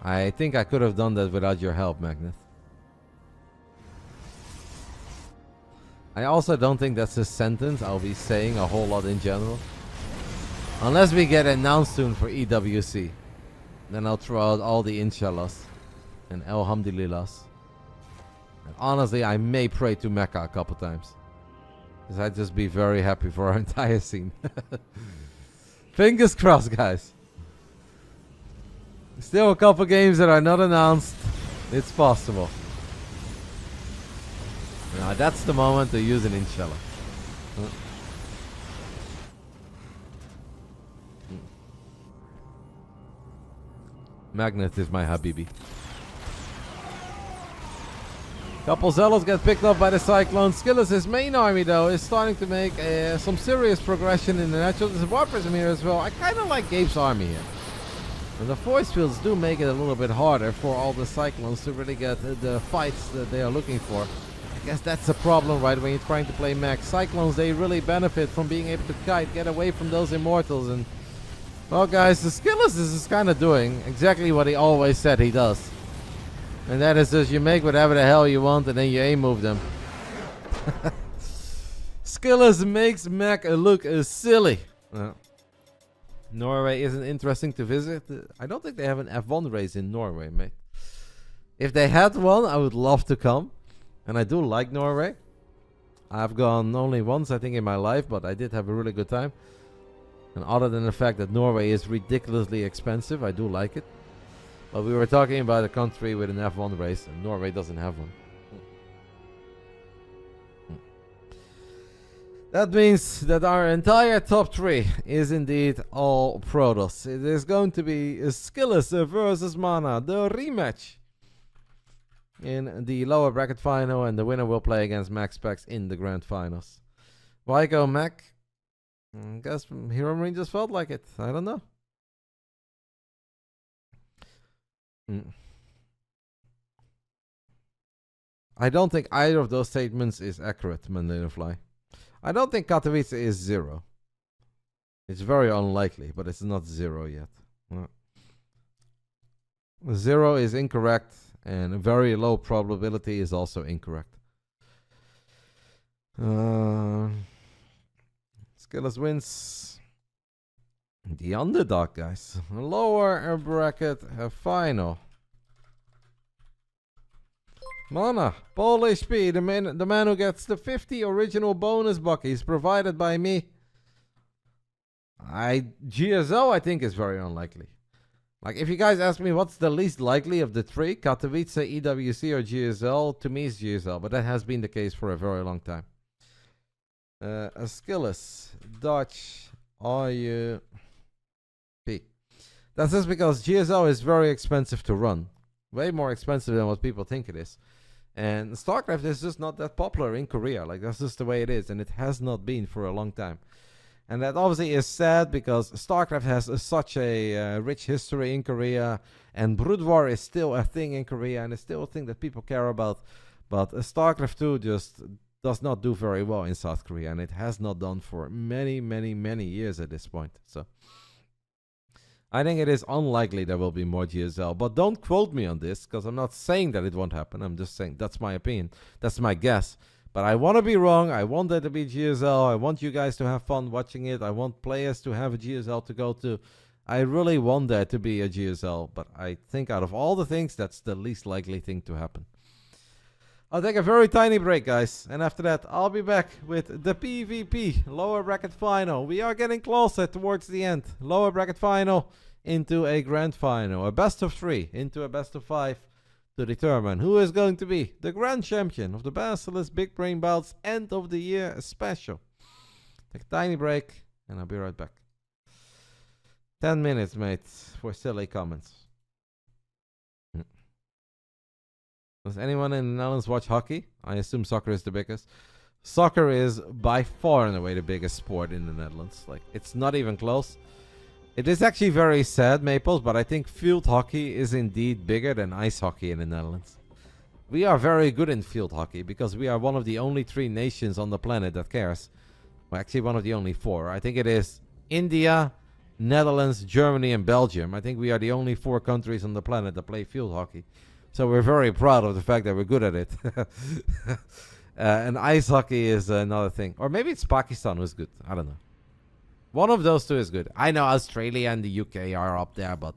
I think I could have done that without your help, Magnet. I also don't think that's a sentence I'll be saying a whole lot in general. Unless we get announced soon for EWC. Then I'll throw out all the Inshallahs and Alhamdulillahs. And honestly, I may pray to Mecca a couple times. Because I'd just be very happy for our entire scene. Fingers crossed, guys. Still a couple games that are not announced. It's possible. Now that's the moment to use an Inshallah. Magnet is my Habibi. Couple Zealots get picked up by the Cyclone. SKillous' main army, though, is starting to make some serious progression in the natural. There's a War Prism here as well. I kind of like Gabe's army here. And the force fields do make it a little bit harder for all the Cyclones to really get the fights that they are looking for. guess that's a problem, right? When you're trying to play mech. Cyclones, they really benefit from being able to kite, get away from those immortals. And, well, guys, the SKillous is kind of doing exactly what he always said he does. And that is just you make whatever the hell you want and then you aim move them. SKillous makes mech look silly. Norway isn't interesting to visit. I don't think they have an F1 race in Norway, mate. If they had one, I would love to come. And I do like Norway. I've gone only once, I think, in my life, but I did have a really good time. And other than the fact that Norway is ridiculously expensive, I do like it. But we were talking about a country with an F1 race, and Norway doesn't have one. That means that our entire top 3 is indeed all Protoss. It is going to be SKillous versus Mana, the rematch in the lower bracket final, and the winner will play against MaxPax in the grand finals. Why go Mac? I guess HeroMarine just felt like it. I don't know. I don't think either of those statements is accurate, Mandanafly. I don't think Katowice is 0. It's very unlikely, but it's not 0 yet. No. 0 is incorrect, and a very low probability is also incorrect. SKillous wins the underdog, guys. Lower bracket final. Mana, Paul HP, the man who gets the 50 original bonus buckies provided by me. GSO, I think, is very unlikely. Like, if you guys ask me what's the least likely of the 3, Katowice, EWC, or GSL, to me it's GSL, but that has been the case for a very long time. SKillous, Dutch, RUP. That's just because GSL is very expensive to run. Way more expensive than what people think it is. And StarCraft is just not that popular in Korea. Like, that's just the way it is, and it has not been for a long time. And that obviously is sad because StarCraft has such a rich history in Korea, and Brood War is still a thing in Korea, and it's still a thing that people care about. But StarCraft 2 just does not do very well in South Korea, and it has not done for many, many, many years at this point. So I think it is unlikely there will be more GSL. But don't quote me on this, because I'm not saying that it won't happen. I'm just saying that's my opinion. That's my guess. But I want to be wrong. I want there to be GSL. I want you guys to have fun watching it. I want players to have a GSL to go to. I really want there to be a GSL. But I think out of all the things, that's the least likely thing to happen. I'll take a very tiny break, guys. And after that, I'll be back with the PvP lower bracket final. We are getting closer towards the end. Lower bracket final into a grand final. A best of 3 into a best of 5. To determine who is going to be the grand champion of the BASILISK Big Brain Bouts end of the year special. Take a tiny break and I'll be right back. 10 minutes, mates, for silly comments. Does anyone in the Netherlands watch hockey? I assume soccer is the biggest. Soccer is by far and away the biggest sport in the Netherlands. Like, it's not even close. It is actually very sad, Maples, but I think field hockey is indeed bigger than ice hockey in the Netherlands. We are very good in field hockey because we are one of the only 3 nations on the planet that cares. Well, actually one of the only 4. I think it is India, Netherlands, Germany, and Belgium. I think we are the only 4 countries on the planet that play field hockey. So we're very proud of the fact that we're good at it. And ice hockey is another thing. Or maybe it's Pakistan who's good. I don't know. One of those 2 is good. I know Australia and the UK are up there, but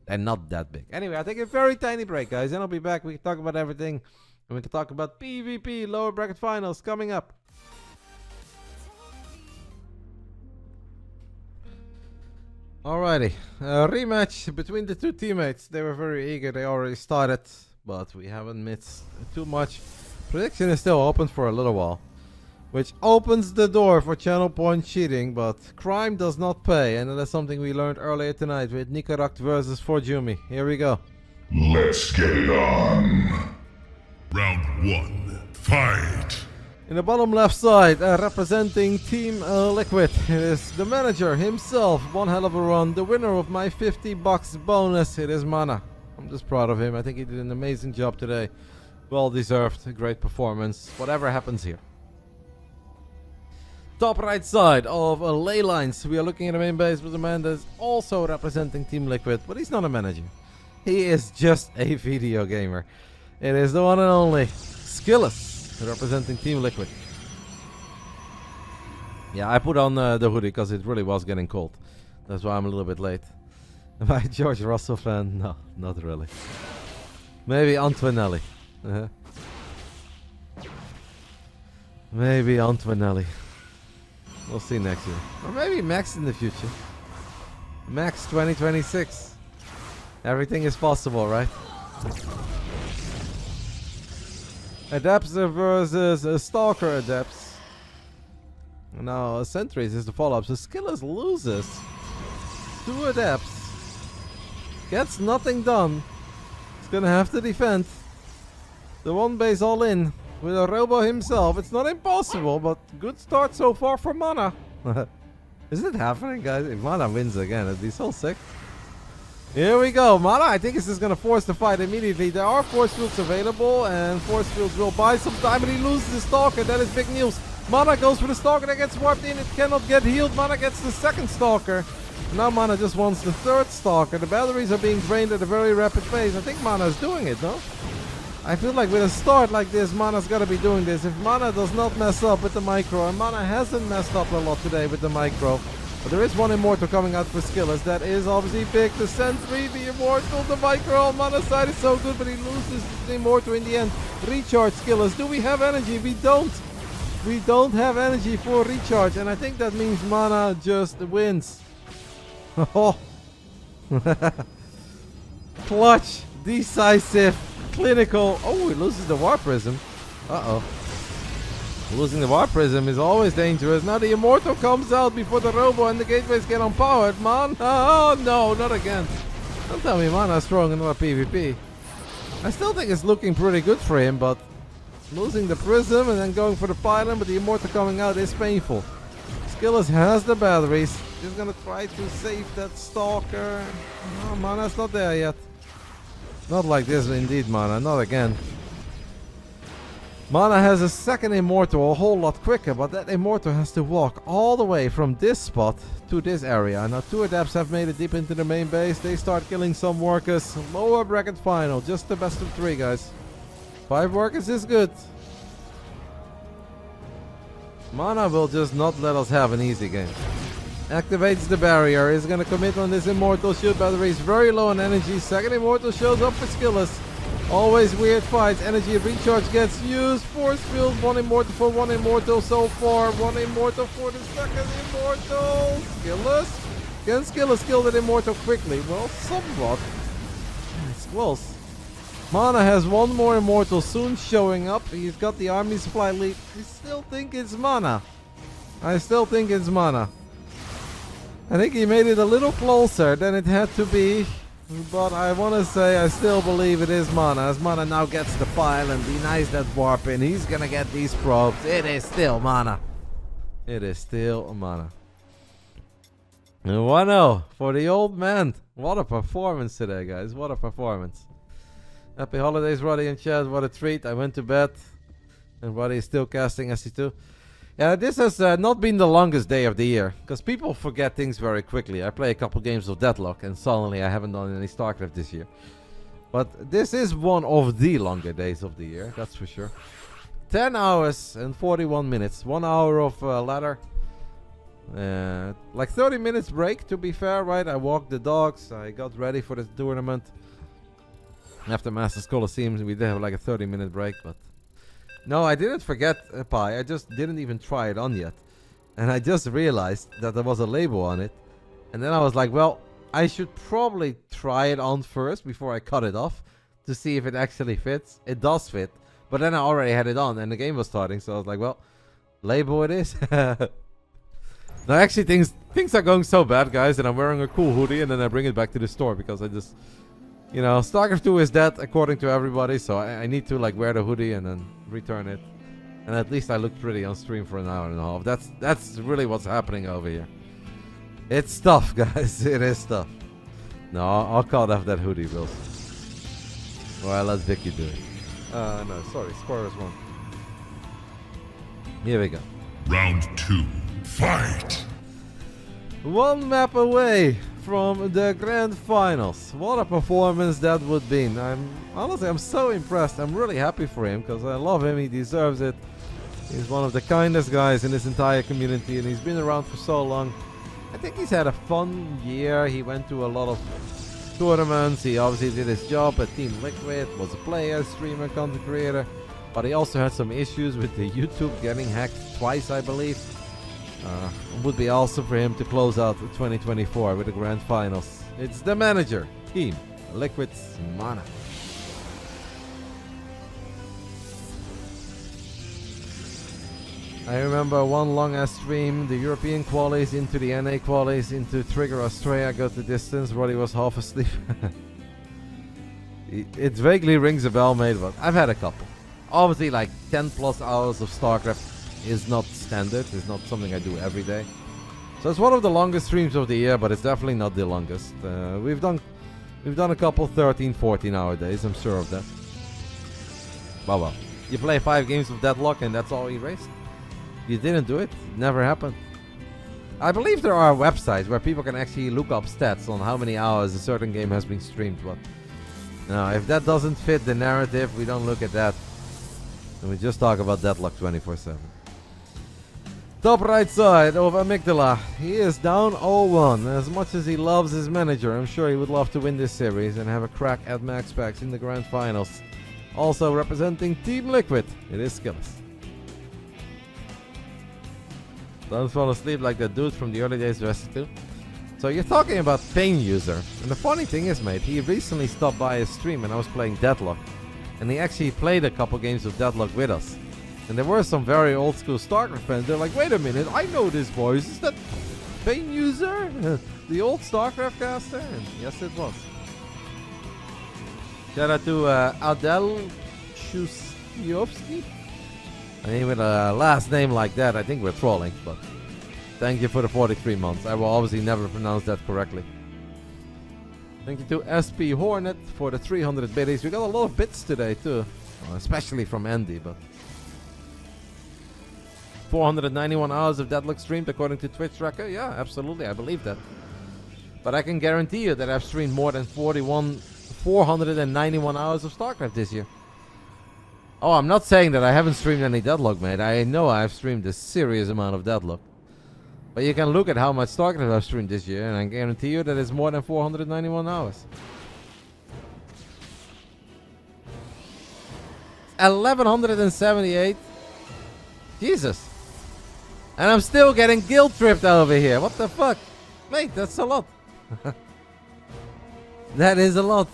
they're not that big. Anyway, I'll take a very tiny break, guys. Then I'll be back. We can talk about everything. And we can talk about PvP lower bracket finals coming up. Alrighty. Rematch between the 2 teammates. They were very eager. They already started, but we haven't missed too much. Prediction is still open for a little while, which opens the door for channel point cheating, but crime does not pay, and that's something we learned earlier tonight with Nicorakt versus Forjumi. Here we go. Let's get it on. Round 1. Fight! In the bottom left side, representing Team Liquid, it is the manager himself. One hell of a run. The winner of my 50 bucks bonus, it is Mana. I'm just proud of him. I think he did an amazing job today. Well deserved, great performance, whatever happens here. Top right side of ley lines, we are looking at the main base with a man that is also representing Team Liquid, but he's not a manager. He is just a video gamer. It is the one and only SKillous representing Team Liquid. Yeah, I put on the hoodie because it really was getting cold. That's why I'm a little bit late. Am I a George Russell fan? No, not really. Maybe Antonelli. Maybe Antonelli. We'll see next year. Or maybe Max in the future. Max 2026. Everything is possible, right? Adepts versus Stalker Adepts. Now, Sentries is the follow-up. So SKillous loses 2 Adepts. Gets nothing done. He's gonna have to defend. The one base all in. With a Robo himself. It's not impossible, but good start so far for Mana. Is it happening, guys? If Mana wins again, it'd be so sick. Here we go. Mana, I think, is just going to force the fight immediately. There are force fields available, and force fields will buy some time, and he loses the Stalker. That is big news. Mana goes for the Stalker that gets warped in. It cannot get healed. Mana gets the second Stalker. Now Mana just wants the third Stalker. The batteries are being drained at a very rapid pace. I think Mana is doing it, no? I feel like with a start like this, Mana's got to be doing this. If Mana does not mess up with the micro, and Mana hasn't messed up a lot today with the micro, but there is one Immortal coming out for SKillous. That is obviously big. The Sentry, the Immortal, the micro on Mana's side is so good, but he loses the Immortal in the end. Recharge SKillous. Do we have energy? We don't. We don't have energy for recharge, and I think that means Mana just wins. Oh. Clutch. Decisive. Clinical. Oh, he loses the War Prism. Uh-oh. Losing the War Prism is always dangerous. Now the Immortal comes out before the Robo and the gateways get unpowered. Mana. Oh, no, not again. Don't tell me Mana's throwing another PvP. I still think it's looking pretty good for him, but losing the Prism and then going for the Pylon, but the Immortal coming out is painful. SKillous has the batteries. He's gonna try to save that Stalker. Oh, Mana's not there yet. Not like this indeed, Mana. Not again. Mana has a second Immortal a whole lot quicker, but that Immortal has to walk all the way from this spot to this area. Now 2 Adepts have made it deep into the main base. They start killing some workers. Lower bracket final. Just the best of 3, guys. 5 workers is good. Mana will just not let us have an easy game. Activates the barrier, is gonna commit on this Immortal. Shield battery is very low on energy. Second Immortal shows up for SKillous. Always weird fights. Energy recharge gets used. Force field, 1 Immortal for 1 Immortal so far. 1 Immortal for the second Immortal. SKillous. Can SKillous kill that Immortal quickly? Well, somewhat. It's close. Mana has 1 more Immortal soon showing up. He's got the army supply lead. I still think it's Mana. I still think it's Mana. I think he made it a little closer than it had to be, but I want to say I still believe it is Mana. As Mana now gets the pile and denies that warp in, he's gonna get these probes. It is still Mana. It is still Mana. And 1-0 for the old man. What a performance today, guys. What a performance. Happy holidays, Roddy and chat. What a treat. I went to bed, and Roddy is still casting SC2. Yeah, this has not been the longest day of the year, because people forget things very quickly. I play a couple games of Deadlock, and suddenly I haven't done any StarCraft this year. But this is one of the longer days of the year, that's for sure. 10 hours and 41 minutes. 1 hour of ladder. Like 30 minutes break, to be fair, right? I walked the dogs, I got ready for the tournament. After Masters Colosseum, we did have like a 30-minute break, but... No, I didn't forget Pi. I just didn't even try it on yet. And I just realized that there was a label on it. And then I was like, well, I should probably try it on first before I cut it off to see if it actually fits. It does fit. But then I already had it on and the game was starting. So I was like, well, label it is. No, actually things are going so bad, guys, that I'm wearing a cool hoodie and then I bring it back to the store because I just... You know, StarCraft 2 is dead according to everybody, so I need to like wear the hoodie and then return it. And at least I look pretty on stream for an hour and a half. That's really what's happening over here. It's tough, guys. It is tough. No, I'll cut off that hoodie, Wilson. Well, let Vicky do it. No, sorry, score is wrong. Here we go. Round 2. Fight! One map away from the grand finals. What a performance that would be. I'm so impressed. I'm really happy for him because I love him. He deserves it. He's one of the kindest guys in this entire community and he's been around for so long. I think he's had a fun year. He went to a lot of tournaments. He obviously did his job at Team Liquid, was a player, streamer, content creator. But he also had some issues with the YouTube getting hacked twice, I believe. It would be awesome for him to close out 2024 with the grand finals. It's the manager, Team Liquid's Mana. I remember one long ass stream, the European qualies into the NA qualies into Trigger Australia got the distance. Roddy was half asleep. It vaguely rings a bell, mate, but I've had a couple. Obviously, like 10 plus hours of StarCraft is not standard. It's not something I do every day. So it's one of the longest streams of the year, but it's definitely not the longest. We've done a couple 13, 14 hour days. I'm sure of that. Well, you play 5 games of Deadlock and that's all erased. You didn't do it. It never happened. I believe there are websites where people can actually look up stats on how many hours a certain game has been streamed. But no, if that doesn't fit the narrative, we don't look at that. And we just talk about Deadlock 24/7. Top right side of Amygdala. He is down 0-1. As much as he loves his manager, I'm sure he would love to win this series and have a crack at MaxPax in the grand finals. Also representing Team Liquid, it is SKillous. Don't fall asleep like that dude from the early days of SC2. So you're talking about Pain User. And the funny thing is, mate, he recently stopped by his stream and I was playing Deadlock. And he actually played a couple games of Deadlock with us. And there were some very old school StarCraft fans. They're like, wait a minute, I know this voice. Is that Pain User? The old StarCraft caster? And yes, it was. Shout out to Adel Shustiovsky. I mean, with a last name like that, I think we're trolling. But thank you for the 43 months. I will obviously never pronounce that correctly. Thank you to SP Hornet for the 300 biddies. We got a lot of bits today too. Especially from Andy, but 491 hours of Deadlock streamed according to Twitch tracker. Yeah, absolutely, I believe that. But I can guarantee you that I've streamed more than 491 hours of StarCraft this year. Oh, I'm not saying that I haven't streamed any Deadlock, mate. I know I've streamed a serious amount of Deadlock. But you can look at how much StarCraft I've streamed this year, and I guarantee you that it's more than 491 hours. 1178. Jesus. And I'm still getting guilt tripped over here. What the fuck? Mate, that's a lot. That is a lot.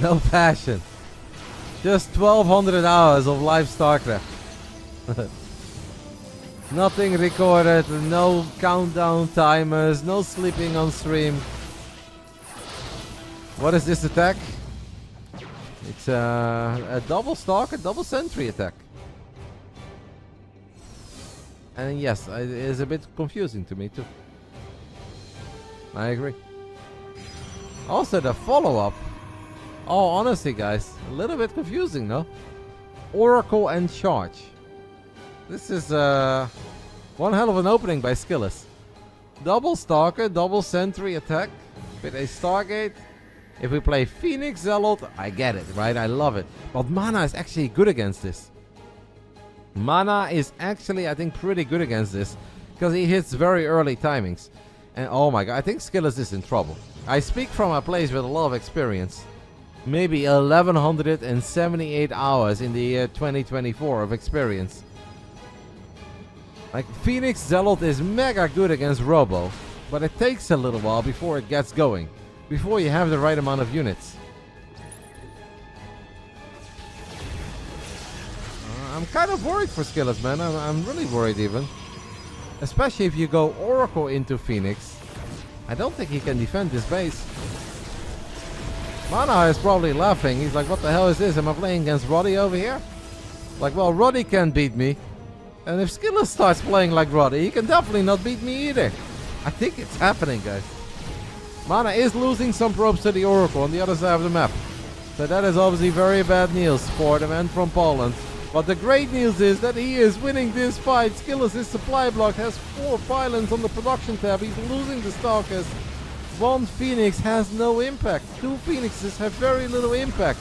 No passion. Just 1200 hours of live StarCraft. Nothing recorded, no countdown timers, no sleeping on stream. What is this attack? It's a double stalker, double sentry attack. And yes, it is a bit confusing to me too. I agree. Also the follow-up. Oh, honestly, guys, a little bit confusing, no? Oracle and Charge. This is one hell of an opening by SKillous. Double Stalker, double Sentry attack with a Stargate. If we play Phoenix Zealot, I get it, right? I love it. But Mana is actually good against this. Mana is actually, I think, pretty good against this because he hits very early timings. And oh my god, I think SKillous is in trouble. I speak from a place with a lot of experience. Maybe 1178 hours in the year 2024 of experience. Like, Phoenix Zealot is mega good against Robo, but it takes a little while before it gets going, before you have the right amount of units. I'm kind of worried for SKillous, man. I'm really worried even. Especially if you go Oracle into Phoenix. I don't think he can defend this base. Mana is probably laughing. He's like, what the hell is this? Am I playing against Roddy over here? Like, well, Roddy can't beat me. And if SKillous starts playing like Roddy, he can definitely not beat me either. I think it's happening, guys. Mana is losing some probes to the Oracle on the other side of the map. So that is obviously very bad news for the man from Poland. But the great news is that he is winning this fight. SKillous' supply block has 4 pylons on the production tab. He's losing the Stalkers. 1 Phoenix has no impact. 2 Phoenixes have very little impact.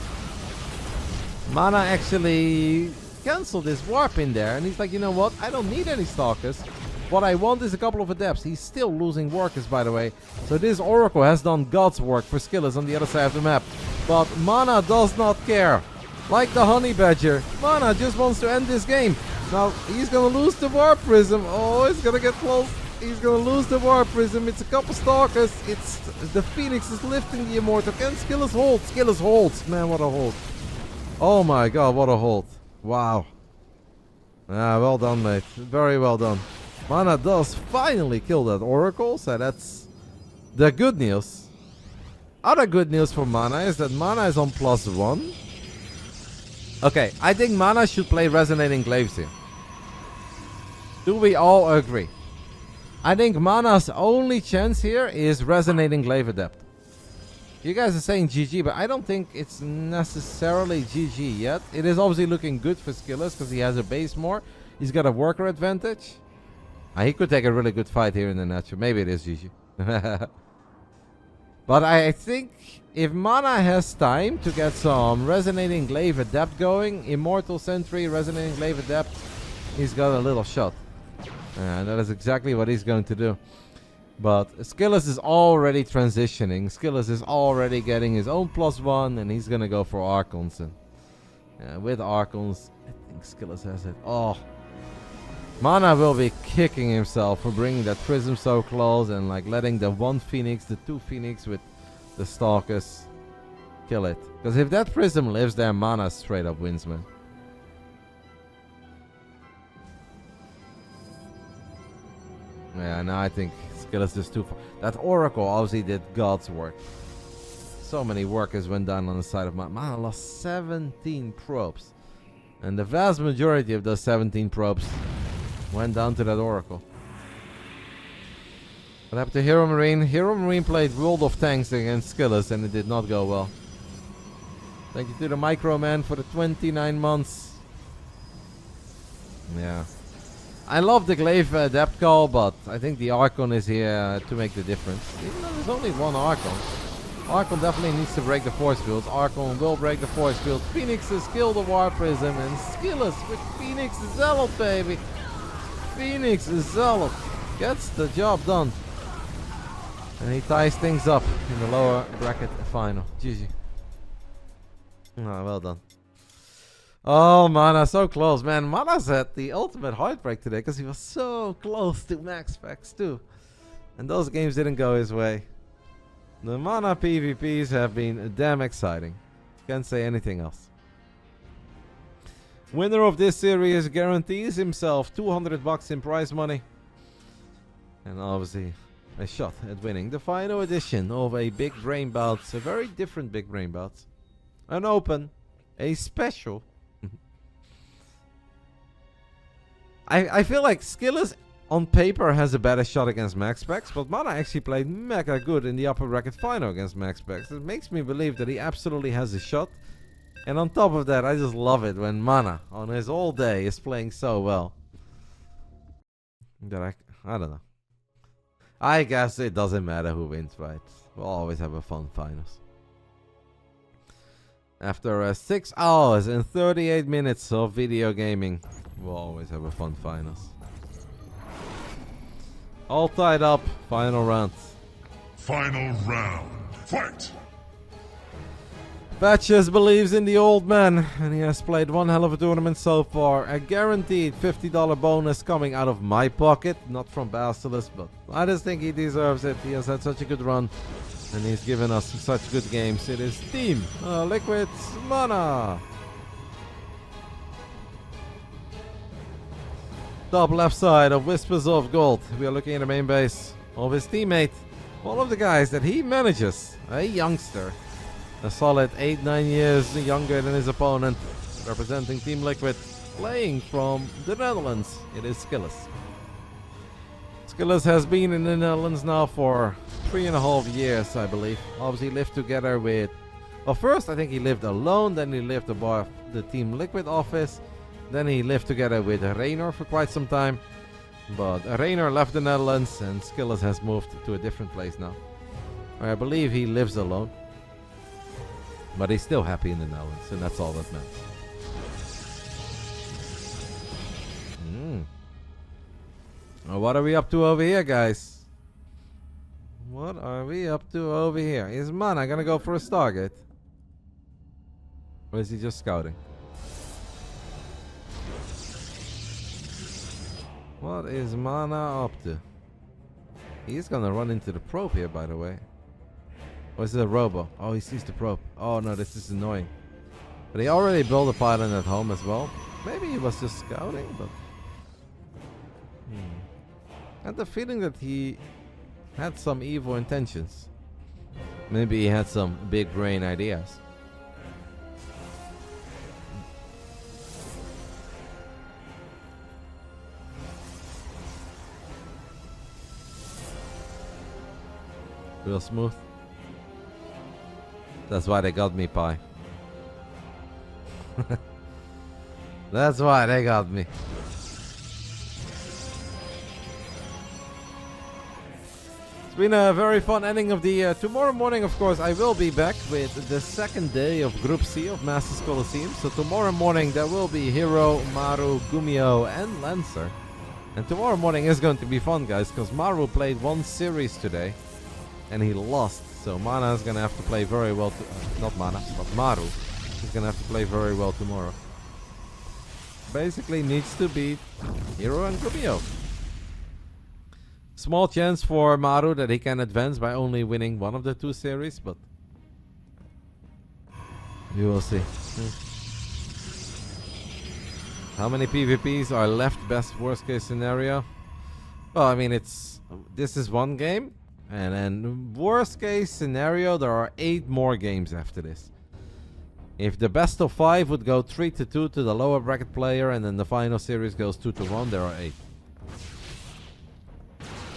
Mana actually cancelled his warp in there. And he's like, you know what? I don't need any Stalkers. What I want is a couple of adepts. He's still losing workers, by the way. So this Oracle has done God's work for SKillous on the other side of the map. But Mana does not care. Like the Honey Badger, Mana just wants to end this game. Now, he's gonna lose the Warp Prism. Oh, it's gonna get close. He's gonna lose the Warp Prism. It's a couple Stalkers. It's the Phoenix is lifting the Immortal. Can SKillous hold? SKillous holds. Man, what a hold. Oh my god, what a hold. Wow. Ah, well done, mate. Very well done. Mana does finally kill that Oracle, so that's the good news. Other good news for Mana is that Mana is on +1. Okay, I think Mana should play Resonating Glaives here. Do we all agree? I think Mana's only chance here is Resonating Glaive Adept. You guys are saying GG, but I don't think it's necessarily GG yet. It is obviously looking good for SKillous because he has a base more. He's got a worker advantage. He could take a really good fight here in the natural. Maybe it is GG. But I think if Mana has time to get some Resonating Glaive Adept going, Immortal Sentry, Resonating Glaive Adept, he's got a little shot. And that is exactly what he's going to do. But SKillous is already transitioning. SKillous is already getting his own +1, and he's going to go for Archons. And with Archons, I think SKillous has it. Oh. Mana will be kicking himself for bringing that Prism so close and like letting the 1 Phoenix, the 2 Phoenix with the Stalkers kill it. Because if that Prism lives there, Mana straight up wins, man. Yeah, now I think SKillous is too far. That Oracle obviously did God's work. So many workers went down on the side of Mana. Mana lost 17 probes. And the vast majority of those 17 probes went down to that Oracle. What happened to HeroMarine? HeroMarine played World of Tanks against SKillous and it did not go well. Thank you to the Microman for the 29 months. Yeah. I love the Glaive Adept call, but I think the Archon is here to make the difference. Even though there's only 1 Archon. Archon definitely needs to break the force fields. Archon will break the force field. Phoenixes kill the War Prism and SKillous with Phoenix Zealot, baby. Phoenix Zealot gets the job done. And he ties things up in the lower bracket final. GG. Oh, well done. Oh, Mana, so close, man. Mana's had the ultimate heartbreak today because he was so close to MaxPax too. And those games didn't go his way. The Mana PvPs have been damn exciting. Can't say anything else. Winner of this series guarantees himself $200 in prize money. And obviously a shot at winning the final edition of a Big Brain Bouts. A very different Big Brain Bouts. An open. A special. I feel like SKillous on paper has a better shot against MaxPax, but Mana actually played mega good in the upper bracket final against MaxPax. It makes me believe that he absolutely has a shot. And on top of that, I just love it when Mana, on his all day, is playing so well. That I don't know. I guess it doesn't matter who wins, right? We'll always have a fun finals. After 6 hours and 38 minutes of video gaming, we'll always have a fun finals. All tied up, final round. Final round. Fight! Batches believes in the old man, and he has played one hell of a tournament so far. A guaranteed $50 bonus coming out of my pocket, not from Basilisk, but I just think he deserves it. He has had such a good run, and he's given us such good games. It is Team Liquid's Mana. Top left side of Whispers of Gold. We are looking at the main base of his teammate. One of the guys that he manages, a youngster. A solid 8-9 years younger than his opponent. Representing Team Liquid. playing from the Netherlands. It is SKillous. SKillous has been in the Netherlands now for 3.5 years, I believe. Obviously lived together with... Well, first I think he lived alone, then he lived above the Team Liquid office. Then he lived together with Reynor for quite some time. But Reynor left the Netherlands and SKillous has moved to a different place now. I believe he lives alone. But he's still happy in the Netherlands, and that's all that matters. Well, what are we up to over here, guys? What are we up to over here? Is Mana gonna go for a Stargate? Or is he just scouting? What is Mana up to? He's gonna run into the probe here, by the way. Or is it a robo? Oh, he sees the probe. Oh no, this is annoying. But he already built a pylon at home as well. Maybe he was just scouting, but... I had the feeling that he had some evil intentions. Maybe he had some big brain ideas. Real smooth. That's why they got me, Pi. That's why they got me. It's been a very fun ending of the tomorrow morning, of course. I will be back with the second day of Group C of Masters Coliseum. So tomorrow morning there will be Hero, Maru, Gumio and Lancer. And tomorrow morning is going to be fun, guys, because Maru played one series today and he lost. So Mana is going to have to play very well. Not Mana, but Maru is going to have to play very well tomorrow. Basically needs to beat Hero and Gumio. Small chance for Maru that he can advance by only winning one of the two series, but we will see. How many PvPs are left? Best worst case scenario? Well, I mean, this is one game, and then worst case scenario there are 8 more games after this. If the best of 5 would go 3-2 to the lower bracket player, and then the final series goes 2-1, there are 8.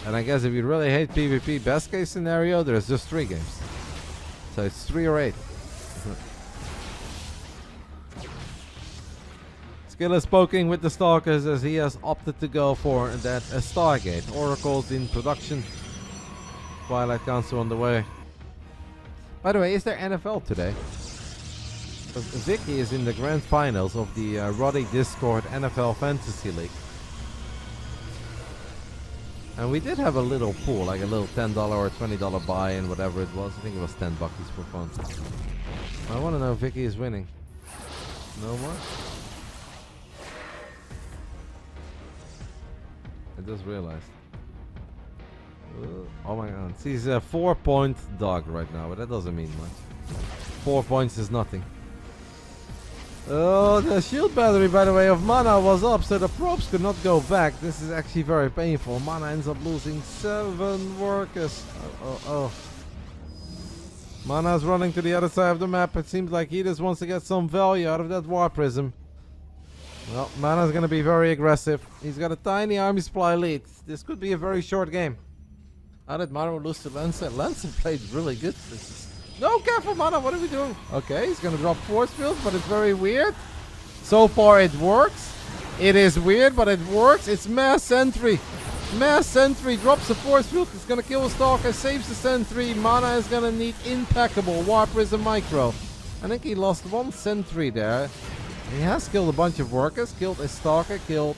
And I guess if you really hate PvP, best case scenario, there's just 3 games. So it's 3 or 8. SKillous poking with the Stalkers as he has opted to go for that Stargate. Oracle's in production. Twilight Council on the way. By the way, is there NFL today? Vicky is in the grand finals of the Roddy Discord NFL Fantasy League. And we did have a little pool, like a little $10 or $20 buy-in, whatever it was. I think it was $10 for fun. I want to know if Vicky is winning. No more? I just realized. Oh my god. He's a 4-point dog right now, but that doesn't mean much. 4 points is nothing. Oh, the shield battery, by the way, of Mana was up, so the probes could not go back. This is actually very painful. Mana ends up losing 7 workers. Oh. Mana's running to the other side of the map. It seems like he just wants to get some value out of that War Prism. Well, Mana's going to be very aggressive. He's got a tiny army supply lead. This could be a very short game. How did Maru lose to Lancer? Lancer played really good. No, careful, Mana, what are we doing? Okay, he's gonna drop force field, but it's very weird. So far it works. It is weird, but it works. It's mass sentry. Mass sentry drops a force field. It's gonna kill a Stalker, saves the sentry. Mana is gonna need impeccable War Prism Micro. I think he lost 1 sentry there. He has killed a bunch of workers, killed a Stalker, killed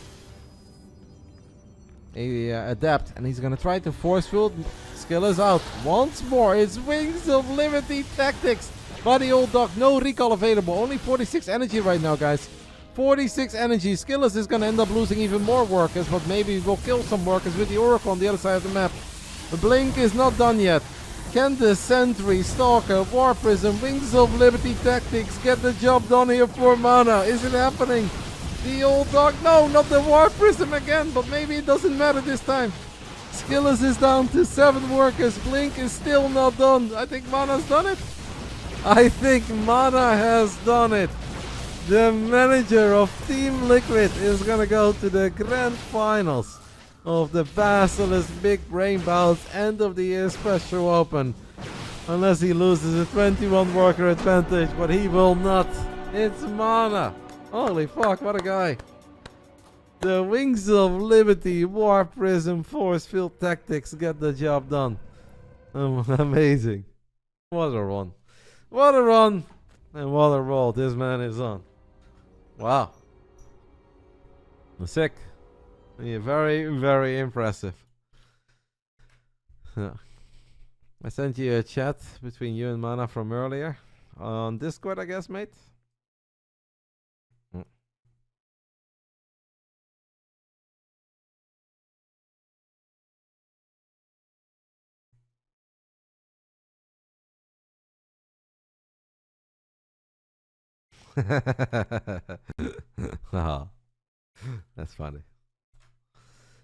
a Adept, and he's gonna try to force field. SKillous out once more. It's Wings of Liberty tactics by the old dog. No recall available. Only 46 energy right now, guys. 46 energy. SKillous is gonna end up losing even more workers, but maybe we'll kill some workers with the Oracle on the other side of the map. The blink is not done yet. Can the Sentry, Stalker, War Prism, Wings of Liberty tactics get the job done here for Mana? Is it happening? The old dog. No, not the War Prism again, but maybe it doesn't matter this time. SKillous is down to 7 workers. Blink is still not done. I think Mana's done it. I think Mana has done it. The manager of Team Liquid is gonna go to the grand finals of the BASILISK Big Brain Bouts end of the year special open. Unless he loses a 21 worker advantage, but he will not. It's Mana. Holy fuck, what a guy. The Wings of Liberty, War Prism, Force Field Tactics get the job done. Amazing. What a run. What a run. And what a roll this man is on. Wow. Sick. Yeah, very, very impressive. I sent you a chat between you and Mana from earlier. On Discord, I guess, mate? Oh, that's funny.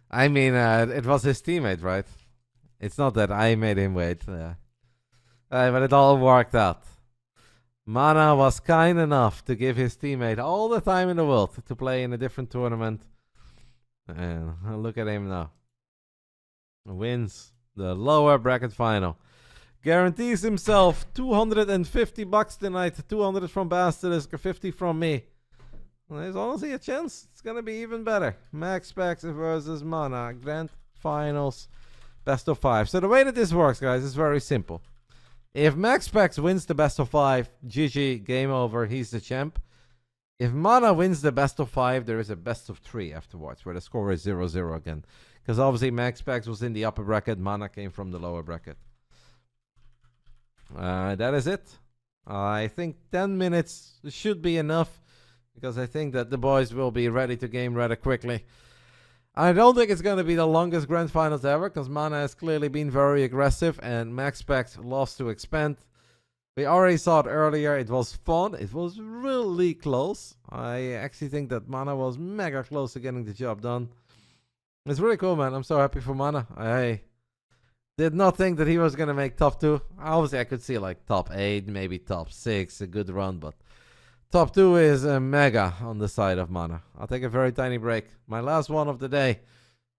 I mean, it was his teammate, right? It's not that I made him wait. But it all worked out. Mana was kind enough to give his teammate all the time in the world to play in a different tournament. And look at him now. Wins the lower bracket final. Guarantees himself 250 bucks tonight. 200 from Basilisk, 50 from me. Well, there's honestly a chance it's gonna be even better. MaxPax versus Mana. Grand finals. Best of 5. So the way that this works, guys, is very simple. If MaxPax wins the best of 5, GG, game over, he's the champ. If Mana wins the best of 5, there is a best of 3 afterwards, where the score is 0-0 again. Because obviously MaxPax was in the upper bracket, Mana came from the lower bracket. That is it. I think 10 minutes should be enough, because I think that the boys will be ready to game rather quickly. I don't think it's going to be the longest grand finals ever, because Mana has clearly been very aggressive and MaxPax loves to expand. We already saw it earlier. It was fun. It was really close. I actually think that Mana was mega close to getting the job done. It's really cool, man. I'm so happy for Mana. I did not think that he was going to make top 2. Obviously, I could see like top 8, maybe top 6, a good run, but top 2 is a mega on the side of Mana. I'll take a very tiny break. My last one of the day.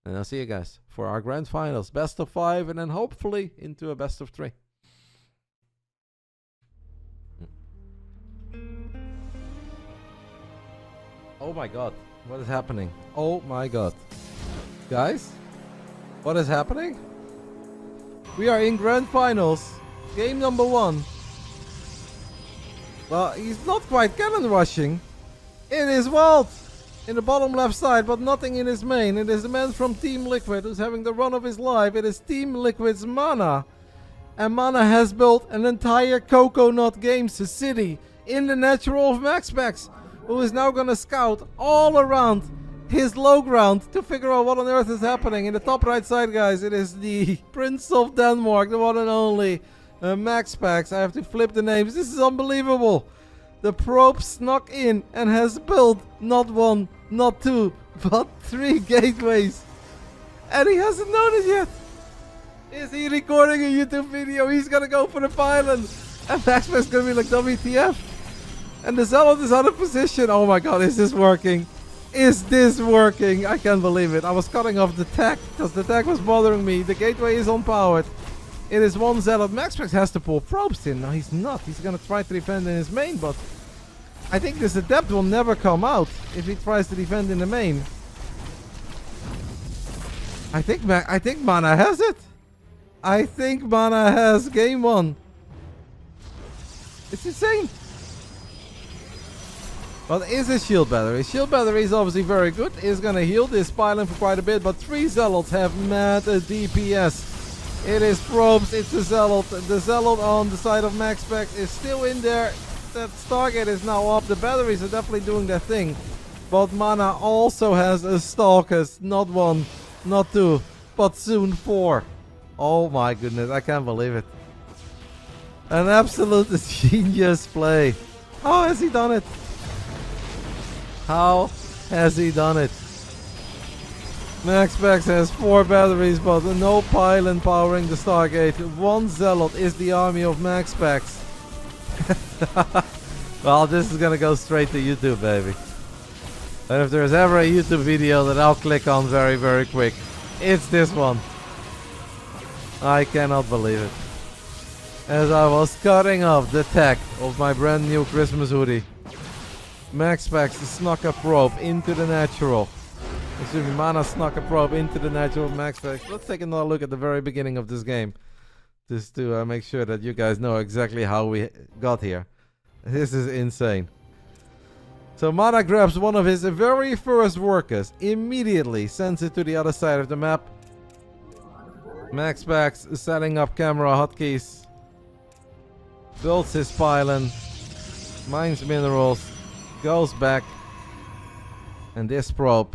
And I'll see you guys for our grand finals. Best of 5 and then hopefully into a best of 3. Oh my god. What is happening? Oh my god. Guys? What is happening? We are in grand finals. Game number 1. Well, he's not quite cannon rushing. It is Walt in the bottom left side, but nothing in his main. It is the man from Team Liquid who's having the run of his life. It is Team Liquid's Mana. And Mana has built an entire Coconut Games city in the natural of MaxPax, who is now gonna scout all around his low ground to figure out what on earth is happening. In the top right side, guys, it is the Prince of Denmark, the one and only MaxPax. I have to flip the names. This is unbelievable. The probe snuck in and has built not 1, not 2, but 3 gateways. And he hasn't known it yet. Is he recording a YouTube video? He's gonna go for the pylon. And MaxPax is gonna be like, WTF? And the Zealot is out of position. Oh my god, is this working? Is this working? I can't believe it. I was cutting off the tech because the tech was bothering me. The gateway is unpowered. It is 1 Zealot. MaxPax has to pull probes in. No, he's not. He's going to try to defend in his main, but I think this adept will never come out if he tries to defend in the main. I think Mana has it. I think Mana has game 1. It's insane. But is his shield battery? Shield battery is obviously very good. Is going to heal this pylon for quite a bit, but 3 Zealots have mad DPS. It is probes, it's a Zealot. The Zealot on the side of MaxPax is still in there. That Stargate is now up. The batteries are definitely doing their thing. But Mana also has a Stalkers. Not 1, not 2, but soon 4. Oh my goodness, I can't believe it. An absolute genius play. How has he done it? How has he done it? MaxPax has 4 batteries, but no pylon powering the Stargate. 1 Zealot is the army of MaxPax. Well, this is gonna go straight to YouTube, baby. And if there's ever a YouTube video that I'll click on very, very quick, it's this one. I cannot believe it. As I was cutting off the tag of my brand new Christmas hoodie, MaxPax snuck a probe into the natural. Excuse me, Mana snuck a probe into the natural of MaxPax. Let's take another look at the very beginning of this game. Just to make sure that you guys know exactly how we got here. This is insane. So Mana grabs one of his very first workers, immediately sends it to the other side of the map. MaxPax is setting up camera hotkeys. Builds his pylon. Mines minerals. Goes back. And this probe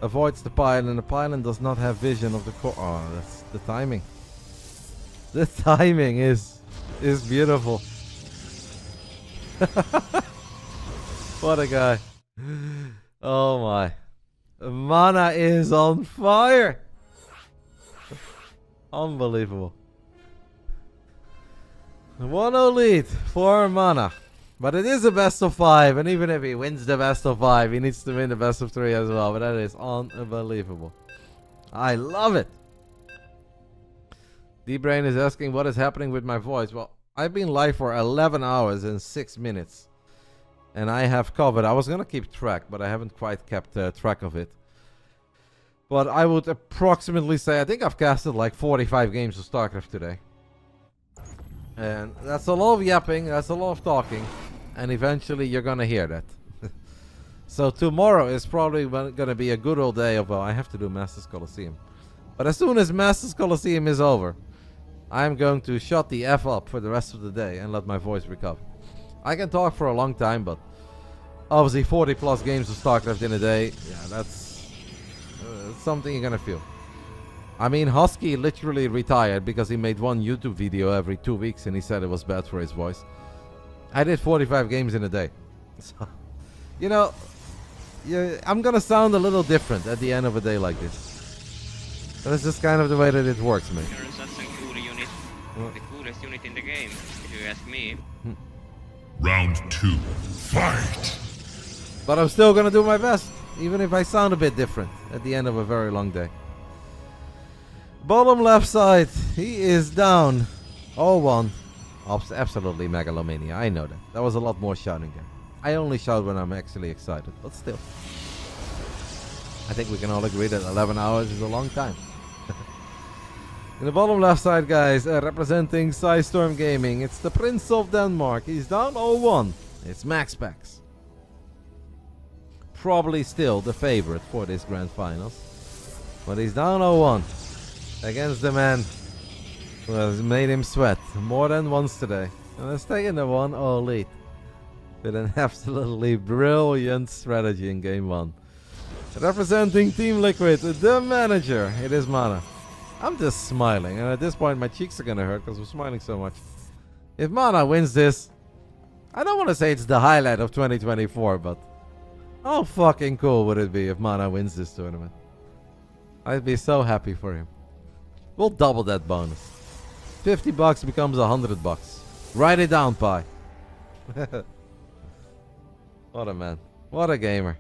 avoids the pylon. The pylon does not have vision of the core. Oh, that's the timing. The timing is beautiful. What a guy. Oh my. Mana is on fire. Unbelievable. 1-0 lead for Mana. But it is a best of 5. And even if he wins the best of 5, he needs to win the best of 3 as well. But that is unbelievable. I love it. D-Brain is asking what is happening with my voice. Well, I've been live for 11 hours and 6 minutes. And I have covered. I was going to keep track, but I haven't quite kept track of it. But I would approximately say, I think I've casted like 45 games of StarCraft today. And that's a lot of yapping, that's a lot of talking. And eventually you're going to hear that. So tomorrow is probably going to be a good old day of, I have to do Masters Colosseum. But as soon as Masters Colosseum is over, I'm going to shut the F up for the rest of the day and let my voice recover. I can talk for a long time, but obviously 40 plus games of StarCraft in a day, yeah, that's something you're gonna feel. I mean, Husky literally retired because he made one YouTube video every 2 weeks and he said it was bad for his voice. I did 45 games in a day. So, you know, I'm gonna sound a little different at the end of a day like this. That's just kind of the way that it works, man. You're such a cool unit. The coolest unit in the game, if you ask me. Round 2. Fight! But I'm still gonna do my best, even if I sound a bit different at the end of a very long day. Bottom left side, he is down 0-1. Absolutely megalomania, I know that. That was a lot more shouting there. I only shout when I'm actually excited, but still. I think we can all agree that 11 hours is a long time. In the bottom left side, guys, representing Storm Gaming, it's the Prince of Denmark. He's down 0-1. It's MaxPax. Probably still the favorite for this grand finals. But he's down 0-1 against the man who has made him sweat more than once today. And has taken the 1-0 lead with an absolutely brilliant strategy in game 1. Representing Team Liquid, the manager, it is Mana. I'm just smiling, and at this point my cheeks are gonna hurt because I'm smiling so much. If Mana wins this, I don't want to say it's the highlight of 2024, but how fucking cool would it be if Mana wins this tournament? I'd be so happy for him. We'll double that bonus. $50 becomes $100. Write it down, Pi. What a man. What a gamer.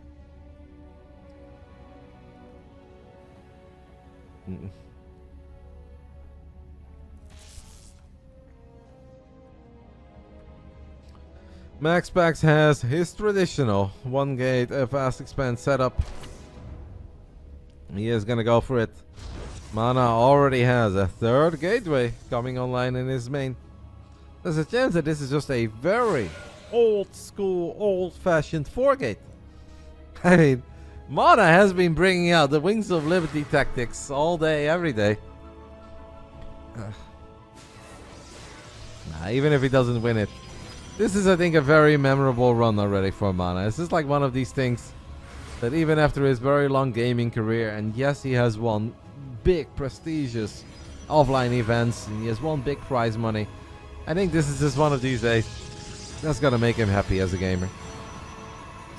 MaxPax has his traditional 1-gate fast expand setup. He is gonna go for it. Mana already has a 3rd gateway coming online in his main. There's a chance that this is just a very old school, old-fashioned 4-gate. I mean, Mana has been bringing out the Wings of Liberty tactics all day, every day. Even if he doesn't win it. This is, I think, a very memorable run already for Mana. This is like one of these things that even after his very long gaming career, and yes, he has won big, prestigious offline events, and he has won big prize money, I think this is just one of these days that's gonna make him happy as a gamer.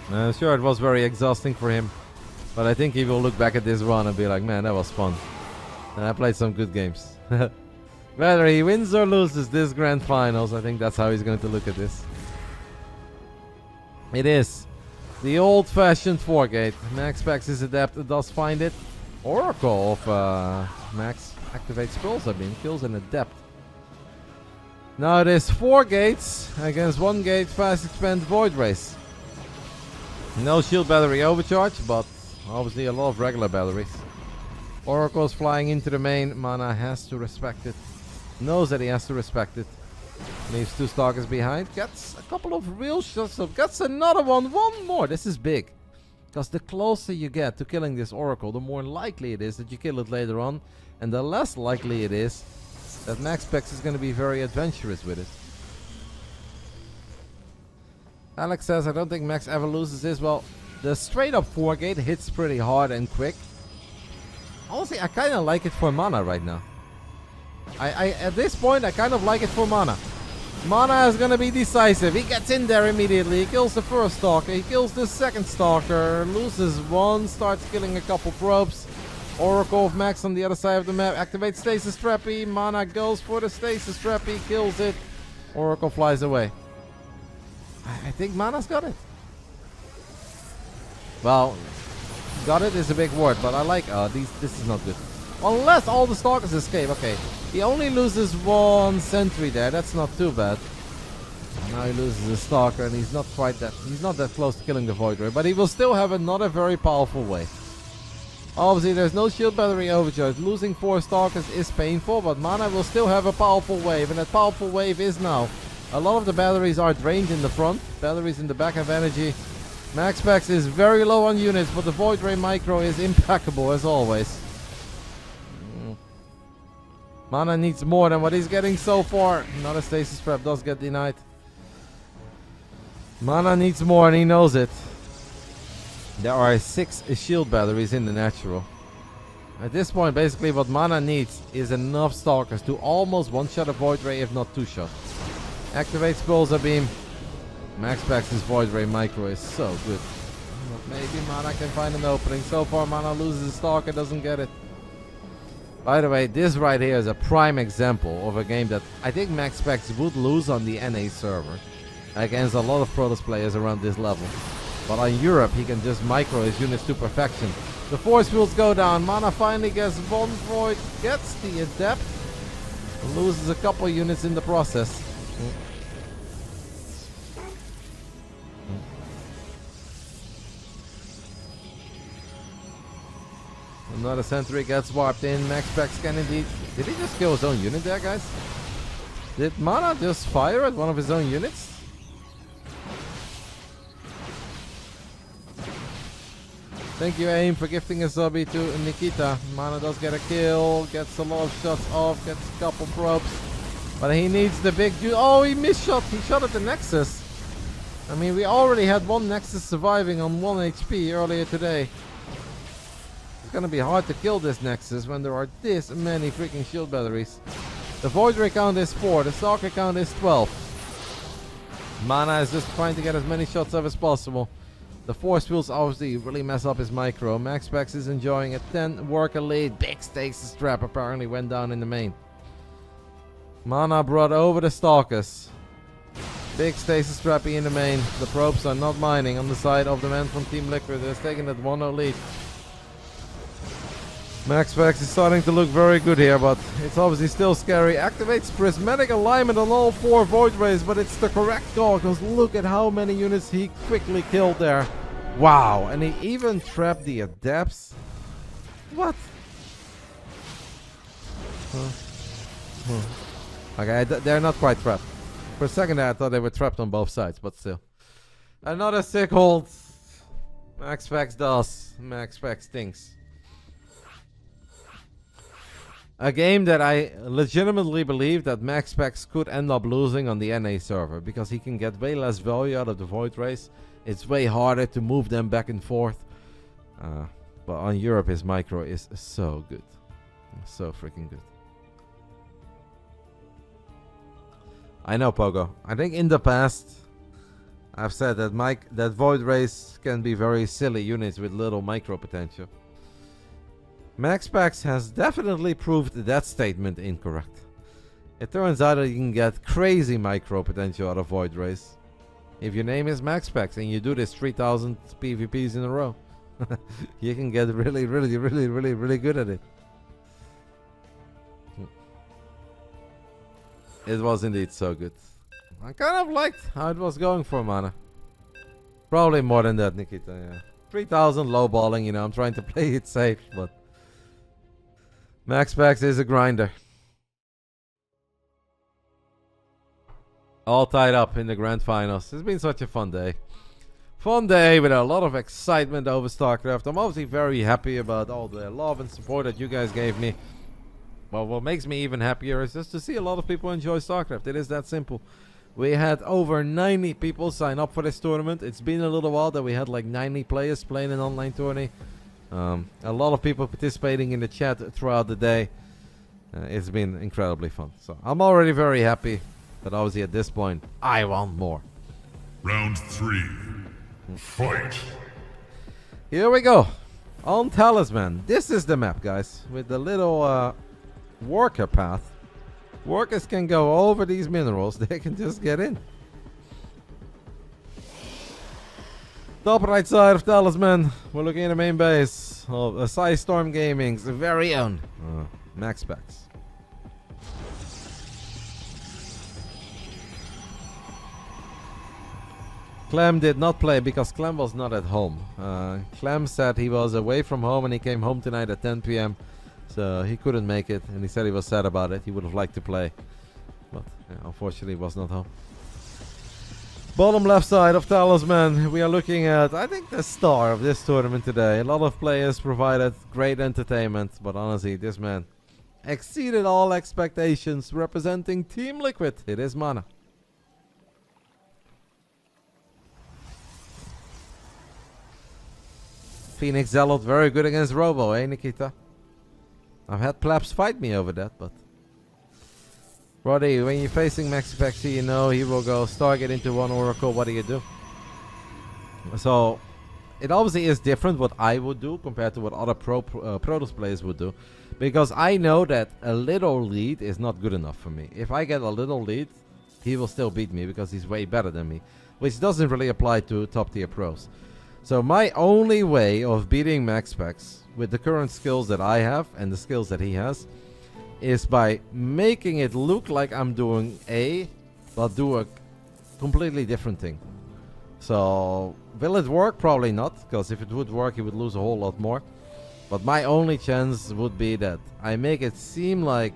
Sure, it was very exhausting for him, but I think he will look back at this run and be like, man, that was fun. And I played some good games. Whether he wins or loses this grand finals, I think that's how he's going to look at this. It is the old-fashioned 4-gate. MaxPax is adept, does find it. Oracle of Max activates scrolls, kills an adept. Now it is 4 gates against 1 gate fast expand void race. No shield battery overcharge, but obviously a lot of regular batteries. Oracle's flying into the main. Mana has to respect it. Knows that he has to respect it. Leaves 2 stalkers behind. Gets a couple of real shots up. Gets another one. One more. This is big. Because the closer you get to killing this Oracle, the more likely it is that you kill it later on. And the less likely it is that MaxPax is going to be very adventurous with it. Alex says, I don't think Max ever loses this. Well, the straight up 4-gate hits pretty hard and quick. Honestly, I kind of like it for mana right now. At this point, I kind of like it for mana. Mana is going to be decisive. He gets in there immediately. He kills the first stalker. He kills the second stalker. Loses 1. Starts killing a couple probes. Oracle of Max on the other side of the map. Activates Stasis Trappy. Mana goes for the Stasis Trappy. Kills it. Oracle flies away. I think Mana's got it. Well, got it is a big word, but I like... this is not good. Unless all the stalkers escape. Okay. He only loses 1 sentry there. That's not too bad. Now he loses a stalker and he's not quite that... He's not that close to killing the Void Ray. But he will still have another very powerful wave. Obviously, there's no shield battery overcharge. Losing 4 stalkers is painful, but Mana will still have a powerful wave. And that powerful wave is now. A lot of the batteries are drained in the front. Batteries in the back have energy. MaxPax is very low on units, but the Void Ray Micro is impeccable as always. Mana needs more than what he's getting so far. Another Stasis Trap does get denied. Mana needs more and he knows it. There are 6 shield batteries in the natural. At this point, basically what Mana needs is enough stalkers to almost one-shot a Void Ray, if not 2-shot. Activates Pulsar Beam. MaxPax's Void Ray Micro is so good. Maybe Mana can find an opening. So far, Mana loses a stalker, doesn't get it. By the way, this right here is a prime example of a game that I think MaxPax would lose on the NA server against a lot of Protoss players around this level. But on Europe, he can just micro his units to perfection. The force fields go down. Mana finally gets one void, gets the adept, loses a couple units in the process. Another sentry gets warped in. MaxPax can indeed... Did he just kill his own unit there, guys? Did Mana just fire at one of his own units? Thank you, AIM, for gifting a subby to Nikita. Mana does get a kill, gets a lot of shots off, gets a couple probes. But he needs the big... Oh, he misshot. He shot at the Nexus. I mean, we already had 1 Nexus surviving on 1 HP earlier today. It's gonna be hard to kill this Nexus when there are this many freaking shield batteries. The Void Ray count is 4, the Stalker count is 12. Mana is just trying to get as many shots off as possible. The force fields obviously really mess up his micro. MaxPax is enjoying a 10 worker lead. Big Stasis Trap apparently went down in the main. Mana brought over the Stalkers. Big Stasis Trappy in the main. The probes are not mining on the side of the man from Team Liquid. They're taking that 1-0 lead. MaxPax is starting to look very good here, but it's obviously still scary. Activates Prismatic Alignment on all 4 Void Rays, but it's the correct call, because look at how many units he quickly killed there. Wow, and he even trapped the Adepts. What? Okay, they're not quite trapped. For a second there, I thought they were trapped on both sides, but still. Another sick hold. MaxPax does. MaxPax thinks. A game that I legitimately believe that MaxPax could end up losing on the NA server, because he can get way less value out of the Void Rays. It's way harder to move them back and forth. But on Europe, his micro is so good. So freaking good. I know, Pogo. I think in the past, I've said that that Void Rays can be very silly units with little micro potential. MaxPax has definitely proved that statement incorrect. It turns out that you can get crazy micro potential out of Void Rays. If your name is MaxPax and you do this 3000 PvPs in a row, you can get really good at it. It was indeed so good. I kind of liked how it was going for Mana. Probably more than that, Nikita, yeah. 3000 low balling, you know, I'm trying to play it safe, but MaxPax is a grinder. All tied up in the grand finals. It's been such a fun day. Fun day with a lot of excitement over StarCraft. I'm obviously very happy about all the love and support that you guys gave me. Well, what makes me even happier is just to see a lot of people enjoy StarCraft. It is that simple. We had over 90 people sign up for this tournament. It's been a little while that we had like 90 players playing an online tourney. A lot of people participating in the chat throughout the day. It's been incredibly fun. So I'm already very happy. But obviously at this point, I want more. Round 3. Fight. Here we go. On Talisman. This is the map, guys. With the little worker path. Workers can go over these minerals. They can just get in. Top right side of Talisman. We're looking at the main base of Storm Gaming's very own MaxPax. Clem did not play because Clem was not at home. Clem said he was away from home and he came home tonight at 10 p.m. So he couldn't make it and he said he was sad about it. He would have liked to play. But unfortunately he was not home. Bottom left side of Talisman, we are looking at, I think, the star of this tournament today. A lot of players provided great entertainment, but honestly, this man exceeded all expectations, representing Team Liquid. It is Mana. Phoenix Zealot, very good against Robo, eh, Nikita? I've had plebs fight me over that, but... Roddy, when you're facing MaxPax, you know he will go Stargate into one Oracle. What do you do? So, it obviously is different what I would do compared to what other Protoss players would do. Because I know that a little lead is not good enough for me. If I get a little lead, he will still beat me because he's way better than me. Which doesn't really apply to top tier pros. So my only way of beating MaxPax with the current skills that I have and the skills that he has is by making it look like I'm doing A, but do a completely different thing. So will it work? Probably not, because if it would work, he would lose a whole lot more. But my only chance would be that I make it seem like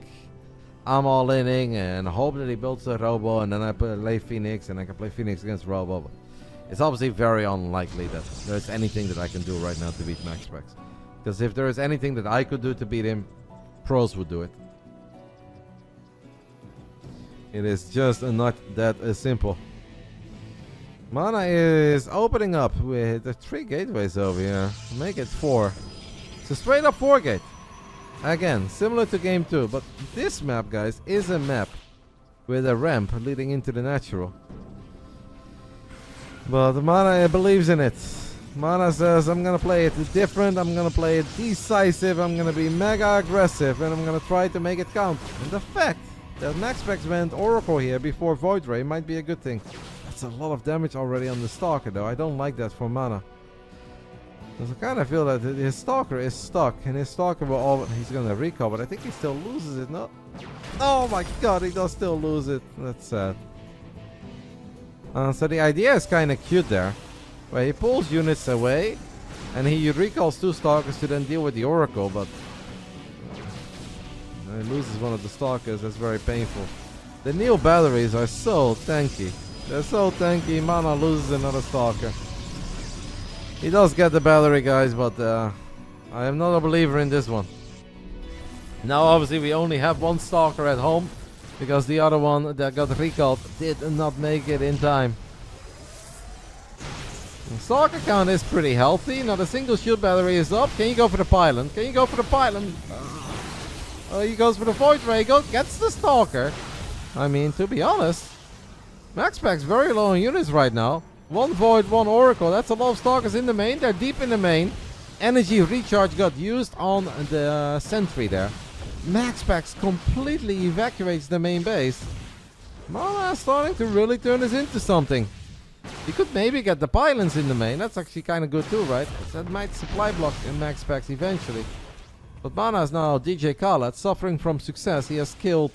I'm all inning and hope that he builds a Robo and then I play Phoenix and I can play Phoenix against Robo. But it's obviously very unlikely that there's anything that I can do right now to beat MaxPax. Because if there is anything that I could do to beat him, pros would do it. It is just not that simple. Mana is opening up with the 3 gateways over here. Make it 4. It's a straight up 4 gate. Again, similar to game 2. But this map, guys, is a map with a ramp leading into the natural. But Mana believes in it. Mana says, I'm gonna play it different, I'm gonna play it decisive, I'm gonna be mega aggressive, and I'm gonna try to make it count. And the fact that MaxPax went Oracle here before Void Ray might be a good thing. That's a lot of damage already on the Stalker though. I don't like that for Mana. Because I kind of feel that his Stalker is stuck, and his Stalker will he's gonna recover. I think he still loses it, no? Oh my god, he does still lose it. That's sad. So the idea is kind of cute there, where he pulls units away and he recalls 2 Stalkers to then deal with the Oracle, but he loses one of the Stalkers. That's very painful. The Neo batteries are so tanky. They're so tanky. Mana loses another Stalker. He does get the battery, guys, but I am not a believer in this one. Now obviously we only have 1 Stalker at home, because the other one that got recalled did not make it in time. The Stalker count is pretty healthy. Now the single shield battery is up. Can you go for the pylon? Can you go for the pylon? Oh, he goes for the Void Ray. Gets the Stalker. I mean, to be honest, MaxPax very low on units right now. 1 Void, 1 Oracle. That's a lot of Stalkers in the main. They're deep in the main. Energy recharge got used on the sentry there. MaxPax completely evacuates the main base. Mana is starting to really turn this into something. He could maybe get the pylons in the main. That's actually kind of good too, right? That might supply block in MaxPax eventually. But Mana is now DJ Khaled, suffering from success. He has killed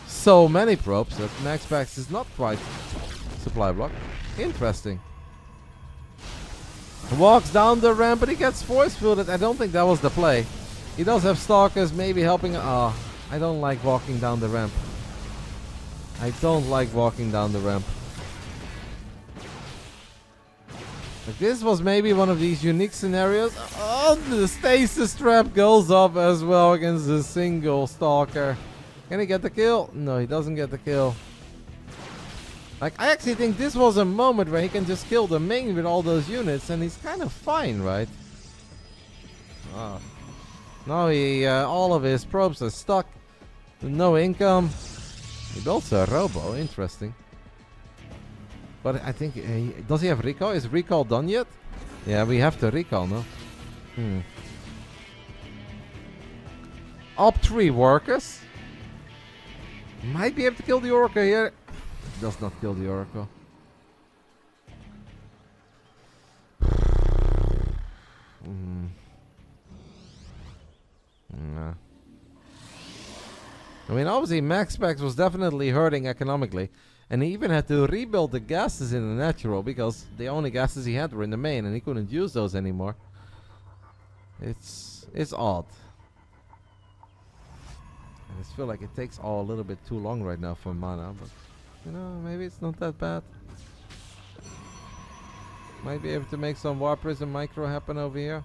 so many probes that MaxPax is not quite supply block. Interesting. Walks down the ramp, but he gets force fielded. I don't think that was the play. He does have stalkers, maybe helping. I don't like walking down the ramp. I don't like walking down the ramp. Like this was maybe one of these unique scenarios. Oh, the stasis trap goes up as well against a single stalker. Can he get the kill? No, he doesn't get the kill. Like, I actually think this was a moment where he can just kill the main with all those units, and he's kind of fine, right? Oh. Now all of his probes are stuck. With no income. He builds a robo, interesting. But I think, does he have recall? Is recall done yet? Yeah, we have to recall, no? Up 3 workers. Might be able to kill the Oracle here. Does not kill the Oracle. Nah. I mean, obviously, MaxPax was definitely hurting economically. And he even had to rebuild the gases in the natural because the only gases he had were in the main and he couldn't use those anymore. It's odd. I just feel like it takes all a little bit too long right now for Mana, but you know, maybe it's not that bad. Might be able to make some Warp Prism Micro happen over here.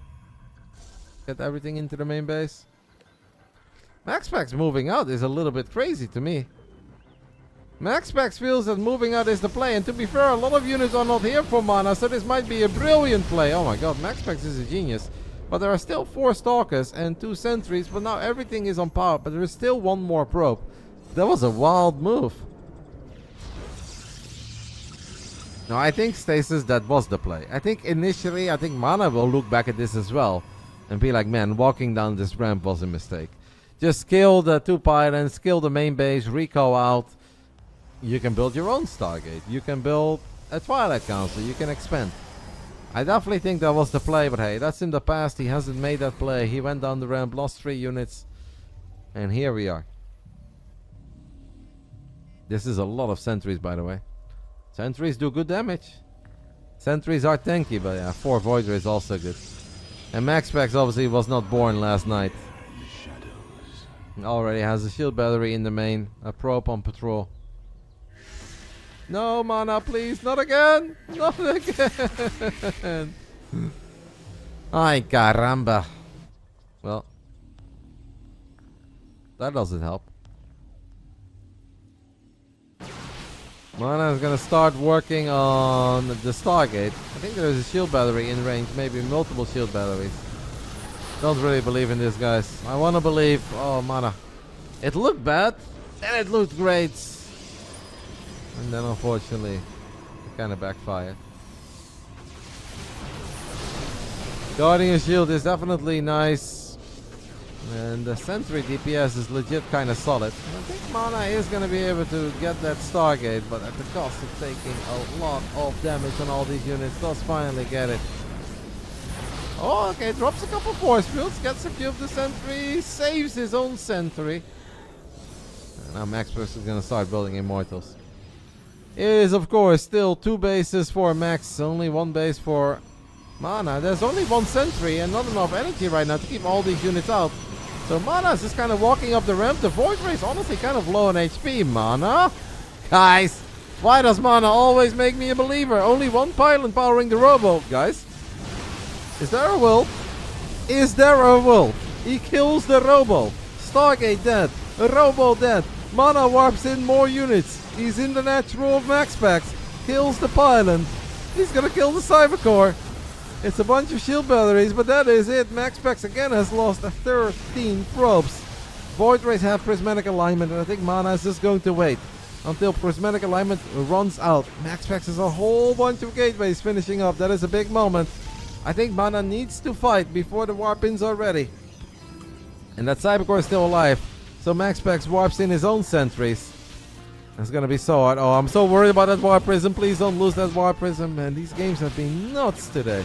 Get everything into the main base. MaxPax moving out is a little bit crazy to me. MaxPax feels that moving out is the play, and to be fair, a lot of units are not here for Mana, so this might be a brilliant play. Oh my god, MaxPax is a genius. But there are still 4 Stalkers and 2 Sentries, but now everything is on power, but there is still 1 more probe. That was a wild move. No, I think Stasis, that was the play. I think initially, Mana will look back at this as well and be like, man, walking down this ramp was a mistake. Just kill the 2 pylons, kill the main base, recall out. You can build your own Stargate. You can build a Twilight Council. You can expand. I definitely think that was the play, but hey, that's in the past. He hasn't made that play. He went down the ramp, lost 3 units. And here we are. This is a lot of sentries, by the way. Sentries do good damage. Sentries are tanky, but yeah, 4 Voider is also good. And MaxPax obviously was not born last night. Already has a shield battery in the main. A probe on patrol. No, Mana, please. Not again. Not again. Ay, caramba. Well, that doesn't help. Mana is going to start working on the Stargate. I think there is a shield battery in range. Maybe multiple shield batteries. Don't really believe in this, guys. I want to believe. Oh, Mana. It looked bad. Then it looked great. And then unfortunately, it kind of backfired. Guardian Shield is definitely nice. And the Sentry DPS is legit kind of solid. And I think Mana is going to be able to get that Stargate, but at the cost of taking a lot of damage on all these units. Does finally get it. Oh, okay, drops a couple force fields, gets a few of the Sentry, saves his own Sentry. And now MaxPax is going to start building Immortals. Is of course still 2 bases for Max, only 1 base for Mana. There's only 1 Sentry and not enough energy right now to keep all these units out. So Mana is just kind of walking up the ramp. The Void Ray is honestly kind of low on HP. Mana? Guys, why does Mana always make me a believer? Only 1 pylon powering the Robo, guys. Is there a will? Is there a will? He kills the Robo. Stargate dead. A Robo dead. Mana warps in more units. He's in the natural of MaxPax. Kills the pylon. He's gonna kill the Cybercore. It's a bunch of shield batteries, but that is it. MaxPax again has lost 13 probes. Void Rays have prismatic alignment, and I think Mana is just going to wait until prismatic alignment runs out. MaxPax has a whole bunch of gateways finishing up. That is a big moment. I think Mana needs to fight before the warp-ins are ready. And that Cybercore is still alive. So MaxPax warps in his own sentries. It's gonna be so hard. Oh, I'm so worried about that War Prism. Please don't lose that War Prism, man. These games have been nuts today.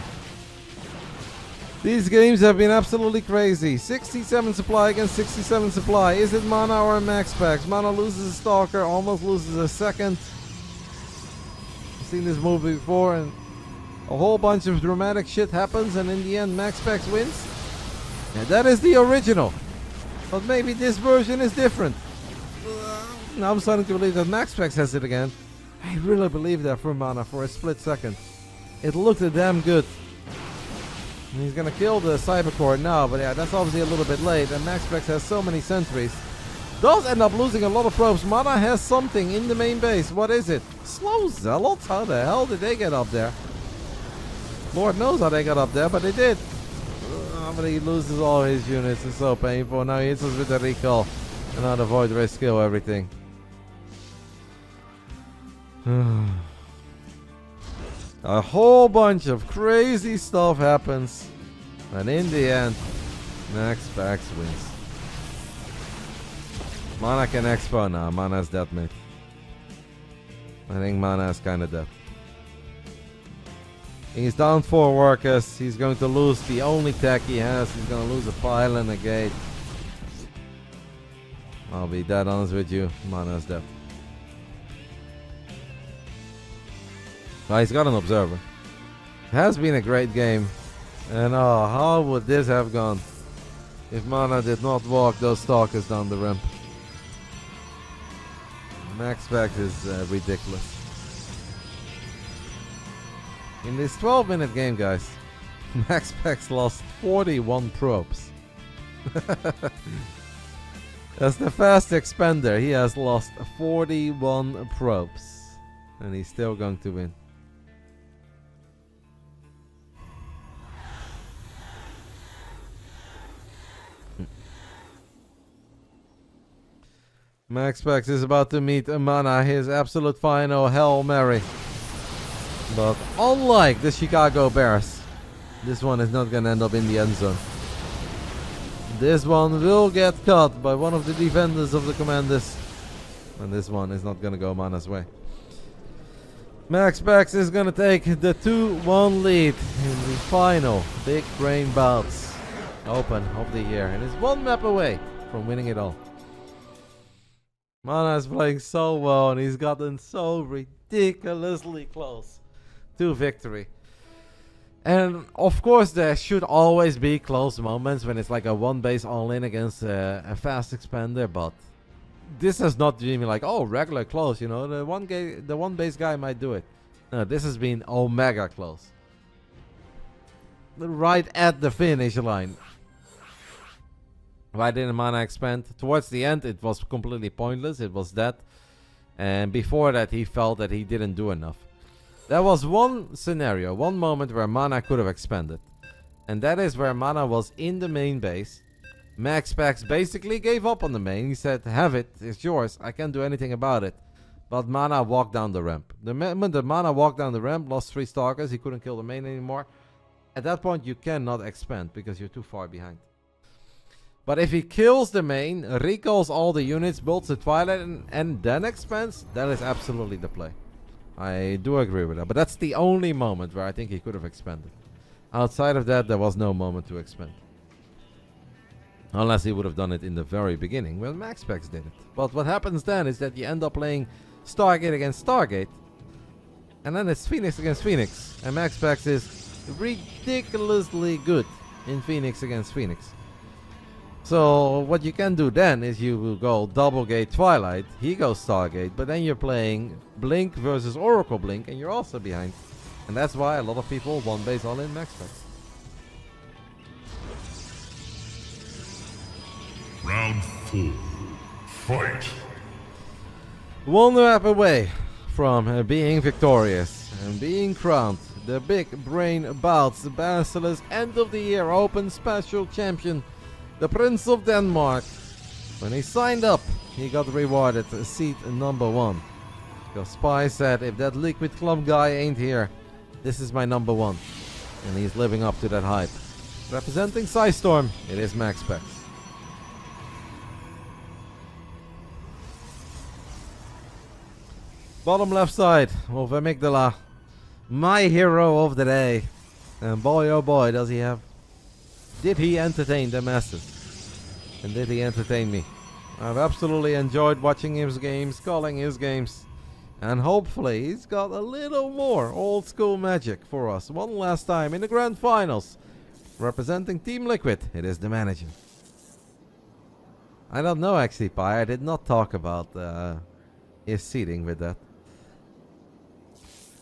These games have been absolutely crazy. 67 supply against 67 supply. Is it Mana or MaxPax? Mana loses a Stalker, almost loses a second. I've seen this movie before, and a whole bunch of dramatic shit happens, and in the end, MaxPax wins. And that is the original. But maybe this version is different. Now I'm starting to believe that MaxPax has it again. I really believe that for Mana for a split second. It looked damn good. And he's gonna kill the Cybercore now, but yeah, that's obviously a little bit late. And MaxPax has so many sentries. Does end up losing a lot of probes. Mana has something in the main base. What is it? Slow Zealots? How the hell did they get up there? Lord knows how they got up there, but they did. But he loses all his units. It's so painful. Now he hits us with the recall. And now the Void Ray skill everything. A whole bunch of crazy stuff happens, and in the end, MaxPax wins. Mana can expo now. Mana's dead, mate. I think Mana is kind of dead. He's down 4 workers. He's going to lose the only tech he has. He's going to lose a pile and a gate. I'll be dead honest with you. Mana's dead. Well, he's got an observer. It has been a great game. And oh, how would this have gone if Mana did not walk those stalkers down the ramp? MaxPax is ridiculous. In this 12-minute game, guys, MaxPax lost 41 probes. As the fast expender, he has lost 41 probes. And he's still going to win. MaxPax is about to meet Mana, his absolute final Hail Mary. But unlike the Chicago Bears, this one is not gonna end up in the end zone. This one will get cut by one of the defenders of the Commanders. And this one is not gonna go Mana's way. MaxPax is gonna take the 2-1 lead in the final Big Brain Bouts Open of the year. And is one map away from winning it all. Mana is playing so well, and he's gotten so ridiculously close to victory. And of course there should always be close moments when it's like a one base all-in against a fast expander, but this has not been like, oh, regular close, you know, the one base guy might do it. No, this has been omega close. Right at the finish line. Why didn't Mana expand? Towards the end, it was completely pointless. It was dead. And before that, he felt that he didn't do enough. There was one scenario, one moment where Mana could have expanded. And that is where Mana was in the main base. MaxPax basically gave up on the main. He said, have it, it's yours. I can't do anything about it. But Mana walked down the ramp. The moment that Mana walked down the ramp, lost 3 stalkers. He couldn't kill the main anymore. At that point, you cannot expand because you're too far behind. But if he kills the main, recalls all the units, builds the Twilight, and then expands, that is absolutely the play. I do agree with that. But that's the only moment where I think he could have expanded. Outside of that, there was no moment to expand. Unless he would have done it in the very beginning when MaxPax did it. But what happens then is that you end up playing Stargate against Stargate. And then it's Phoenix against Phoenix. And MaxPax is ridiculously good in Phoenix against Phoenix. So what you can do then is you will go double gate Twilight, he goes Stargate, but then you're playing Blink versus Oracle Blink and you're also behind. And that's why a lot of people one base all in MaxPax. Round 4. Fight! One map away from being victorious and being crowned the Big Brain Bouts, the BASILISK End of the Year Open Special Champion, the Prince of Denmark. When he signed up, he got rewarded seat number 1. Because Spy said, if that Liquid Club guy ain't here, this is my number 1. And he's living up to that hype. Representing Psystorm, it is MaxPax. Bottom left side of Amygdala. My hero of the day. And boy oh boy does he have. Did he entertain the masses? And did he entertain me? I've absolutely enjoyed watching his games, calling his games. And hopefully he's got a little more old school magic for us. One last time in the grand finals. Representing Team Liquid, it is the manager. I don't know actually, Pi. I did not talk about his seeding with that.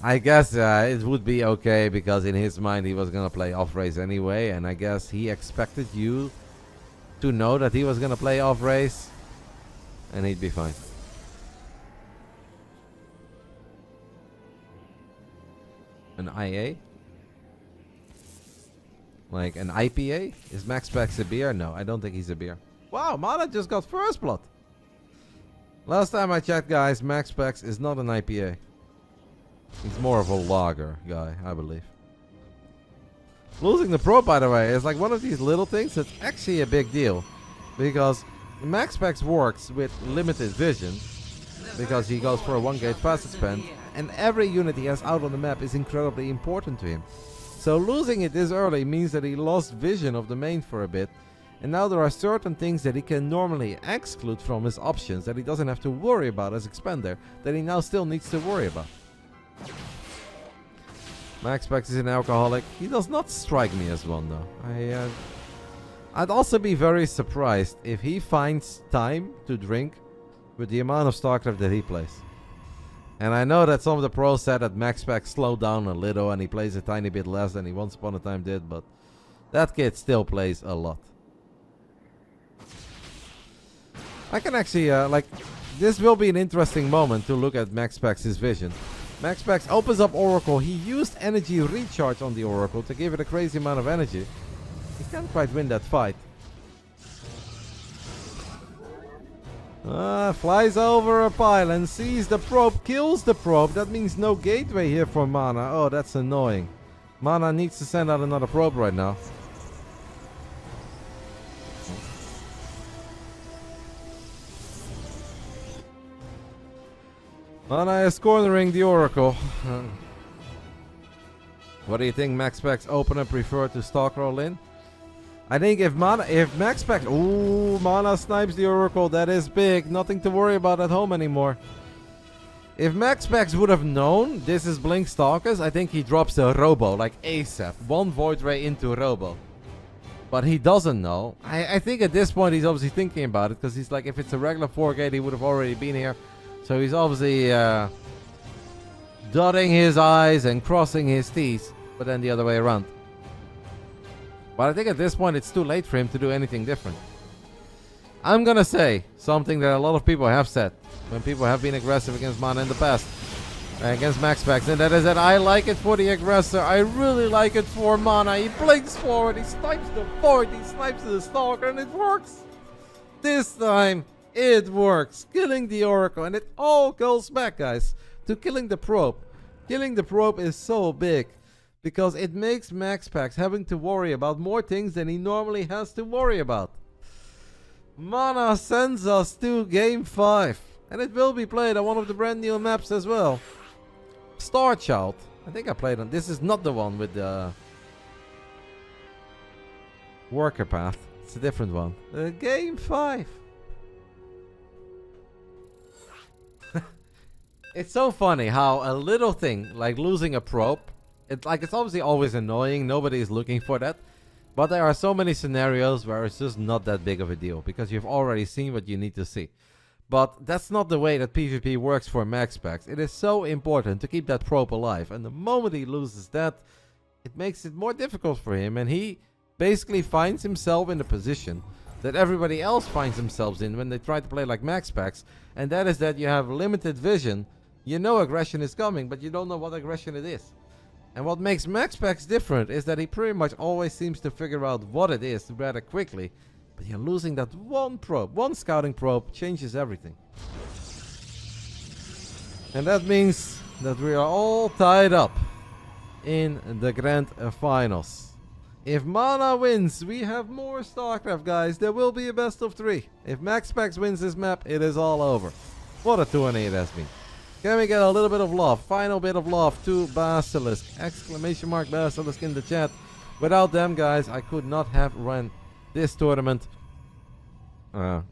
I guess it would be okay because in his mind he was gonna play off race anyway, and I guess he expected you to know that he was gonna play off race, and he'd be fine. An IA? Like an IPA? Is MaxPax a beer? No, I don't think he's a beer. Wow, Mana just got first blood. Last time I checked, guys, MaxPax is not an IPA. He's more of a lager guy, I believe. Losing the probe, by the way, is like one of these little things that's actually a big deal. Because MaxPax works with limited vision. Because he goes for a 1 gate fast expand. And every unit he has out on the map is incredibly important to him. So losing it this early means that he lost vision of the main for a bit. And now there are certain things that he can normally exclude from his options that he doesn't have to worry about as expander, that he now still needs to worry about. MaxPax is an alcoholic. He does not strike me as one though. I'd also be very surprised if he finds time to drink with the amount of StarCraft that he plays. And I know that some of the pros said that MaxPax slowed down a little and he plays a tiny bit less than he once upon a time did, but that kid still plays a lot. I can actually, this will be an interesting moment to look at MaxPax's vision. MaxPax opens up Oracle. He used energy recharge on the Oracle to give it a crazy amount of energy. He can't quite win that fight. Flies over a pile and sees the probe, kills the probe. That means no gateway here for Mana. Oh, that's annoying. Mana needs to send out another probe right now. Mana is cornering the Oracle. What do you think, MaxPax opener prefer to stock roll in? I think if MaxPax... Ooh, Mana snipes the Oracle. That is big. Nothing to worry about at home anymore. If MaxPax would have known this is Blink Stalkers, I think he drops a Robo, like ASAP. One Void Ray into Robo. But he doesn't know. I think at this point he's obviously thinking about it, because he's like, if it's a regular 4 gate, he would have already been here. So he's obviously dotting his I's and crossing his T's, but then the other way around. But I think at this point it's too late for him to do anything different. I'm gonna say something that a lot of people have said when people have been aggressive against Mana in the past, against MaxPax, and that is that I like it for the aggressor. I really like it for Mana. He blinks forward, he snipes the Void, he snipes the Stalker, and it works. This time it works, killing the Oracle, and it all goes back, guys, to killing the probe. Killing the probe is so big because it makes MaxPax having to worry about more things than he normally has to worry about. Mana sends us to Game 5, and it will be played on one of the brand new maps as well. Star Child. I think I played on. This is not the one with the worker path. It's a different one. Game 5. It's so funny how a little thing like losing a probe, it's obviously always annoying. Nobody is looking for that. But there are so many scenarios where it's just not that big of a deal because you've already seen what you need to see. But that's not the way that PvP works for MaxPax. It is so important to keep that probe alive. And the moment he loses that, it makes it more difficult for him. And he basically finds himself in the position that everybody else finds themselves in when they try to play like MaxPax. And that is that you have limited vision. You know aggression is coming, but you don't know what aggression it is. And what makes MaxPax different is that he pretty much always seems to figure out what it is rather quickly. But you're losing that one probe. One scouting probe changes everything. And that means that we are all tied up in the grand finals. If Mana wins, we have more StarCraft, guys. There will be a best of 3. If MaxPax wins this map, it is all over. What a tourney it has been. Can we get a little bit of love? Final bit of love to Basilisk. Exclamation mark Basilisk in the chat. Without them, guys, I could not have run this tournament.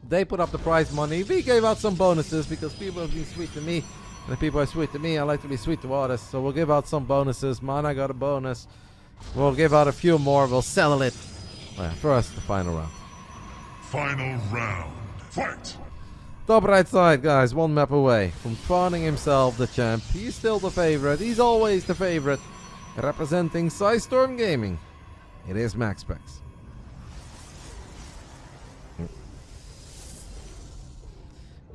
They put up the prize money. We gave out some bonuses because people have been sweet to me. And if people are sweet to me, I like to be sweet to others. So we'll give out some bonuses. Mana got a bonus. We'll give out a few more. We'll settle it. First, the final round. Final round. Fight! Top right side, guys. One map away from crowning himself the champ. He's still the favorite. He's always the favorite. Representing Storm Gaming. It is MaxPax.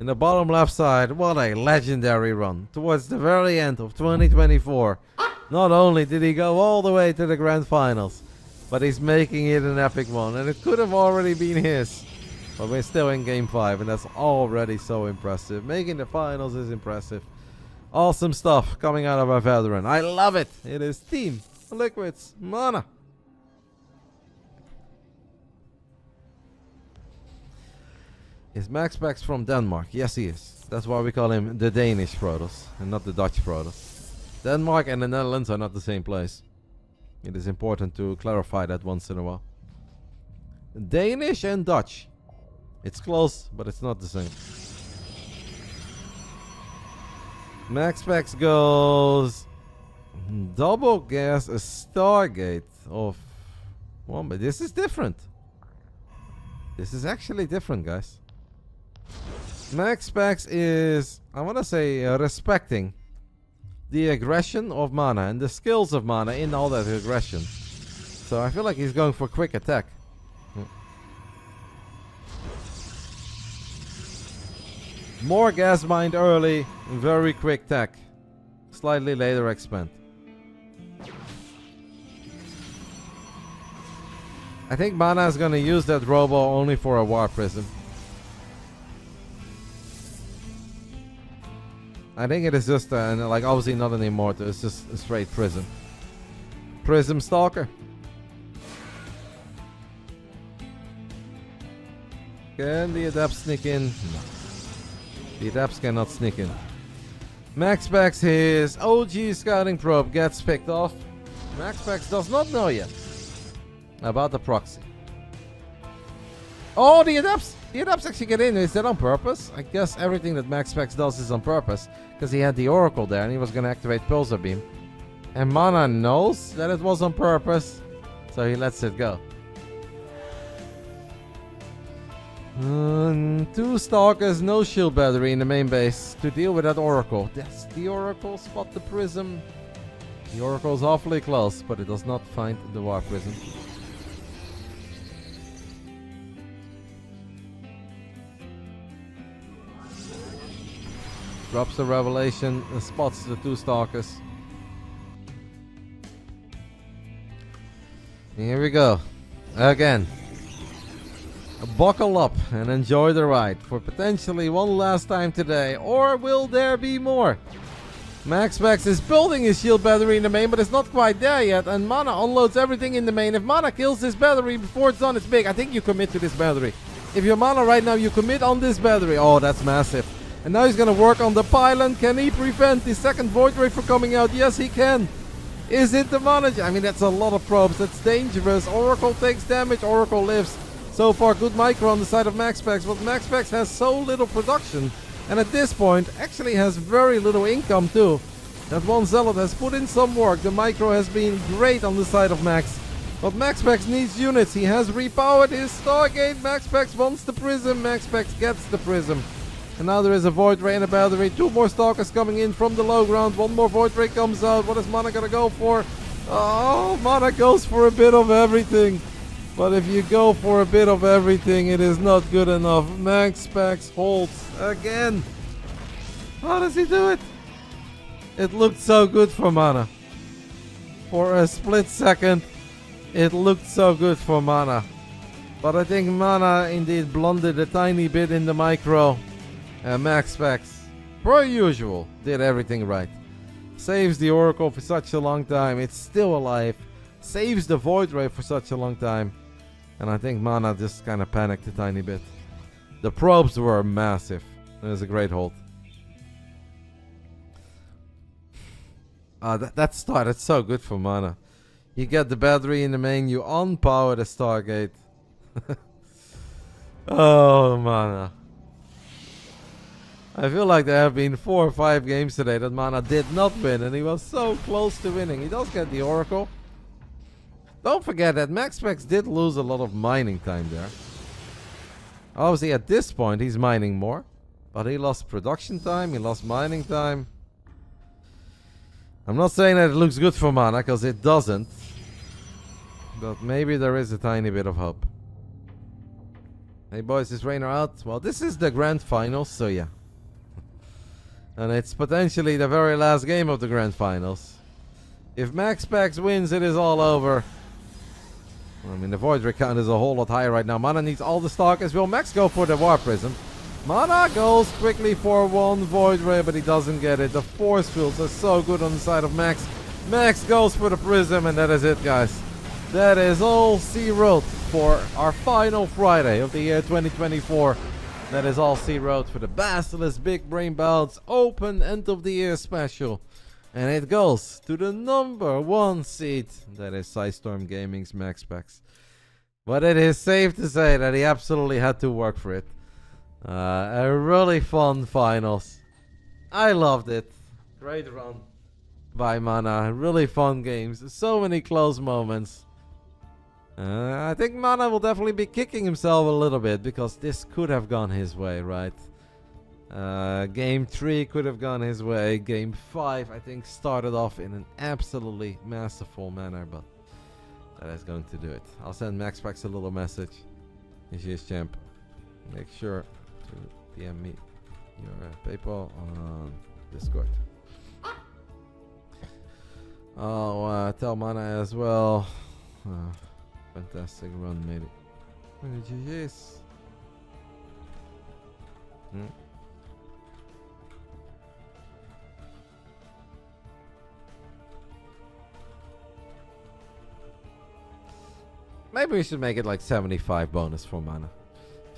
In the bottom left side, what a legendary run. Towards the very end of 2024. Not only did he go all the way to the grand finals, but he's making it an epic one. And it could have already been his. But we're still in game 5 and that's already so impressive. Making the finals is impressive. Awesome stuff coming out of our veteran. I love it. It is Team Liquid's Mana. Is MaxPax from Denmark? Yes, he is. That's why we call him the Danish Protoss and not the Dutch Protoss. Denmark and the Netherlands are not the same place. It is important to clarify that once in a while. Danish and Dutch. It's close, but it's not the same. MaxPax goes double gas a Stargate of one, but this is different. This is actually different, guys. MaxPax is, I want to say, respecting the aggression of Mana and the skills of Mana in all that aggression. So I feel like he's going for quick attack. More gas bind early, very quick tech. Slightly later expand. I think Mana is gonna use that robo only for a war prism. I think it is just like obviously not an immortal, it's just a straight prism. Prism Stalker. Can the Adepts sneak in? No. The Adepts cannot sneak in. MaxPax, his OG scouting probe gets picked off. MaxPax does not know yet about the proxy. Oh, the Adepts! The Adepts actually get in. Is that on purpose? I guess everything that MaxPax does is on purpose. Because he had the Oracle there and he was going to activate Pulsar Beam. And Mana knows that it was on purpose. So he lets it go. 2 Stalkers, no shield battery in the main base to deal with that Oracle. That's the Oracle. Spot the Prism. The Oracle's awfully close, but it does not find the War Prism. Drops the Revelation and spots the 2 Stalkers. Here we go. Again. Buckle up and enjoy the ride for potentially one last time today. Or will there be more? MaxPax is building his shield battery in the main, but it's not quite there yet. And Mana unloads everything in the main. If Mana kills this battery before it's done, it's big. I think you commit to this battery. If you're Mana right now, you commit on this battery. Oh, that's massive. And now he's going to work on the pylon. Can he prevent the second Void Ray from coming out? Yes, he can. Is it the Mana? I mean, that's a lot of probes. That's dangerous. Oracle takes damage. Oracle lives. So far, good micro on the side of MaxPax, but MaxPax has so little production, and at this point, actually has very little income too. That one Zealot has put in some work. The micro has been great on the side of Max, but MaxPax needs units. He has repowered his Stargate. MaxPax wants the Prism. MaxPax gets the Prism. And now there is a Void Ray and a battery. 2 more Stalkers coming in from the low ground. 1 more Void Ray comes out. What is Mana gonna go for? Oh, Mana goes for a bit of everything. But if you go for a bit of everything, it is not good enough. MaxPax holds again. How does he do it? It looked so good for Mana. For a split second, it looked so good for Mana. But I think Mana indeed blundered a tiny bit in the micro. And MaxPax, per usual, did everything right. Saves the Oracle for such a long time. It's still alive. Saves the Void Ray for such a long time. And I think Mana just kind of panicked a tiny bit. The probes were massive. It was a great hold. That started so good for mana. You get the battery in the main, you unpower the Stargate. Oh, mana. I feel like there have been 4 or 5 games today that mana did not win, and he was so close to winning. He does get the Oracle. Don't forget that MaxPax did lose a lot of mining time there. Obviously, at this point, he's mining more. But he lost production time, he lost mining time. I'm not saying that it looks good for mana, because it doesn't. But maybe there is a tiny bit of hope. Hey boys, is Reynor out? Well, this is the grand finals, so yeah. And it's potentially the very last game of the grand finals. If MaxPax wins, it is all over. I mean, the Void Ray count is a whole lot higher right now. Mana needs all the Stalkers. Will Max go for the War Prism? Mana goes quickly for 1 Void Ray, but he doesn't get it. The Force Fields are so good on the side of Max. Max goes for the Prism, and that is it, guys. That is all C-Road for our final Friday of the year 2024. That is all C-Road for the BASILISK Big Brain Bouts Open End of the Year Special. And it goes to the number 1 seed. That is Storm Gaming's MaxPax. But it is safe to say that he absolutely had to work for it. A really fun finals. I loved it. Great run by Mana. Really fun games. So many close moments. I think Mana will definitely be kicking himself a little bit, because this could have gone his way, right? Game 3 could have gone his way. Game 5, I think, started off in an absolutely masterful manner, but that is going to do it. I'll send MaxPax a little message. He's champ. Make sure to PM me your PayPal on Discord. Oh, tell Mana as well. Fantastic run, made it. GG's. Maybe we should make it like 75 bonus for Mana.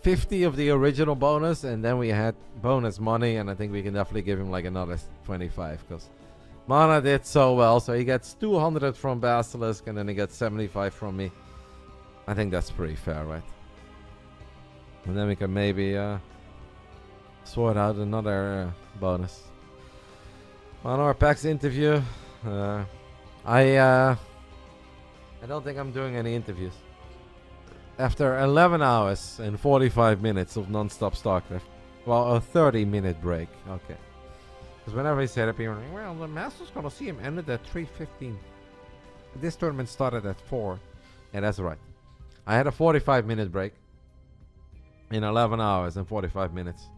50 of the original bonus, and then we had bonus money, and I think we can definitely give him like another 25, because Mana did so well. So he gets 200 from Basilisk, and then he gets 75 from me. I think that's pretty fair, right? And then we can maybe sort out another bonus. On our PAX interview, I don't think I'm doing any interviews. After 11 hours and 45 minutes of non-stop StarCraft. Well, a 30-minute break. Okay. Because whenever he said it, people were like, well, the Master's gonna see him ended at 3:15. This tournament started at 4. Yeah, that's right. I had a 45-minute break. In 11 hours and 45 minutes.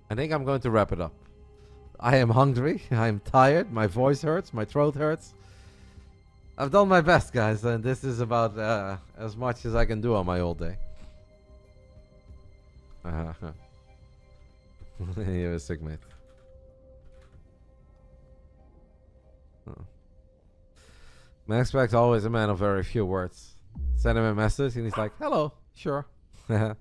I think I'm going to wrap it up. I am hungry. I am tired. My voice hurts. My throat hurts. I've done my best, guys, and this is about as much as I can do on my old day. You're a sick mate. MaxPax always a man of very few words. Send him a message and he's like, hello, sure. And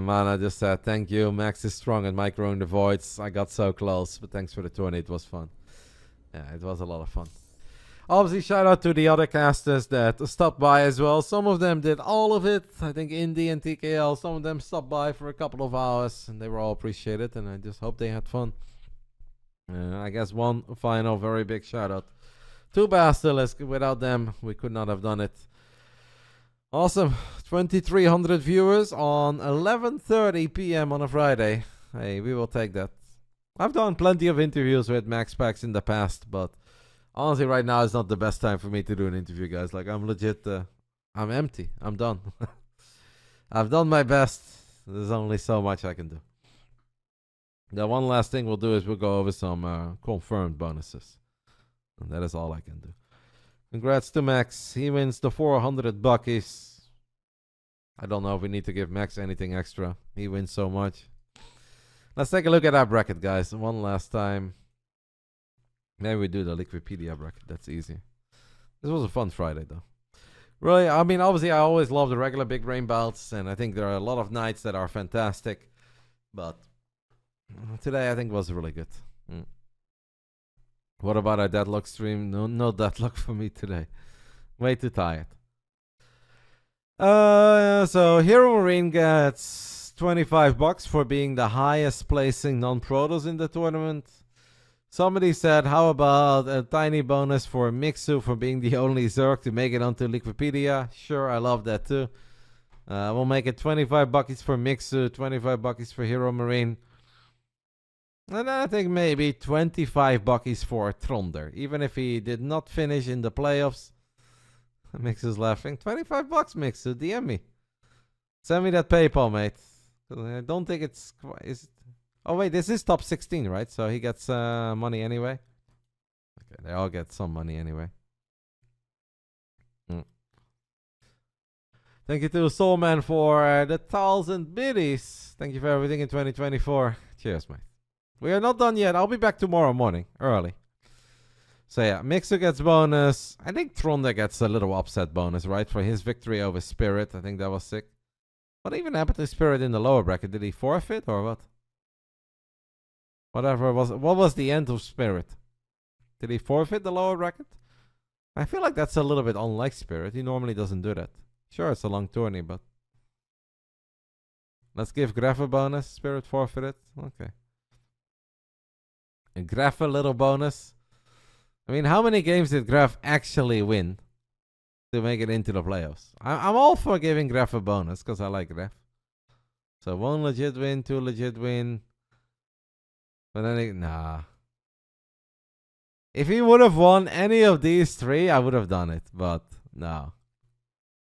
Mana just said, thank you, Max is strong and microing the voids. I got so close, but thanks for the tourney, it was fun. Yeah, it was a lot of fun. Obviously, shout out to the other casters that stopped by as well. Some of them did all of it. I think Indy and TKL, some of them stopped by for a couple of hours, and they were all appreciated, and I just hope they had fun. I guess one final very big shout out to Basilisk. Without them, we could not have done it. Awesome. 2,300 viewers on 11:30 p.m. on a Friday. Hey, we will take that. I've done plenty of interviews with MaxPax in the past, but honestly, right now is not the best time for me to do an interview, guys. Like, I'm legit, I'm empty. I'm done. I've done my best. There's only so much I can do. The one last thing we'll do is we'll go over some confirmed bonuses. And that is all I can do. Congrats to Max. He wins the 400 buckies. I don't know if we need to give Max anything extra. He wins so much. Let's take a look at our bracket, guys. One last time. Maybe we do the Liquipedia bracket. That's easy. This was a fun Friday, though. Really, I mean, obviously, I always love the regular Big Brain Bouts, and I think there are a lot of nights that are fantastic. But today, I think, was really good. What about our deadlock stream? No deadlock for me today. Way too tired. So HeroMarine gets $25 for being the highest placing non-protos in the tournament. Somebody said, how about a tiny bonus for Mixu for being the only Zerg to make it onto Liquipedia? Sure, I love that too. We'll make it 25 buckies for Mixu, 25 buckies for HeroMarine. And I think maybe 25 buckies for Tronder. Even if he did not finish in the playoffs. Mixu's laughing. 25 bucks, Mixu. DM me. Send me that PayPal, mate. I don't think it's... Oh, wait. This is top 16, right? So he gets money anyway. Okay, they all get some money anyway. Thank you to Soulman for the 1,000 biddies. Thank you for everything in 2024. Cheers, mate. We are not done yet. I'll be back tomorrow morning, early. So yeah, Mixer gets bonus. I think Tronder gets a little upset bonus, right? For his victory over Spirit. I think that was sick. What even happened to Spirit in the lower bracket? Did he forfeit or what? Whatever was it. What was the end of Spirit? Did he forfeit the lower bracket? I feel like that's a little bit unlike Spirit. He normally doesn't do that. Sure, it's a long tourney, but... Let's give Graf a bonus. Spirit forfeited. Okay. And Graf a little bonus. I mean, how many games did Graf actually win to make it into the playoffs? I'm all for giving Graf a bonus because I like Graf. So 1 legit win, 2 legit win. But then, nah. If he would have won any of these 3, I would have done it. But no,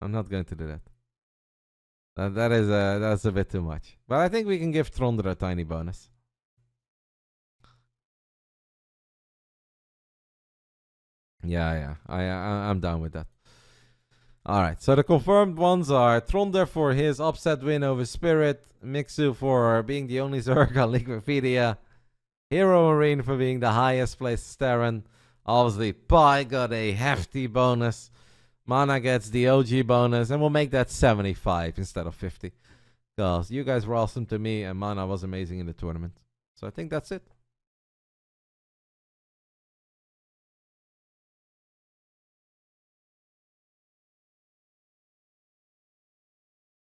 I'm not going to do that. That's a bit too much. But I think we can give Tronder a tiny bonus. Yeah, I'm down with that. Alright, so the confirmed ones are Tronder for his upset win over Spirit, Mixu for being the only Zerg on Liquipedia, HeroMarine for being the highest placed Terran. Obviously, Pi got a hefty bonus. Mana gets the OG bonus, and we'll make that 75 instead of 50. Because you guys were awesome to me, and Mana was amazing in the tournament. So I think that's it.